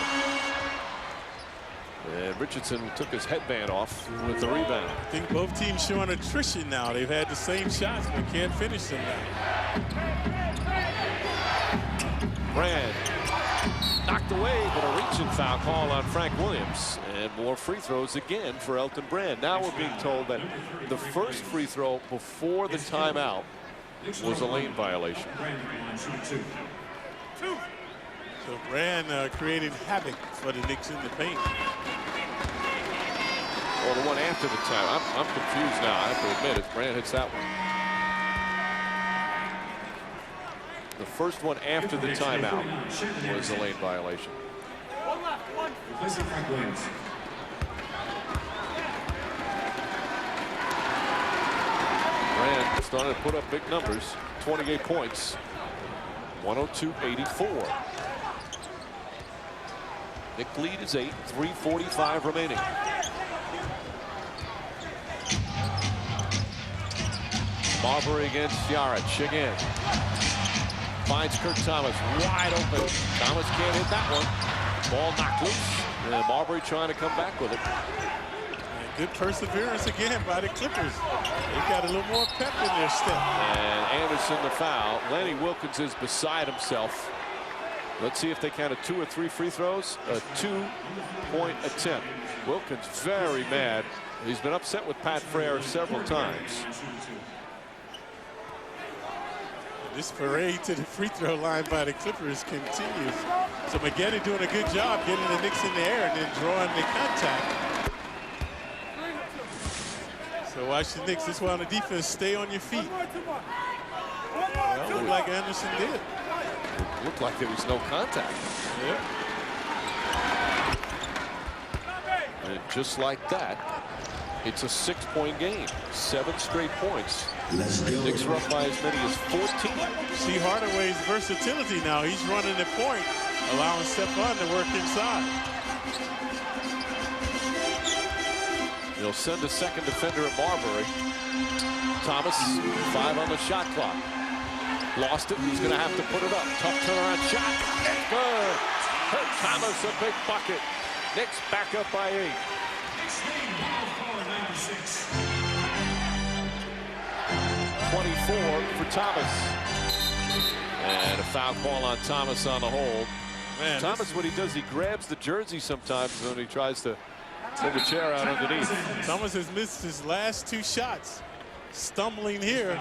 And Richardson took his headband off with the rebound. I think both teams showing attrition now. They've had the same shots, but can't finish them now. Brand knocked away, but a reaching foul call on Frank Williams. And more free throws again for Elton Brand. Now we're being told that the first free throw before the timeout was a lane violation. So Brand creating havoc for the Knicks in the paint. Or the one after the time. I'm confused now. I have to admit it. Brand hits that one. The first one after the timeout was a lane violation. Replacing Frank Williams. Brand starting to put up big numbers. 28 points. 102-84. Knicks lead is 8. 3:45 remaining. Marbury against QRICH again. Finds Kurt Thomas wide open. Thomas can't hit that one. Ball knocked loose. And Marbury trying to come back with it. And good perseverance again by the Clippers. They got a little more pep in their step. And Anderson the foul. Lenny Wilkins is beside himself. Let's see if they count 2 or 3 free throws. A 2-point attempt. Wilkins very mad. He's been upset with Pat Frere several times. This parade to the free throw line by the Clippers continues. So MAGGETTE doing a good job getting the Knicks in the air and then drawing the contact. So watch the Knicks. This one on the defense. Stay on your feet. Well, looked like Anderson did. It looked like there was no contact. Yep. And just like that, it's a 6-point game. 7 straight points. Knicks are up by as many as 14. See Hardaway's versatility now. He's running the point, allowing Stephon to work inside. They'll send a second defender at Marbury. Thomas, 5 on the shot clock. Lost it. He's going to have to put it up. Tough turnaround shot. It's good. Kurt Thomas, a big bucket. Knicks back up by 8. 24 for Thomas. And a foul call on Thomas on the hold. Man, Thomas, what he does, he grabs the jersey sometimes when he tries to pull the chair out underneath. Thomas has missed his last 2 shots. Stumbling here,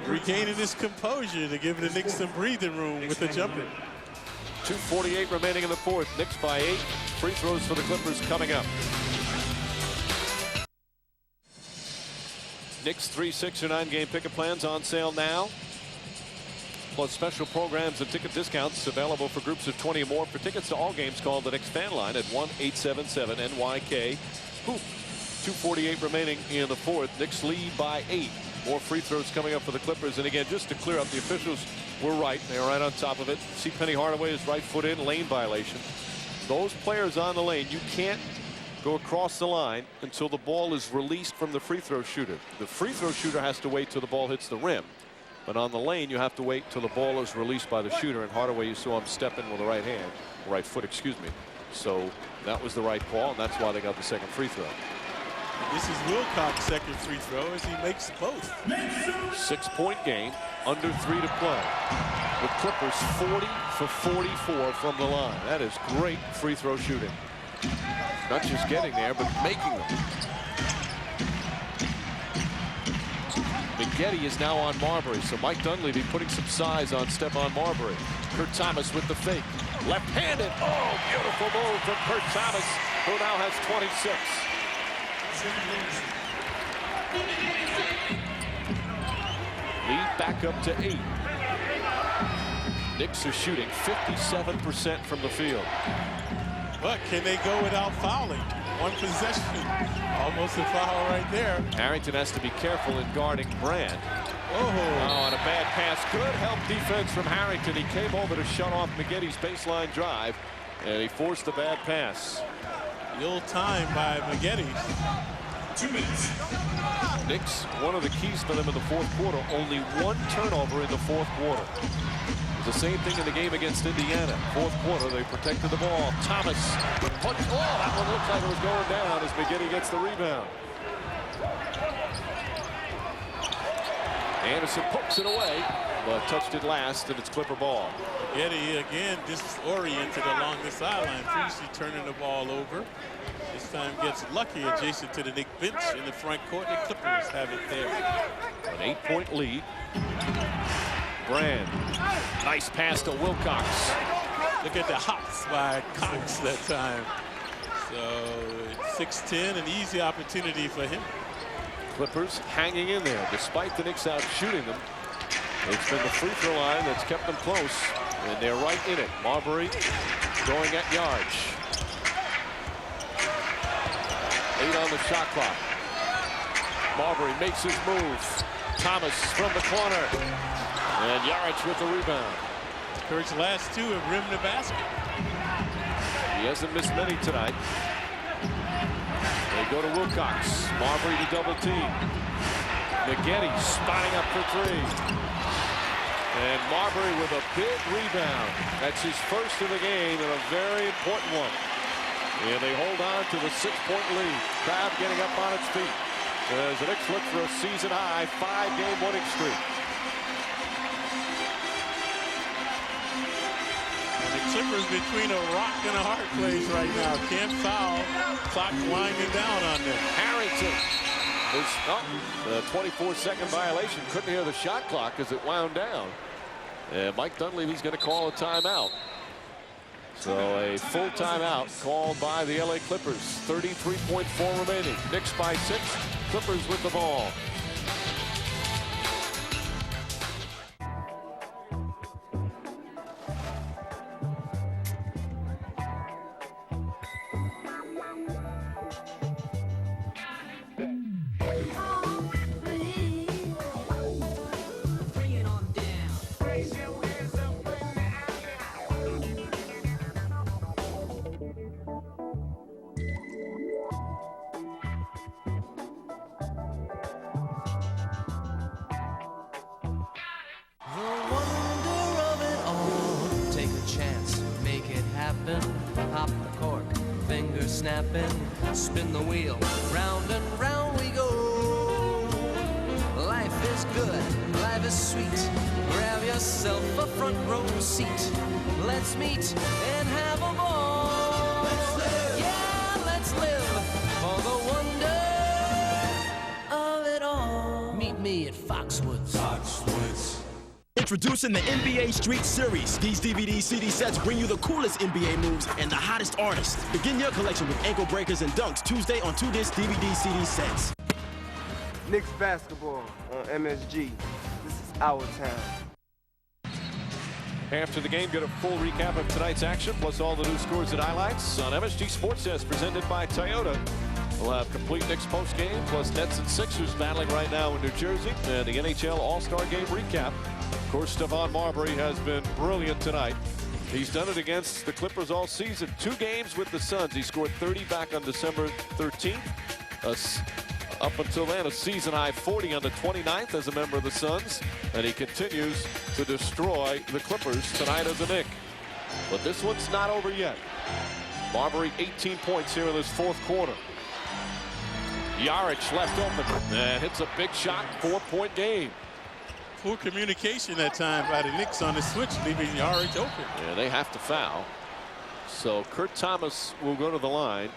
regaining his composure to give the Knicks some breathing room with the jumper. 2:48 remaining in the 4th. Knicks by 8. Free throws for the Clippers coming up. Knicks 3, 6, or 9 game picket plans on sale now. Plus special programs and ticket discounts available for groups of 20 or more. For tickets to all games, call the Knicks fan line at 1-877-NYK-HOOP. 2:48 remaining in the 4th. Knicks lead by 8. More free throws coming up for the Clippers. And again, just to clear up, the officials were right. They were right on top of it. See Penny Hardaway's right foot in, lane violation. Those players on the lane, you can't go across the line until the ball is released from the free throw shooter. The free throw shooter has to wait till the ball hits the rim. But on the lane, you have to wait till the ball is released by the shooter. And Hardaway, you saw him step in with the right hand, right foot, excuse me. So that was the right call, and that's why they got the second free throw. This is Wilcox's second free throw as he makes both. 6-point game, under 3 to play. The Clippers 40 for 44 from the line. That is great free throw shooting. Not just getting there, but making them. MAGGETTE is now on Marbury, so Mike Dunleavy putting some size on Stephon Marbury. Kurt Thomas with the fake. Left-handed. Oh, beautiful move from Kurt Thomas, who now has 26. Lead back up to 8. Knicks are shooting 57% from the field. But can they go without fouling? One possession. Almost a foul right there. Harrington has to be careful in guarding Brand. Oh, and a bad pass. Good help defense from Harrington. He came over to shut off MAGGETTE's baseline drive, and he forced the bad pass. Ill time by MAGGETTE. 2 minutes. Knicks, one of the keys for them in the fourth quarter, only 1 turnover in the fourth quarter. The same thing in the game against Indiana. Fourth quarter, they protected the ball. Thomas punch. Oh, that one looked like it was going down as MAGGETTE gets the rebound. Anderson pokes it away, but touched it last, and it's Clipper ball. MAGGETTE again disoriented along the sideline, previously turning the ball over. This time gets lucky adjacent to the Knicks bench in the front court. The Clippers have it there. An 8-point lead. Brand. Nice pass to Wilcox. Look at the hops by Cox that time. So 6'10", an easy opportunity for him. Clippers hanging in there despite the Knicks out shooting them. It's been the free throw line that's kept them close, and they're right in it. Marbury going at yards. 8 on the shot clock. Marbury makes his move. Thomas from the corner. And Yarich with the rebound. Kurt's last 2 have rimmed the basket. He hasn't missed many tonight. They go to Wilcox. Marbury to double team. MAGGETTE spotting up for 3. And Marbury with a big rebound. That's his first of the game and a very important one. And they hold on to the 6-point lead. Crowd getting up on its feet as the Knicks look for a season-high 5-game winning streak. Clippers between a rock and a hard place right now. Can't foul. Clock winding down on them. Harrington is the 24-second violation. Couldn't hear the shot clock as it wound down. And Mike Dunleavy's going to call a timeout. So a full timeout called by the LA Clippers. 33.4 remaining. Knicks by 6. Clippers with the ball. Pop the cork, finger snapping, spin the wheel, round and round we go. Life is good, life is sweet. Grab yourself a front row seat. Let's meet and have a ball. Let's live. Yeah, let's live for the wonder of it all. Meet me at Foxwoods. Introducing the NBA Street Series. These DVD CD sets bring you the coolest NBA moves and the hottest artists. Begin your collection with ankle breakers and dunks Tuesday on 2-disc DVD CD sets. Knicks basketball on MSG. This is our time. After the game, get a full recap of tonight's action, plus all the new scores and highlights on MSG Sports Desk, presented by Toyota. We'll have complete Knicks post-game, plus Nets and Sixers battling right now in New Jersey, and the NHL All-Star Game recap. Of course, Stephon Marbury has been brilliant tonight. He's done it against the Clippers all season. 2 games with the Suns. He scored 30 back on December 13th. Up until then, a season-high 40 on the 29th as a member of the Suns. And he continues to destroy the Clippers tonight as a Knick. But this one's not over yet. Marbury 18 points here in this fourth quarter. Yarich left open and hits a big shot, 4-point game. Poor communication that time by the Knicks on the switch, leaving Yarich open. Yeah, they have to foul. So Kurt Thomas will go to the line.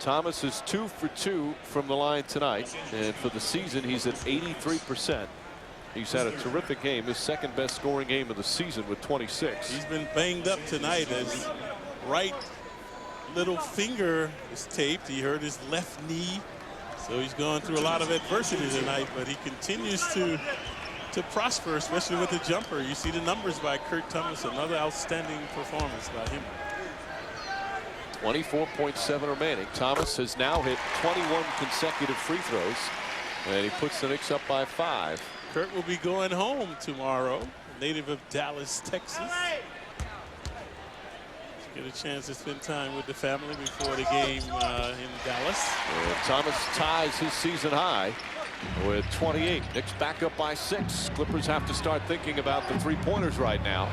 Thomas is 2 for 2 from the line tonight, and for the season he's at 83%. He's had a terrific game, his second best scoring game of the season with 26. He's been banged up tonight. His right little finger is taped. He hurt his left knee. So he's gone through a lot of adversity tonight, but he continues to to prosper, especially with the jumper. You see the numbers by Kurt Thomas, another outstanding performance by him. 24.7 remaining. Thomas has now hit 21 consecutive free throws, and he puts the Knicks up by 5. Kurt will be going home tomorrow, native of Dallas, Texas. Get a chance to spend time with the family before the game in Dallas. And Thomas ties his season high with 28. Knicks back up by 6. Clippers have to start thinking about the three-pointers right now.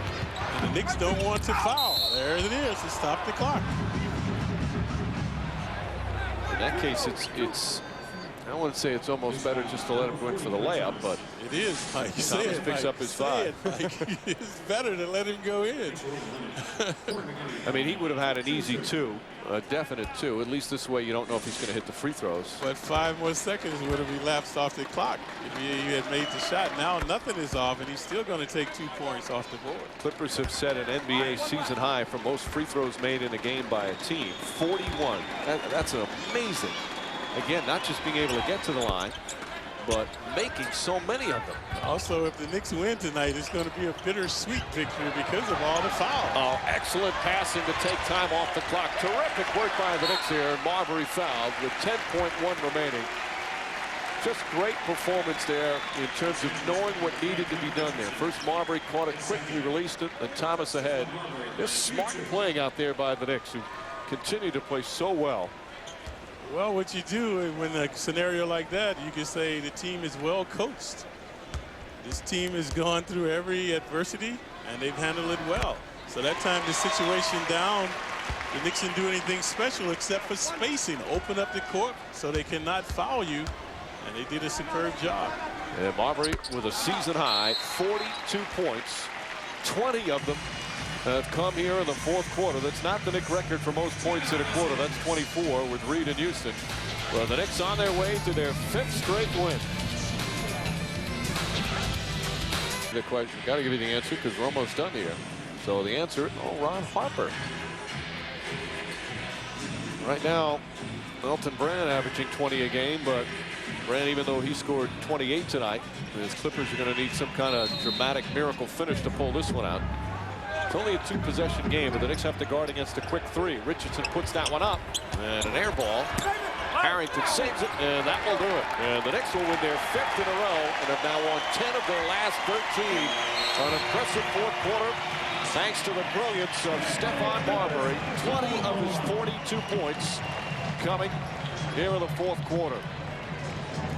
And the Knicks don't want to foul. There it is to stop the clock. In that case, it's I don't want to say it's almost better just to let him go in for the layup, but it is, Mike. Thomas picks up his 5. It's better to let him go in. I mean, he would have had an easy 2, a definite 2. At least this way you don't know if he's going to hit the free throws. But 5 more seconds would have elapsed off the clock if he had made the shot. Now nothing is off, and he's still going to take 2 points off the board. Clippers have set an NBA season high for most free throws made in a game by a team. 41. That's amazing. Again, not just being able to get to the line, but making so many of them. Also, if the Knicks win tonight, it's going to be a bittersweet victory because of all the fouls. Oh, excellent passing to take time off the clock. Terrific work by the Knicks here. Marbury fouled with 10.1 remaining. Just great performance there in terms of knowing what needed to be done there. First, Marbury caught it quickly, released it, and Thomas ahead. Just smart playing out there by the Knicks, who continue to play so well. Well, what you do when a scenario like that, you can say the team is well coached. This team has gone through every adversity, and they've handled it well. So that time the situation down, the Knicks didn't do anything special except for spacing. Open up the court so they cannot foul you, and they did a superb job. And Marbury with a season high, 42 points, 20 of them have come here in the fourth quarter. That's not the Knicks record for most points in a quarter. That's 24 with Reed and Houston. Well, the Knicks on their way to their 5th straight win. The question, got to give you the answer because we're almost done here. So the answer, Ron Harper. Right now, Elton Brand averaging 20 a game, but Brand, even though he scored 28 tonight, his Clippers are going to need some kind of dramatic miracle finish to pull this one out. It's only a 2-possession game, but the Knicks have to guard against a quick 3. Richardson puts that one up, and an air ball. Harrington saves it, and that will do it. And the Knicks will win their 5th in a row and have now won 10 of their last 13. An impressive fourth quarter, thanks to the brilliance of Stephon Marbury. 20 of his 42 points coming here in the fourth quarter.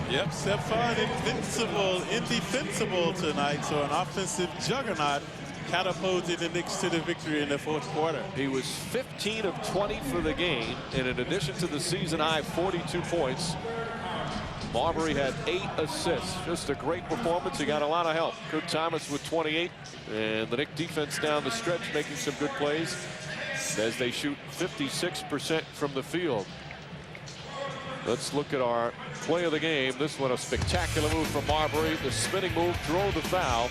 Yep, Stephon invincible, indefensible tonight, so an offensive juggernaut catapulted the Knicks to the victory in the fourth quarter. He was 15 of 20 for the game, and in addition to the season high 42 points, Marbury had 8 assists. Just a great performance. He got a lot of help. Kurt Thomas with 28, and the Knicks defense down the stretch making some good plays as they shoot 56% from the field. Let's look at our play of the game. This one, a spectacular move from Marbury. The spinning move drove the foul,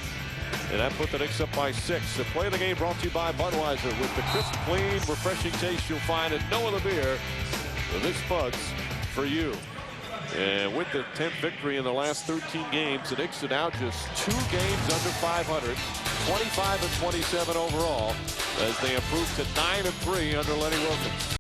and that put the Knicks up by 6. The play of the game brought to you by Budweiser. With the crisp, clean, refreshing taste you'll find in no other beer. This Bud's for you. And with the 10th victory in the last 13 games, the Knicks are now just 2 games under 500, 25 and 27 overall, as they improve to 9 and 3 under Lenny Wilkins.